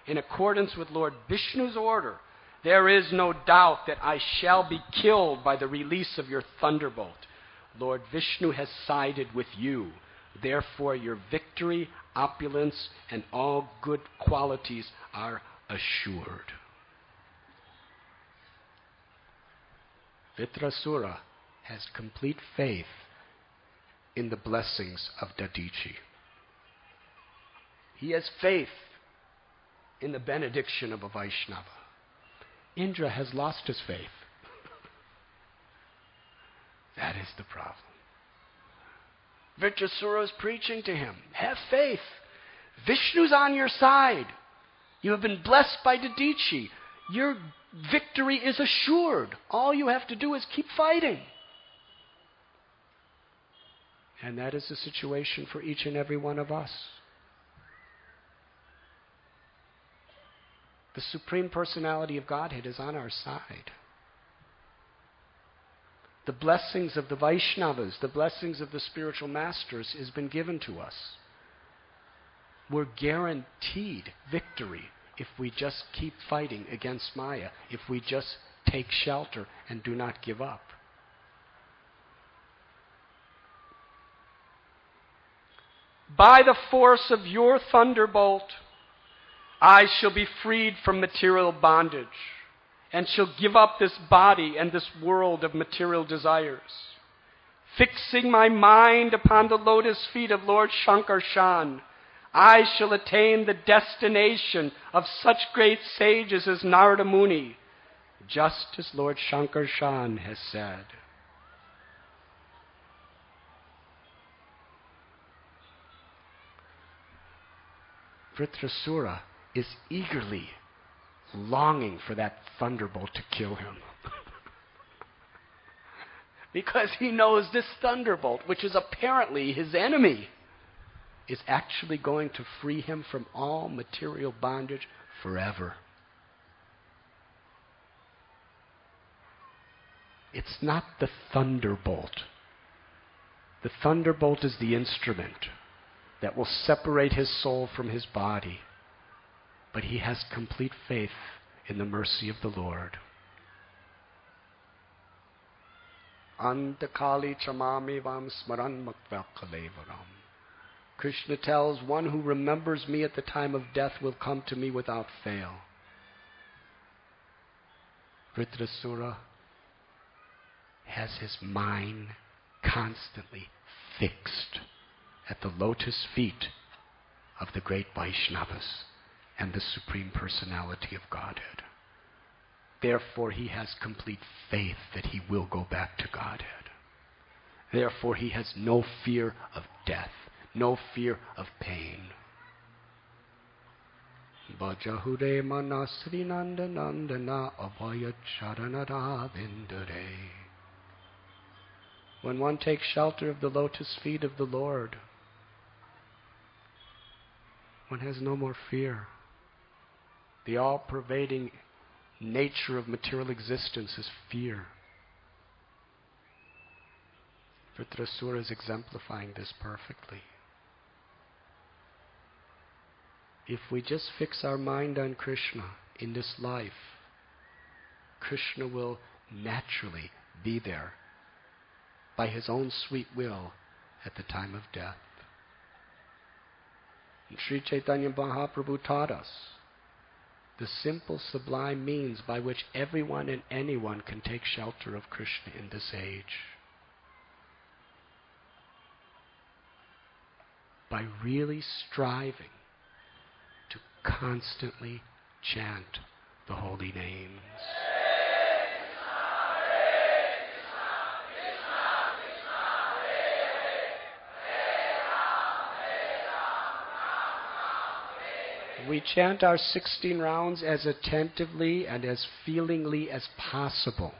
in accordance with Lord Vishnu's order, there is no doubt that I shall be killed by the release of your thunderbolt. Lord Vishnu has sided with you. Therefore, your victory, opulence, and all good qualities are assured. Vritrasura has complete faith in the blessings of Dadichi. He has faith in the benediction of a Vaishnava. Indra has lost his faith. That is the problem. Vritrasura is preaching to him. Have faith. Vishnu's on your side. You have been blessed by Dadichi. Your victory is assured. All you have to do is keep fighting. And that is the situation for each and every one of us. The Supreme Personality of Godhead is on our side. The blessings of the Vaishnavas, the blessings of the spiritual masters has been given to us. We're guaranteed victory if we just keep fighting against Maya, if we just take shelter and do not give up. By the force of your thunderbolt, I shall be freed from material bondage and shall give up this body and this world of material desires. Fixing my mind upon the lotus feet of Lord Shankarshan, I shall attain the destination of such great sages as Narada Muni, just as Lord Shankarshan has said. Vritrasura is eagerly longing for that thunderbolt to kill him. Because he knows this thunderbolt, which is apparently his enemy, is actually going to free him from all material bondage forever. It's not the thunderbolt. The thunderbolt is the instrument that will separate his soul from his body. But he has complete faith in the mercy of the Lord. Antakali chamami vam smaran makva kalevaram. Krishna tells, one who remembers me at the time of death will come to me without fail. Vritrasura has his mind constantly fixed at the lotus feet of the great Vaishnavas and the Supreme Personality of Godhead. Therefore, he has complete faith that he will go back to Godhead. Therefore, he has no fear of death, no fear of pain. Bajahure manasri nandanandana abhaya charanara vindare. When one takes shelter of the lotus feet of the Lord, one has no more fear. The all-pervading nature of material existence is fear. Vritrasura is exemplifying this perfectly. If we just fix our mind on Krishna in this life, Krishna will naturally be there by his own sweet will at the time of death. And Sri Chaitanya Mahaprabhu taught us the simple, sublime means by which everyone and anyone can take shelter of Krishna in this age. By really striving to constantly chant the holy names. We chant our 16 rounds as attentively and as feelingly as possible.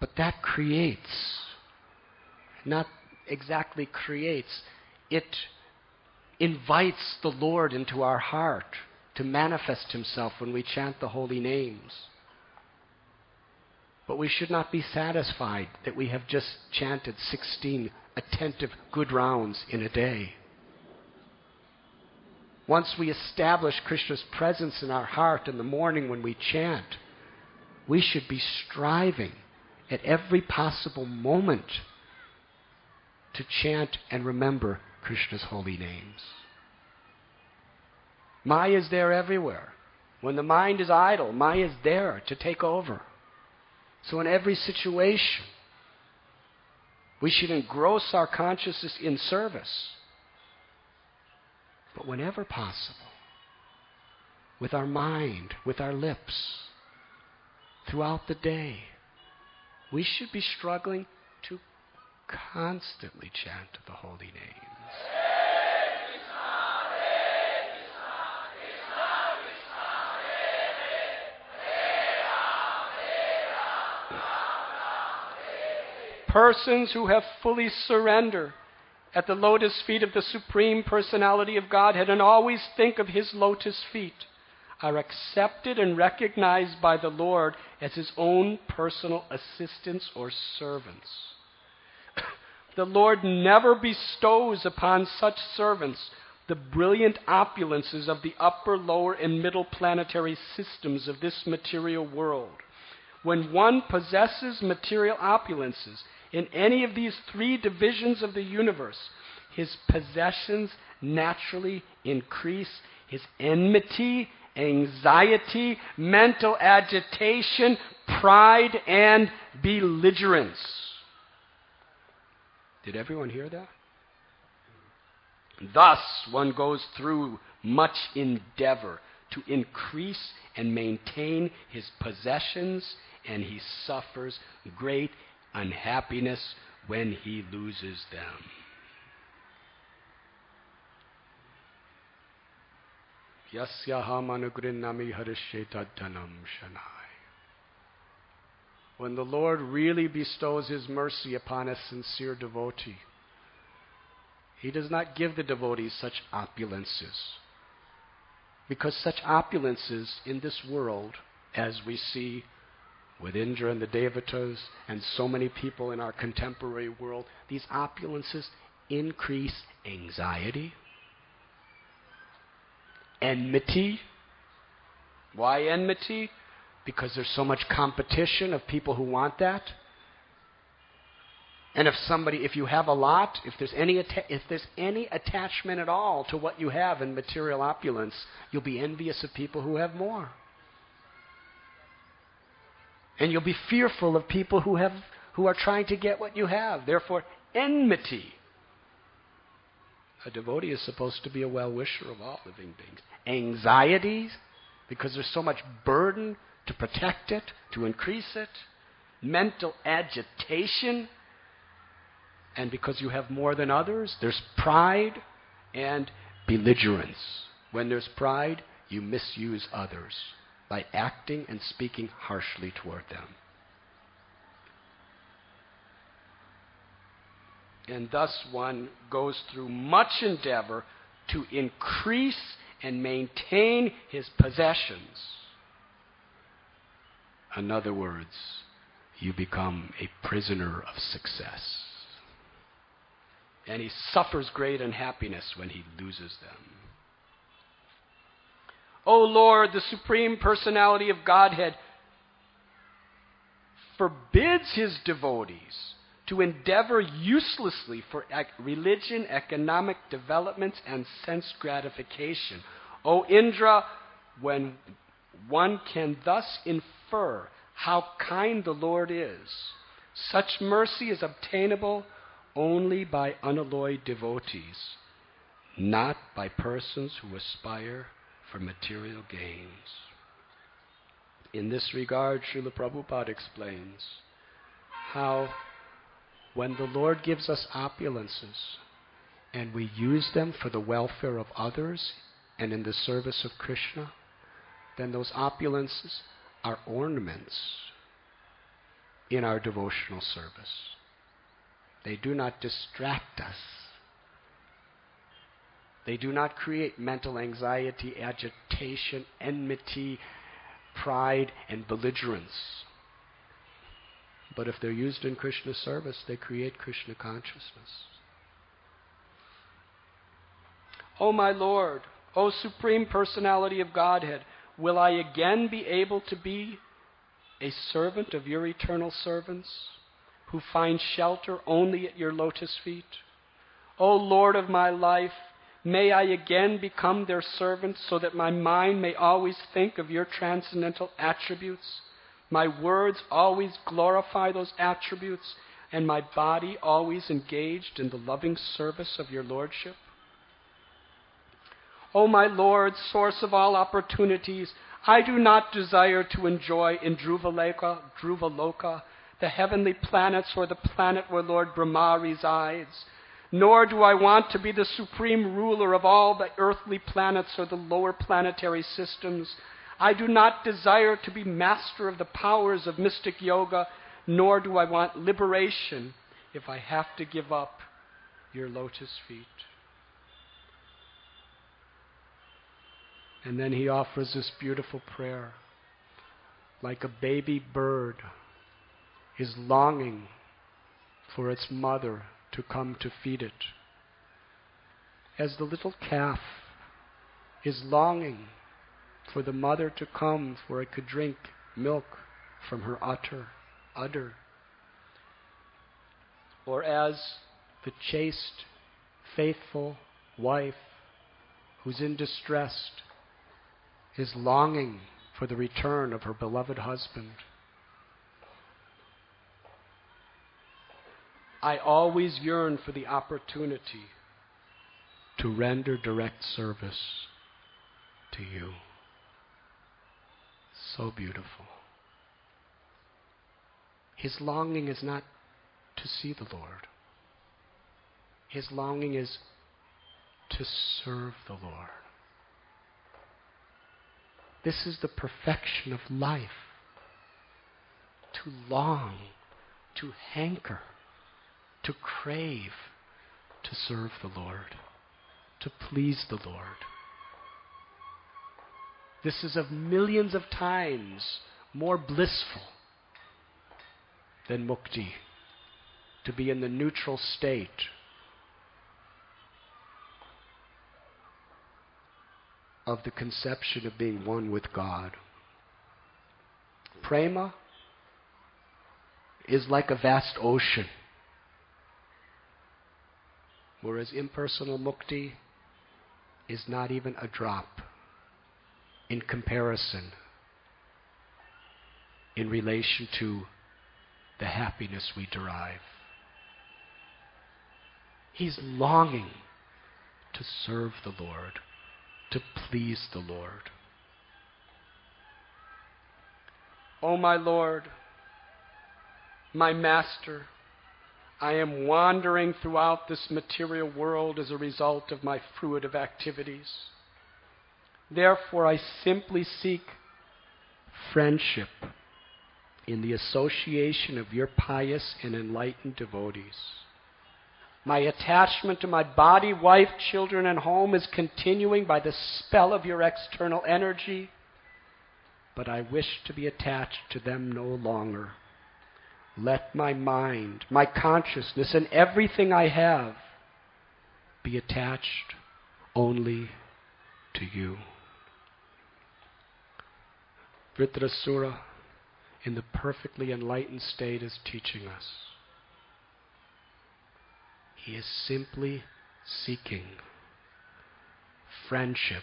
But that creates, not exactly creates, it invites the Lord into our heart to manifest himself when we chant the holy names. But we should not be satisfied that we have just chanted 16 attentive good rounds in a day. Once we establish Krishna's presence in our heart in the morning when we chant, we should be striving at every possible moment to chant and remember Krishna's holy names. Maya is there everywhere. When the mind is idle, Maya is there to take over. So in every situation, we should engross our consciousness in service. But whenever possible, with our mind, with our lips, throughout the day, we should be struggling to constantly chant the holy names. Persons who have fully surrendered at the lotus feet of the Supreme Personality of Godhead and always think of his lotus feet are accepted and recognized by the Lord as his own personal assistants or servants. The Lord never bestows upon such servants the brilliant opulences of the upper, lower, and middle planetary systems of this material world. When one possesses material opulences in any of these three divisions of the universe, his possessions naturally increase his enmity, anxiety, mental agitation, pride, and belligerence. Did everyone hear that? Thus, one goes through much endeavor to increase and maintain his possessions, and he suffers great unhappiness when he loses them. Yasyaham anugrinami harisheta dhanam shanai. When the Lord really bestows his mercy upon a sincere devotee, he does not give the devotees such opulences. Because such opulences in this world, as we see with Indra and the Devatas and so many people in our contemporary world, these opulences increase anxiety, enmity. Why enmity? Because there's so much competition of people who want that. And if you have a lot, if there's any attachment at all to what you have in material opulence, you'll be envious of people who have more. And you'll be fearful of people who are trying to get what you have. Therefore, enmity. A devotee is supposed to be a well-wisher of all living beings. Anxieties, because there's so much burden to protect it, to increase it. Mental agitation, and because you have more than others, there's pride and belligerence. When there's pride, you misuse others by acting and speaking harshly toward them. And thus one goes through much endeavor to increase and maintain his possessions. In other words, you become a prisoner of success. And he suffers great unhappiness when he loses them. O Lord, the Supreme Personality of Godhead forbids his devotees to endeavor uselessly for religion, economic development, and sense gratification. O Indra, when one can thus infer how kind the Lord is, such mercy is obtainable only by unalloyed devotees, not by persons who aspire for material gains. In this regard, Srila Prabhupada explains how when the Lord gives us opulences and we use them for the welfare of others and in the service of Krishna, then those opulences are ornaments. in our devotional service. They do not distract us. They do not create mental anxiety, agitation, enmity, pride, and belligerence. But if they're used in Krishna service, they create Krishna consciousness. O my Lord, O Supreme Personality of Godhead, will I again be able to be a servant of your eternal servants who find shelter only at your lotus feet? O Lord of my life, may I again become their servant so that my mind may always think of your transcendental attributes, my words always glorify those attributes, and my body always engaged in the loving service of your Lordship? O my Lord, source of all opportunities, I do not desire to enjoy in Dhruvaloka, the heavenly planets or the planet where Lord Brahma resides, nor do I want to be the supreme ruler of all the earthly planets or the lower planetary systems. I do not desire to be master of the powers of mystic yoga, nor do I want liberation if I have to give up your lotus feet. And then he offers this beautiful prayer. Like a baby bird is longing for its mother to come to feed it, as the little calf is longing for the mother to come for it could drink milk from her udder, or as the chaste, faithful wife who's in distress is longing for the return of her beloved husband. I always yearn for the opportunity to render direct service to you. So beautiful. His longing is not to see the Lord. His longing is to serve the Lord. This is the perfection of life. To long, to hanker, to crave, to serve the Lord, to please the Lord. This is of millions of times more blissful than mukti, to be in the neutral state of the conception of being one with God. Prema is like a vast ocean, whereas impersonal mukti is not even a drop in comparison, in relation to the happiness we derive. He's longing to serve the Lord, to please the Lord. O my Lord, my Master, I am wandering throughout this material world as a result of my fruitive activities. Therefore, I simply seek friendship in the association of your pious and enlightened devotees. My attachment to my body, wife, children, and home is continuing by the spell of your external energy, but I wish to be attached to them no longer. Let my mind, my consciousness, and everything I have be attached only to you. Vritrasura, in the perfectly enlightened state, is teaching us. He is simply seeking friendship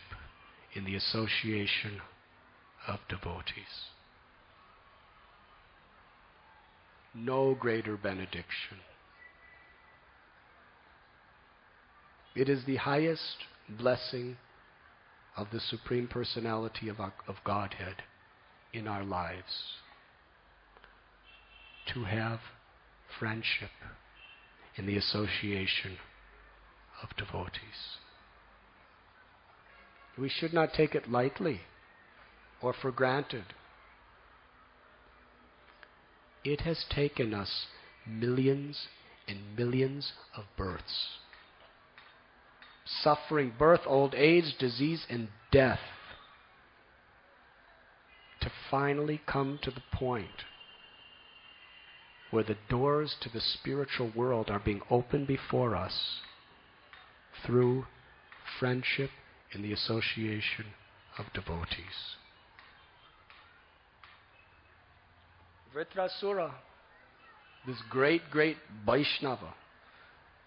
in the association of devotees. No greater benediction. It is the highest blessing of the Supreme Personality of Godhead in our lives, to have friendship in the association of devotees. We should not take it lightly or for granted. it has taken us millions and millions of births. Suffering, birth, old age, disease, and death, to finally come to the point where the doors to the spiritual world are being opened before us through friendship and the association of devotees. Vritrasura, this great Vaishnava,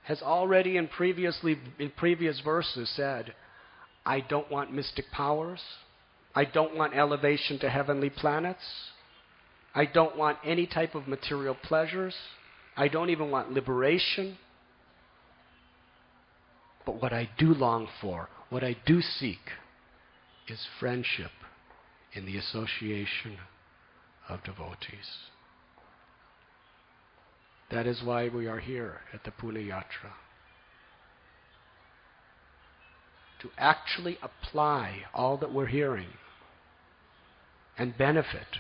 has already in previous verses said, I don't want mystic powers. I don't want elevation to heavenly planets. I don't want any type of material pleasures. I don't even want liberation. But what I do long for, what I do seek, is friendship in the association of devotees. That is why we are here at the Punya Yatra. To actually apply all that we're hearing and benefit,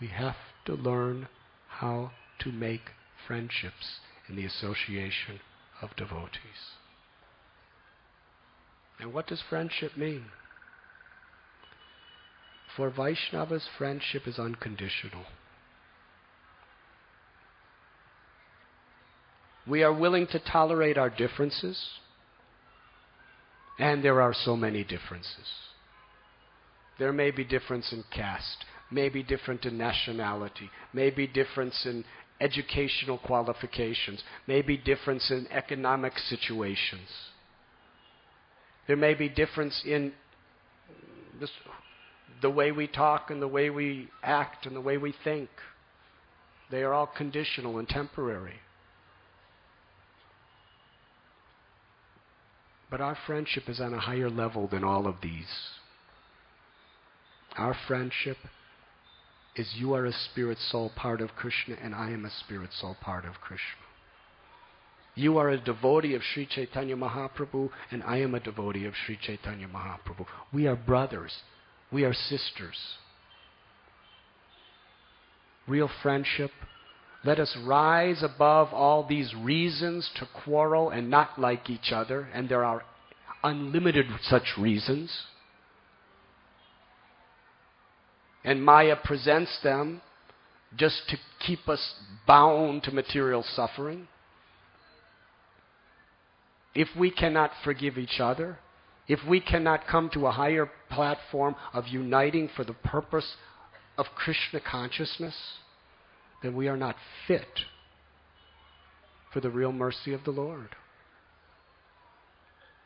we have to learn how to make friendships in the association of devotees. And what does friendship mean? For Vaishnavas, friendship is unconditional. We are willing to tolerate our differences, and there are so many differences. There may be difference in caste, may be different in nationality, may be difference in educational qualifications, may be difference in economic situations. There may be difference in the way we talk and the way we act and the way we think. They are all conditional and temporary. But our friendship is on a higher level than all of these. Our friendship is you are a spirit soul part of Krishna and I am a spirit soul part of Krishna. You are a devotee of Sri Chaitanya Mahaprabhu and I am a devotee of Sri Chaitanya Mahaprabhu. We are brothers. We are sisters. Real friendship. Let us rise above all these reasons to quarrel and not like each other, and there are unlimited such reasons. And Maya presents them just to keep us bound to material suffering. If we cannot forgive each other, if we cannot come to a higher platform of uniting for the purpose of Krishna consciousness, then we are not fit for the real mercy of the Lord.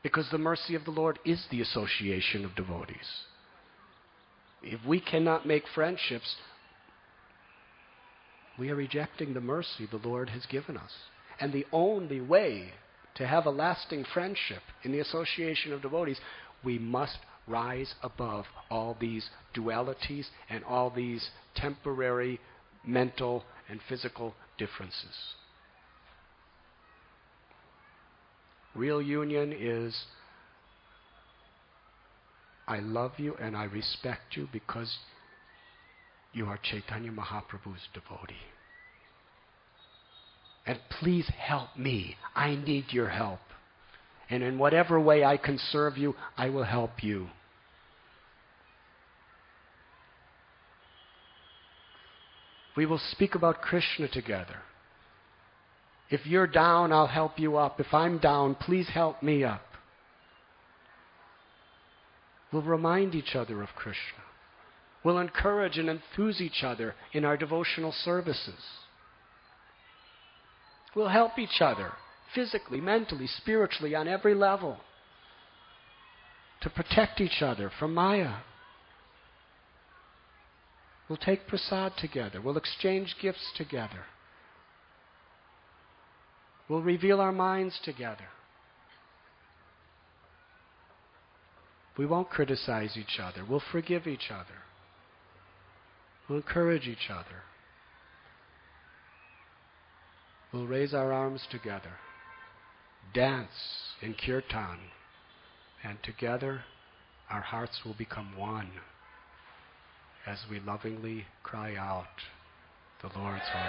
Because the mercy of the Lord is the association of devotees. If we cannot make friendships, we are rejecting the mercy the Lord has given us. And the only way to have a lasting friendship in the association of devotees, we must rise above all these dualities and all these temporary mental and physical differences. Real union is, I love you and I respect you because you are Chaitanya Mahaprabhu's devotee. And please help me. I need your help. And in whatever way I can serve you, I will help you. We will speak about Krishna together. If you're down, I'll help you up. If I'm down, please help me up. We'll remind each other of Krishna. We'll encourage and enthuse each other in our devotional services. We'll help each other physically, mentally, spiritually, on every level to protect each other from Maya. We'll take prasad together. We'll exchange gifts together. We'll reveal our minds together. We won't criticize each other. We'll forgive each other. We'll encourage each other. We'll raise our arms together, dance in kirtan, and together our hearts will become one as we lovingly cry out, The Lord's Holy.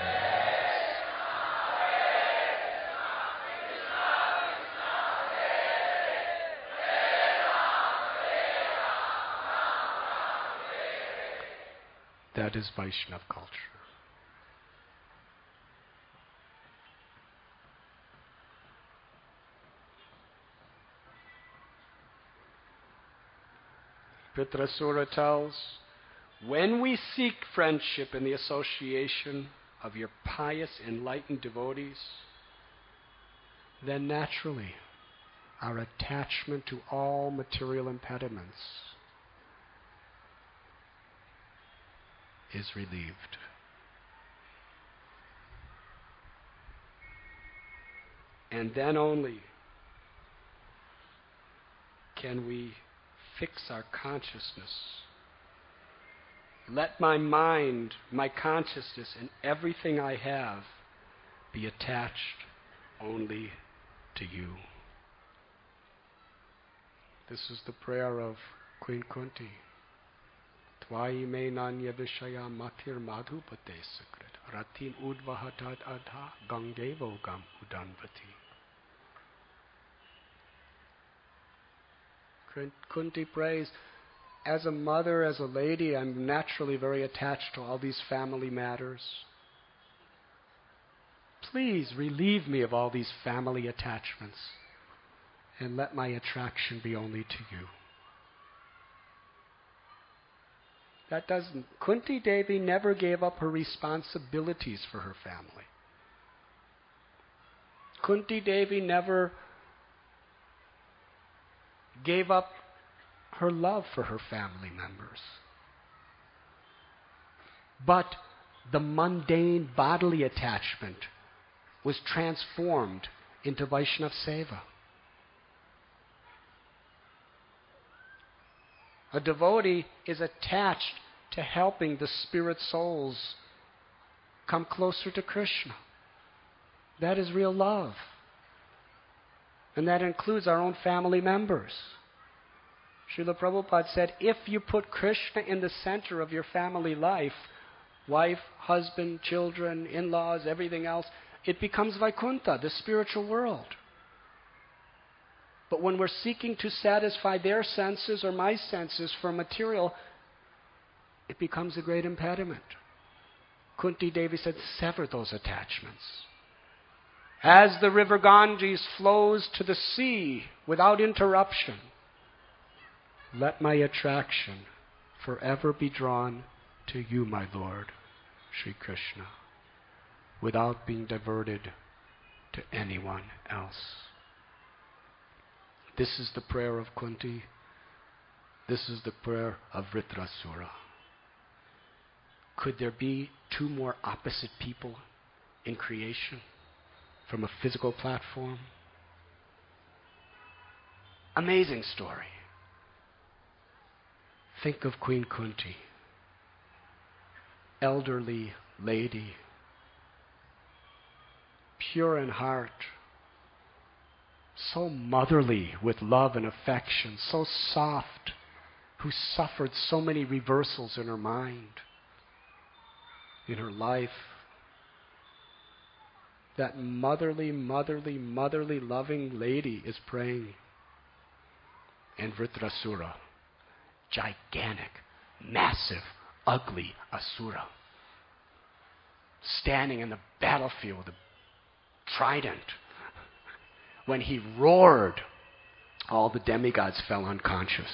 That is Vaishnav culture. Vritrasura tells, when we seek friendship in the association of your pious, enlightened devotees, then naturally our attachment to all material impediments is relieved. And then only can we fix our consciousness. Let my mind, my consciousness, and everything I have be attached only to you. This is the prayer of Queen Kunti. Tvai me nanya vishaya mathir madhupate sakrit ratim udvahatat adha gangevo gam udanvati. Kunti prays, as a mother, as a lady, I'm naturally very attached to all these family matters. Please relieve me of all these family attachments and let my attraction be only to you. Kunti Devi never gave up her responsibilities for her family. Kunti Devi never gave up her love for her family members. But the mundane bodily attachment was transformed into Vaishnav Seva. A devotee is attached to helping the spirit souls come closer to Krishna. That is real love. And that includes our own family members. Srila Prabhupada said, if you put Krishna in the center of your family life, wife, husband, children, in-laws, everything else, it becomes Vaikuntha, the spiritual world. But when we're seeking to satisfy their senses or my senses for material, it becomes a great impediment. Kunti Devi said, sever those attachments. As the river Ganges flows to the sea without interruption, let my attraction forever be drawn to you, my Lord, Sri Krishna, without being diverted to anyone else. This is the prayer of Kunti. This is the prayer of Vritrasura. Could there be two more opposite people in creation from a physical platform? Amazing story. Think of Queen Kunti, elderly lady, pure in heart, so motherly with love and affection, so soft, who suffered so many reversals in her mind, in her life. That motherly, loving lady is praying. And Vritrasura, gigantic, massive, ugly Asura, standing in the battlefield with a trident. When he roared, all the demigods fell unconscious.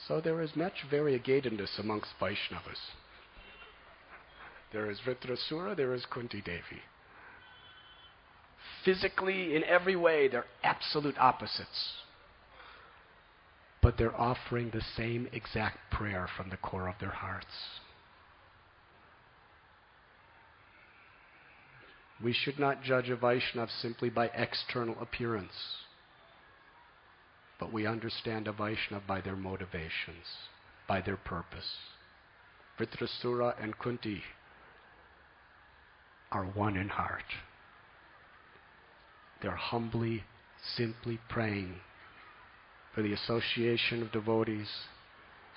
So there is much variegatedness amongst Vaishnavas. There is Vritrasura, there is Kunti Devi. Physically, in every way, they're absolute opposites. But they're offering the same exact prayer from the core of their hearts. We should not judge a Vaishnav simply by external appearance, but we understand a Vaishnav by their motivations, by their purpose. Vritrasura and Kunti are one in heart. They're humbly, simply praying for the association of devotees,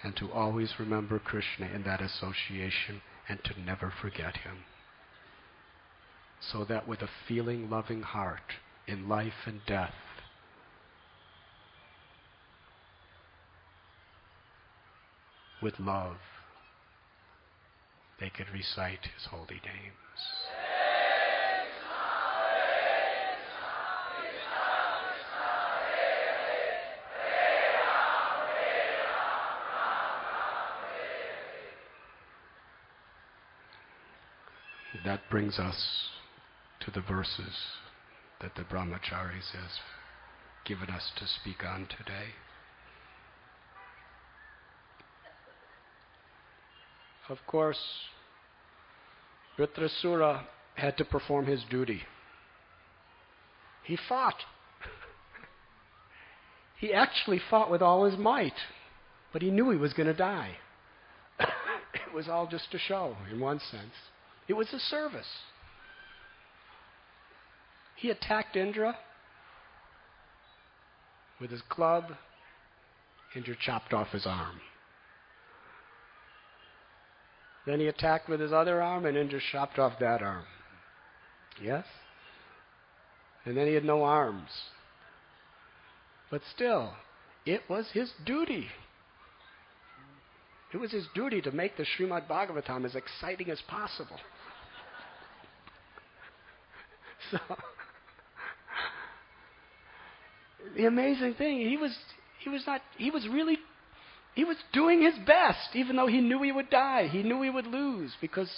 and to always remember Krishna in that association and to never forget him. So that with a feeling, loving heart in life and death, with love, they could recite his holy names. That brings us to the verses that the brahmacharis has given us to speak on today. Of course, Vritrasura had to perform his duty. He fought. He actually fought with all his might, but he knew he was going to die. It was all just a show, in one sense. It was a service. He attacked Indra with his club. Indra chopped off his arm. Then he attacked with his other arm, and Indra chopped off that arm. Yes? And then he had no arms. But still, it was his duty. It was his duty to make the Srimad Bhagavatam as exciting as possible. So, the amazing thing, he was doing his best, even though he knew he would die. He knew he would lose, because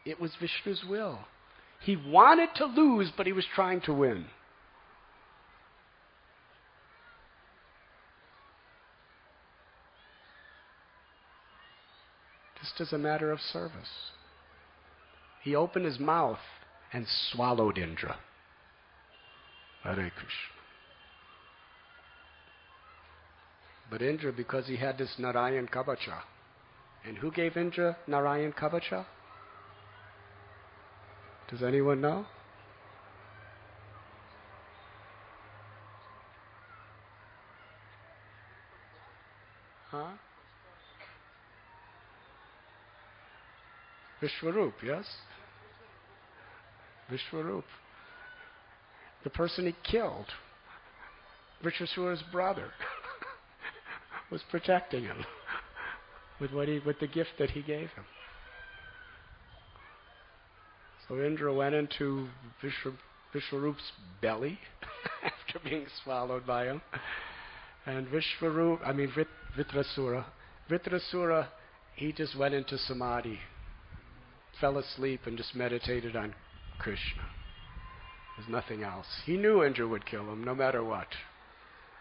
it was Vishnu's will. He wanted to lose, but he was trying to win. Just as a matter of service. He opened his mouth and swallowed Indra. Hare Krishna. But Indra, because he had this Narayan Kavacha. And who gave Indra Narayan Kavacha? Does anyone know? Huh? Vishwarup, yes? Vishwarup. The person he killed, Vritrasura's brother, was protecting him with the gift that he gave him. So Indra went into Vishwarup's belly after being swallowed by him. And Vritrasura, he just went into samadhi, fell asleep and just meditated on Krishna. There's nothing else. He knew Indra would kill him no matter what.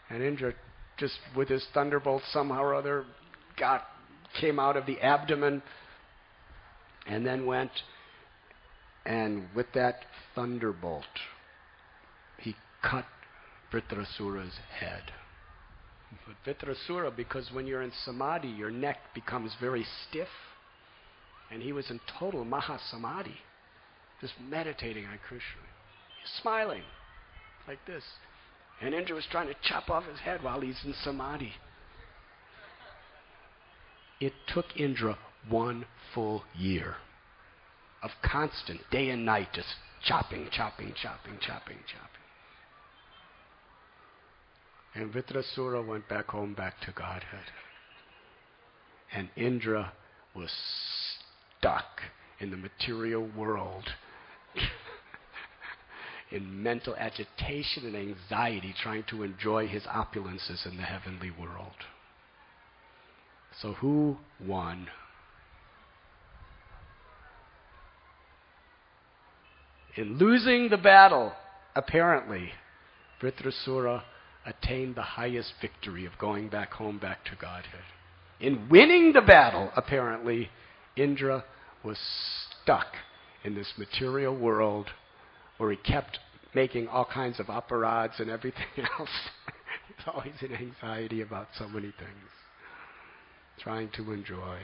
And Indra, just with his thunderbolt somehow or other, came out of the abdomen and then went, and with that thunderbolt, he cut Vritrasura's head. But Vritrasura, because when you're in samadhi, your neck becomes very stiff, and he was in total mahasamadhi, just meditating on Krishna. He's smiling like this. And Indra was trying to chop off his head while he's in samadhi. It took Indra 1 full year of constant, day and night, just chopping. And Vritrasura went back home, back to Godhead. And Indra was stuck in the material world in mental agitation and anxiety, trying to enjoy his opulences in the heavenly world. So who won? In losing the battle, apparently, Vritrasura attained the highest victory of going back home, back to Godhead. In winning the battle, apparently, Indra was stuck in this material world where he kept making all kinds of aparads and everything else. He's always in anxiety about so many things, trying to enjoy.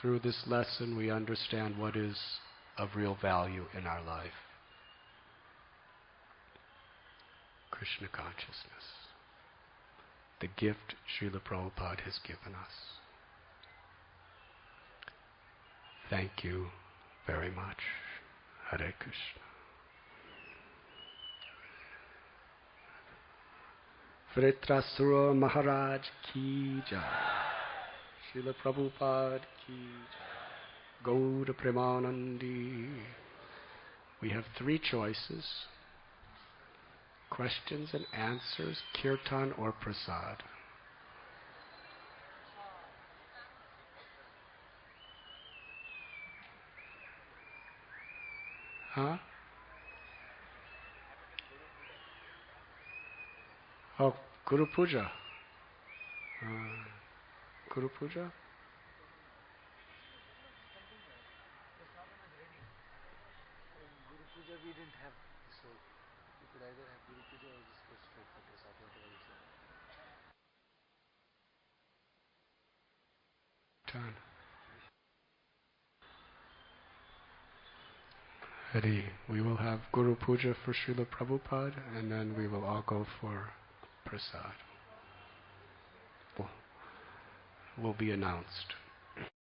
through this lesson we understand what is of real value in our life. Krishna consciousness. The gift Srila Prabhupada has given us. Thank you very much. Hare Krishna. Vritrasura Maharaj ki jai. Srila Prabhupada ki jai. Gauda Premanandi. We have three choices: questions and answers, kirtan or prasad. Huh? Oh, Guru Puja. Guru Puja? Guru Puja we didn't have, so we could either have Guru Puja or just go straight for Prasad, whatever you say. Done. Hari, we will have Guru Puja for Srila Prabhupada, and then we will all go for Prasad. Will be announced.